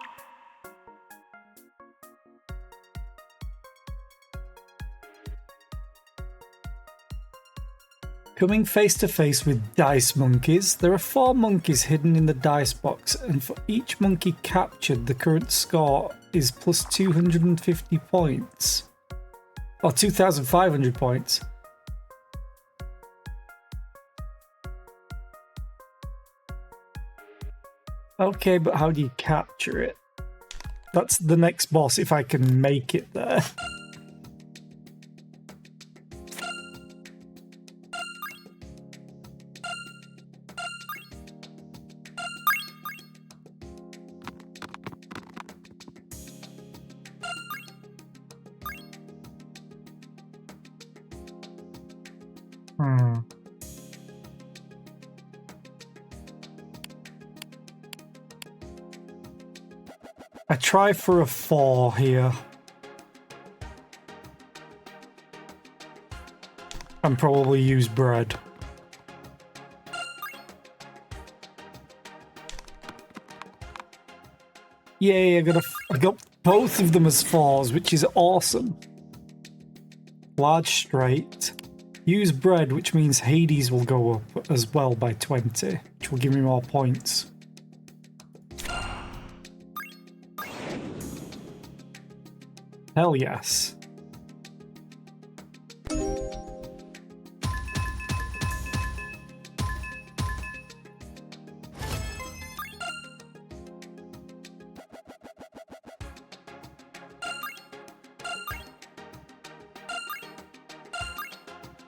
Coming face to face with dice monkeys, there are 4 monkeys hidden in the dice box, and for each monkey captured, the current score is plus 250 points. Or 2,500 points. Okay, but how do you capture it? That's the next boss if I can make it there. I try for a 4 here. And probably use bread. Yay, I got both of them as 4s, which is awesome. Large straight. Use bread, which means Hades will go up as well by 20, which will give me more points. Hell yes.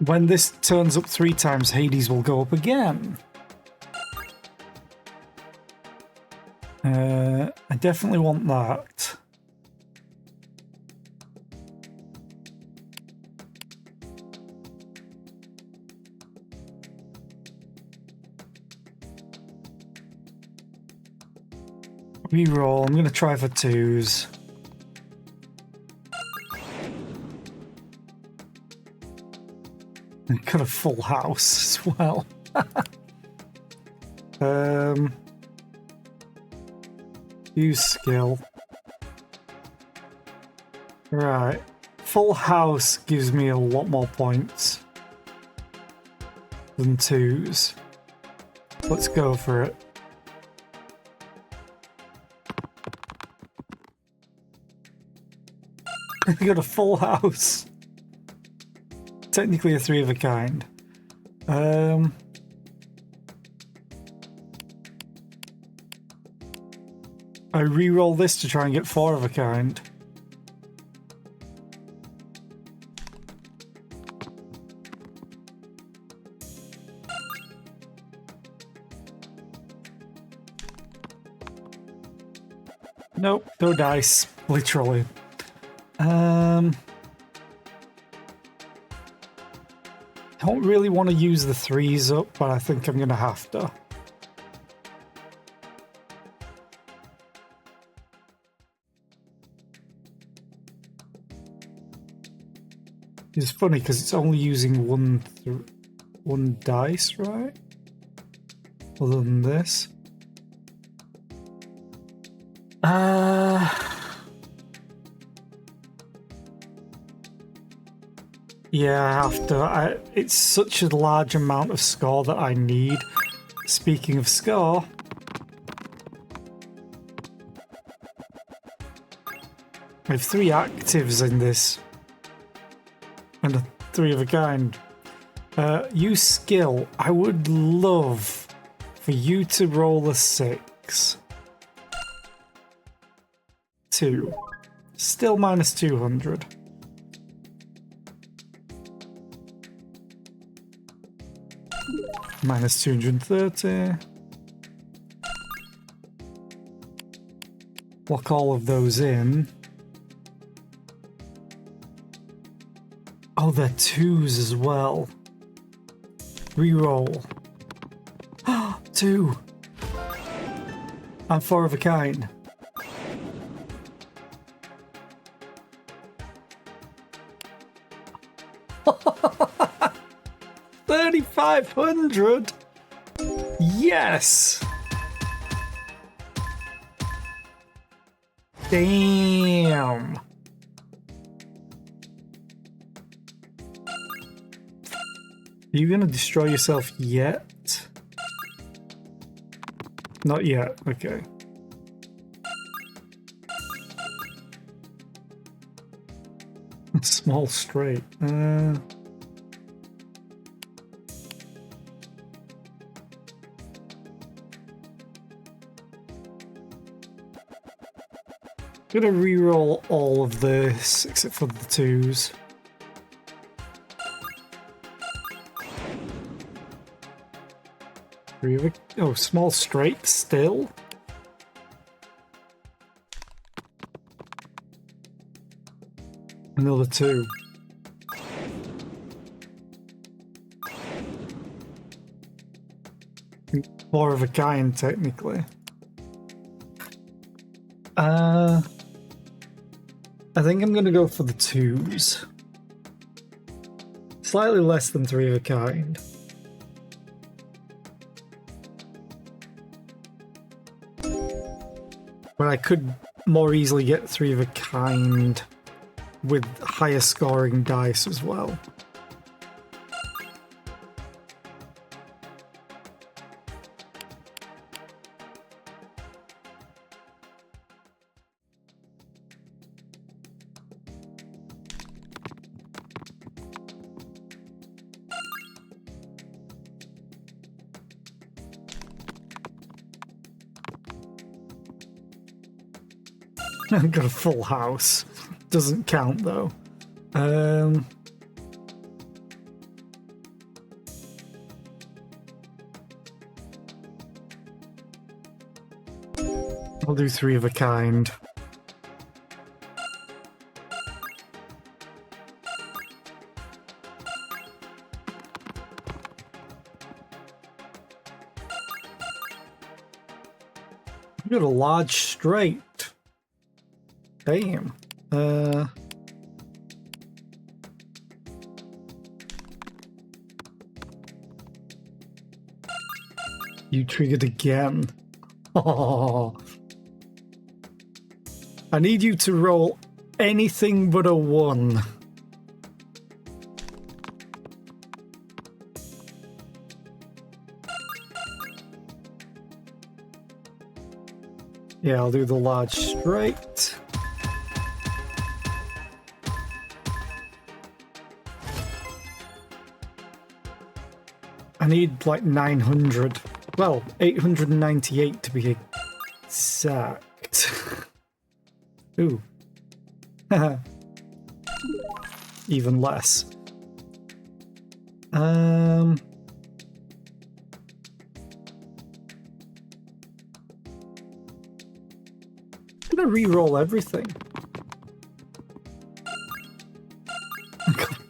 When this turns up 3 times, Hades will go up again. I definitely want that. Reroll. I'm going to try for 2s. And got a full house as well. Use skill. Right. Full house gives me a lot more points than 2s. Let's go for it. I got a full house. Technically a 3 of a kind. I re-roll this to try and get 4 of a kind. Nope, no dice, literally. Don't really want to use the 3s up, but I think I'm going to have to. It's funny because it's only using one dice, right? Other than this. Yeah, I have to. It's such a large amount of score that I need. Speaking of score, I have 3 actives in this. And a 3 of a kind. Use skill. I would love for you to roll a 6. 2. Still minus 200. Minus 230. Lock all of those in. Oh, they're 2s as well. Reroll. 2. I'm 4 of a kind. $3,500. Yes. Damn. Are you gonna destroy yourself yet? Not yet. Okay. Small straight. gonna re-roll all of this except for the 2s. Oh, small straight still. Another 2. More of a kind, technically. I think I'm gonna go for the 2s. Slightly less than 3 of a kind. But I could more easily get 3 of a kind with higher scoring dice as well. I've got a full house. Doesn't count though. I'll do 3 of a kind. I've got a large straight. Damn. You triggered again. Oh. I need you to roll anything but a 1. Yeah, I'll do the large straight. I need like 900. Well, 898 to be exact. Ooh. Even less. I'm gonna re-roll everything.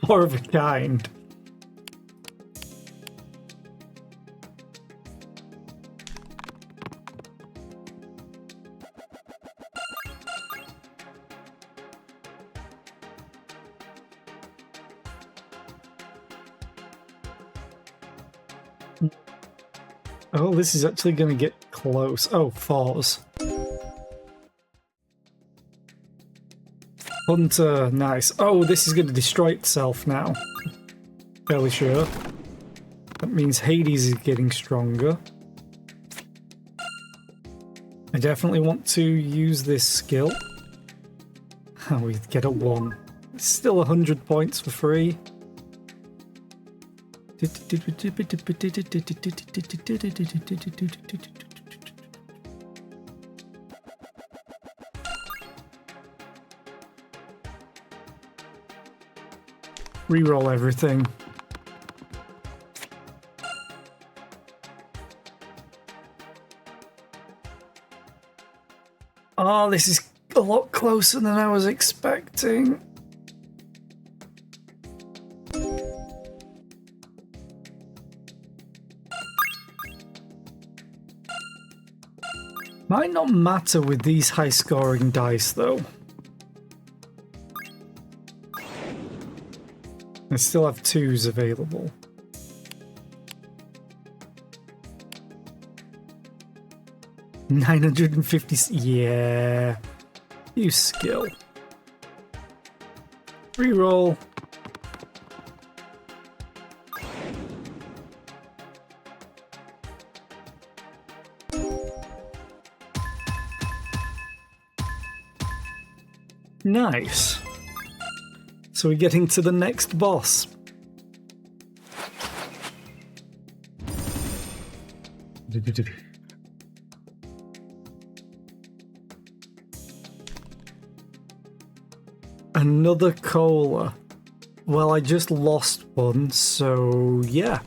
More of a kind. Oh, this is actually going to get close. Oh, 4s. Hunter, nice. Oh, this is going to destroy itself now. Fairly sure. That means Hades is getting stronger. I definitely want to use this skill. Oh, we get a 1. It's still 100 points for free. Reroll everything. Oh, this is a lot closer than I was expecting. Might not matter with these high scoring dice though. I still have 2s available. $950. Yeah. Use skill. Reroll. Nice. So we're getting to the next boss. Another cola. Well, I just lost one, so yeah.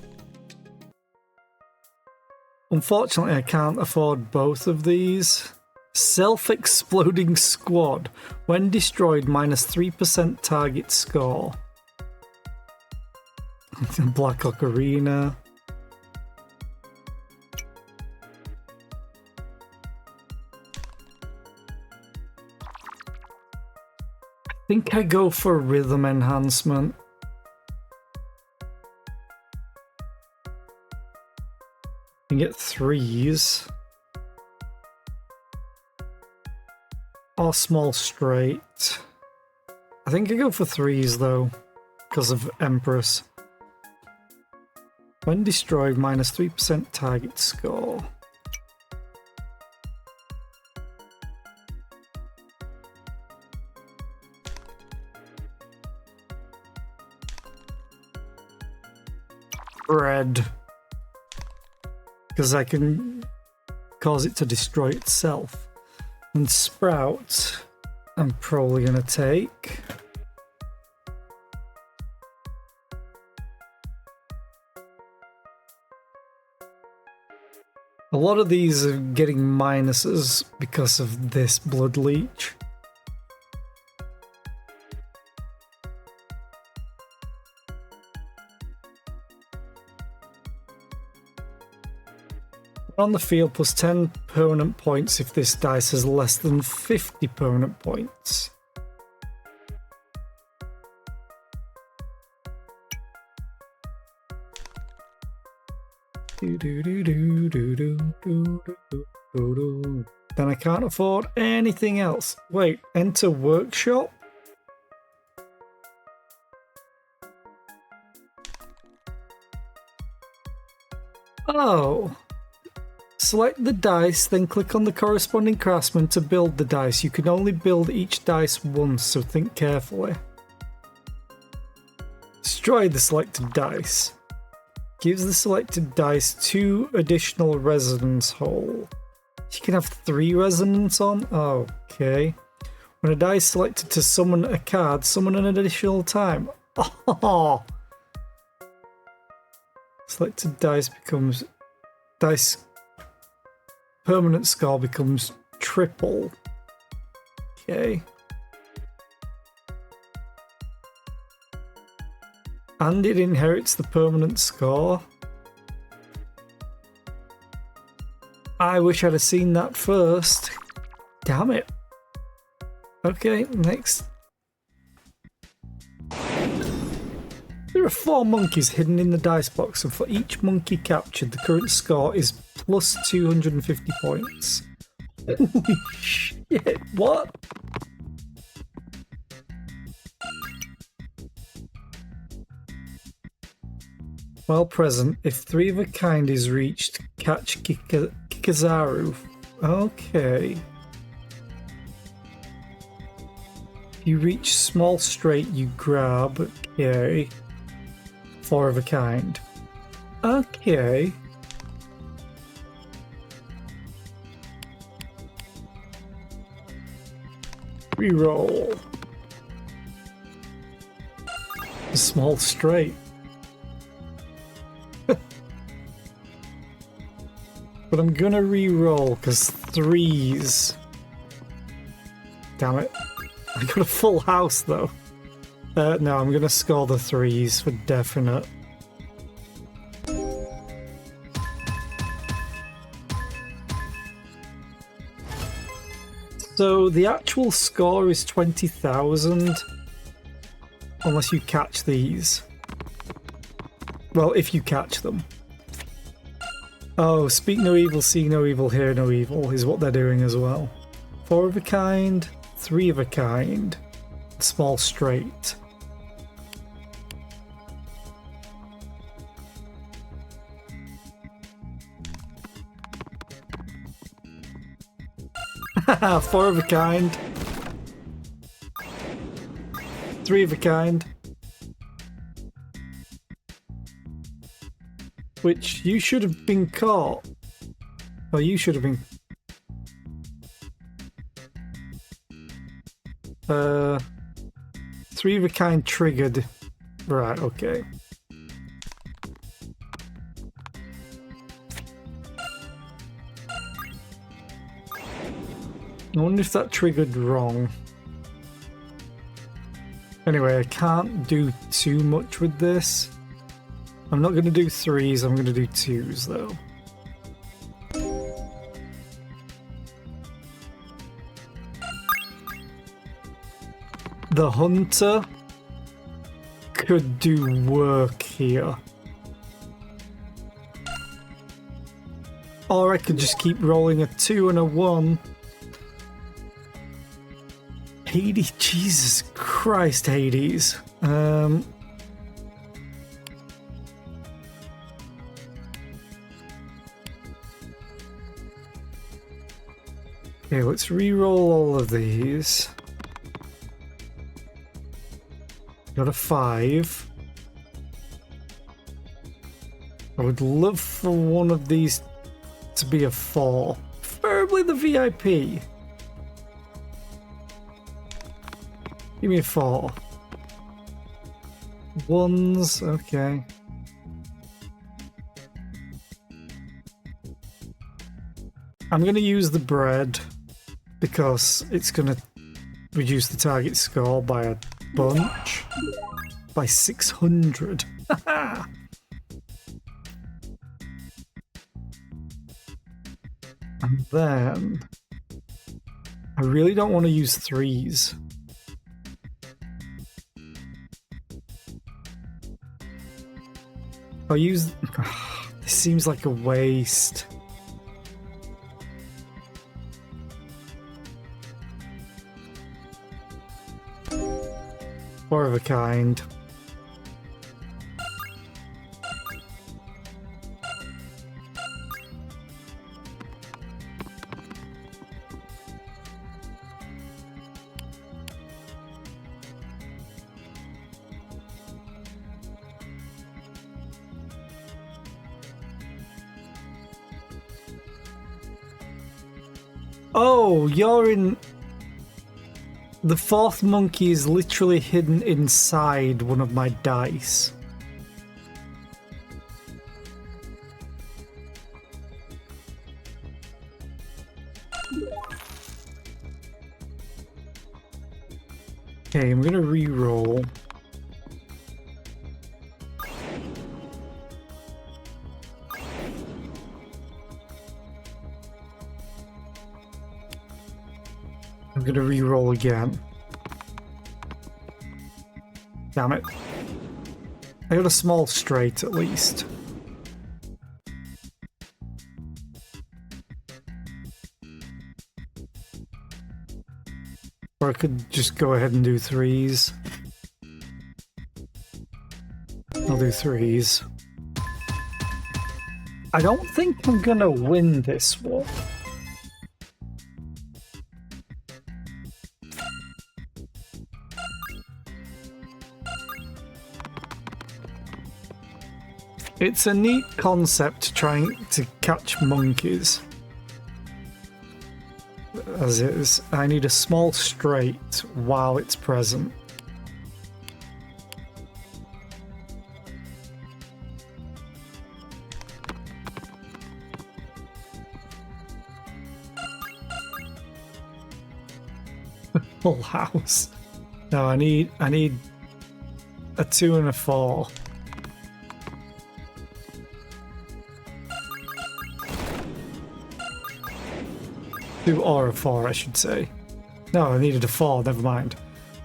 Unfortunately, I can't afford both of these. Self-exploding squad. When destroyed, minus 3% target score. Black Ocarina. I think I go for rhythm enhancement. You get 3s. Or small straight. I think I go for 3s though, because of Empress. When destroyed, minus 3% target score. Bread. Because I can cause it to destroy itself. And Sprout, I'm probably going to take. A lot of these are getting minuses because of this Blood Leech. On the field, plus 10 permanent points if this dice has less than 50 permanent points. Then I can't afford anything else. Wait, enter workshop? Oh. Select the dice, then click on the corresponding craftsman to build the dice. You can only build each dice once, so think carefully. Destroy the selected dice. Gives the selected dice 2 additional resonance hole. You can have 3 resonance on? Okay. When a die is selected to summon a card, summon an additional time. Oh! Selected dice becomes... Dice... Permanent score becomes triple. Okay. And it inherits the permanent score. I wish I'd have seen that first. Damn it. Okay, next. There are 4 monkeys hidden in the dice box, and for each monkey captured, the current score is plus 250 points. Holy shit, what? While present, if 3 of a kind is reached, catch Kikazaru. Okay. If you reach small straight, you grab. Okay. 4 of a kind. Okay. Reroll. A small straight. But I'm gonna re-roll because 3s. Damn it. I got a full house though. No, I'm gonna score the 3s for definite. So the actual score is 20,000. Unless you catch these. Well, if you catch them. Oh, speak no evil, see no evil, hear no evil is what they're doing as well. 4 of a kind, 3 of a kind, small straight. Haha, 4 of a kind. 3 of a kind. Which you should have been caught. Or you should have been... Three of a kind triggered. Right, okay. I wonder if that triggered wrong. Anyway, I can't do too much with this. I'm not going to do threes, I'm going to do twos though. The hunter could do work here. Or I could just keep rolling a 2 and a 1. Hades, Jesus Christ, Hades. Okay, let's re-roll all of these. Got a 5. I would love for one of these to be a 4. Preferably the VIP. Give me a 4. Ones, okay. I'm going to use the bread because it's going to reduce the target score by a bunch. By 600. And then I really don't want to use threes. I'll use... This seems like a waste. Four of a kind. Oh, you're in... The fourth monkey is literally hidden inside one of my dice. Okay, I'm gonna re-roll. I'm gonna re-roll again. Damn it. I got a small straight at least. Or I could just go ahead and do threes. I'll do threes. I don't think I'm gonna win this one. It's a neat concept trying to catch monkeys. As is, I need a small straight while it's present. Full house. No, I need a 2 and a 4. Or a 4, I should say. No, I needed a 4, never mind.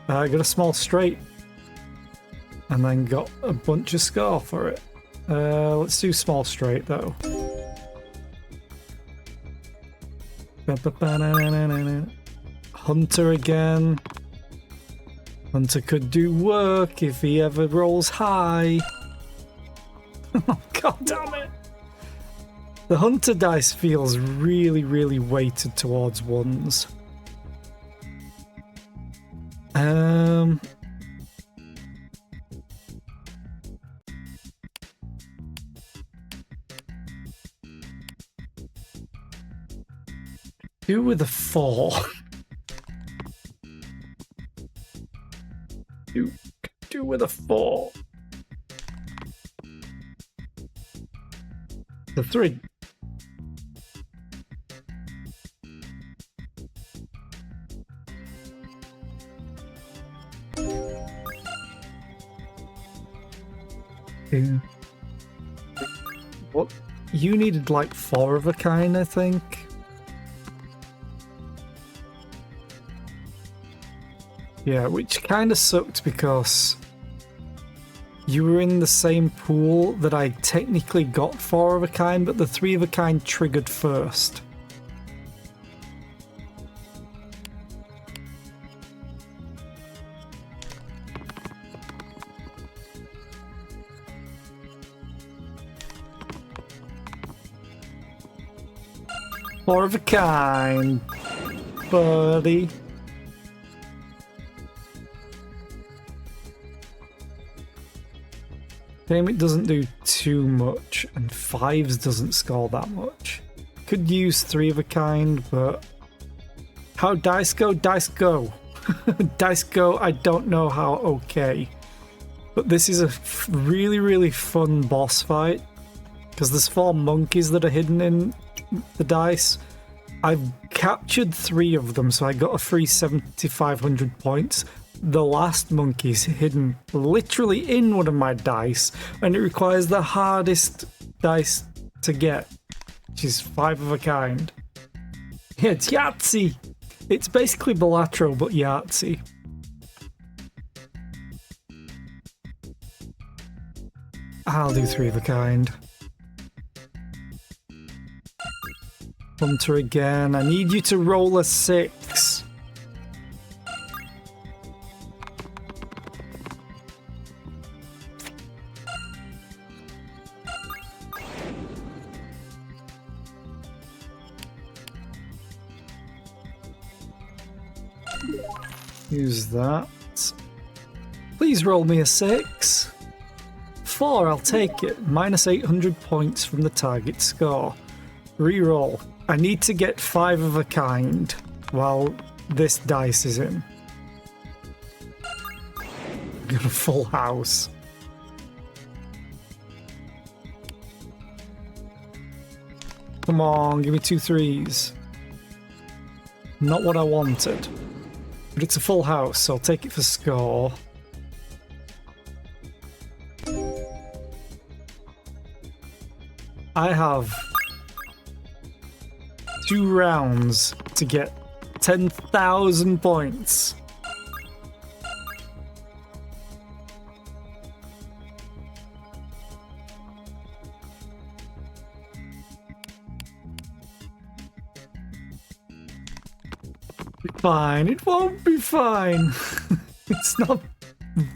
I got a small straight. And then got a bunch of score for it. Let's do small straight, though. Hunter again. Hunter could do work if he ever rolls high. Oh, God damn it. The hunter dice feels really, really weighted towards ones. Two with a 4. Do with a 4. The 3. What? You needed like 4 of a kind, I think. Yeah, which kind of sucked because you were in the same pool that I technically got 4 of a kind, but the 3 of a kind triggered first. Four of a kind, buddy. Shame it doesn't do too much, and 5s doesn't score that much. Could use 3 of a kind, but how dice go? Dice go. Dice go, I don't know how okay. But this is a really, really fun boss fight, because there's 4 monkeys that are hidden in the dice. I've captured 3 of them, so I got a free 7,500 points. The last monkey's hidden literally in one of my dice, and it requires the hardest dice to get, which is 5 of a kind. Yeah, it's Yahtzee! It's basically Balatro, but Yahtzee. I'll do 3 of a kind. Hunter again. I need you to roll a 6. Use that. Please roll me a 6. 4, I'll take it. Minus 800 points from the target score. Reroll. I need to get 5 of a kind while this dice is in. Got a full house. Come on, give me 2 3s. Not what I wanted. But it's a full house, so I'll take it for score. I have 2 rounds to get 10,000 points. Fine, it won't be fine. It's not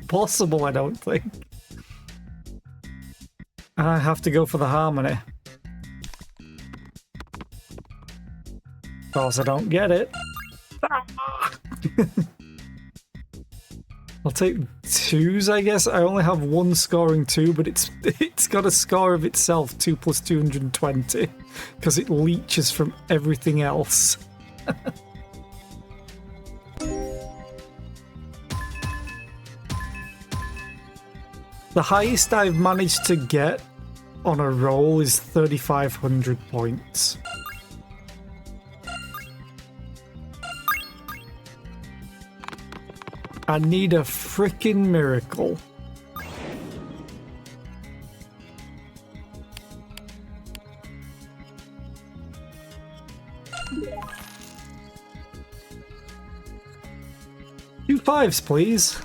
possible, I don't think. I have to go for the harmony. Of course I don't get it. I'll take 2s, I guess. I only have 1 scoring 2, but it's got a score of itself, 2 plus 220, because it leeches from everything else. The highest I've managed to get on a roll is 3,500 points. I need a frickin' miracle. Two 5s, please.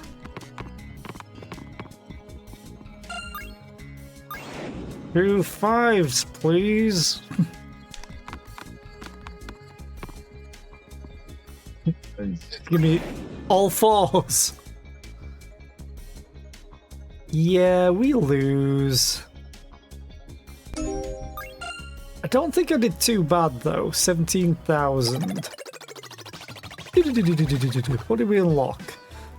Two 5s, please. Give me all 4s. Yeah, we lose. I don't think I did too bad though. 17,000. What did we unlock?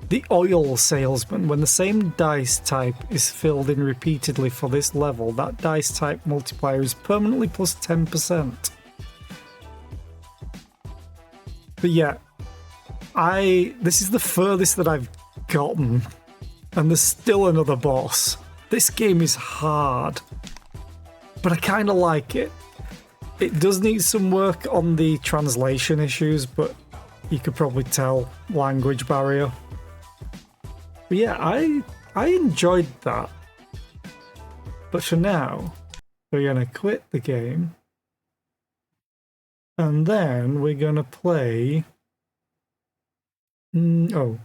The Oil Salesman. When the same dice type is filled in repeatedly for this level, that dice type multiplier is permanently plus 10%. But yeah, this is the furthest that I've gotten And there's still another boss. This game is hard, but I kind of like it. It does need some work on the translation issues, but you could probably tell language barrier. But yeah, I enjoyed that. But for now, we're going to quit the game. And then we're going to play... Oh,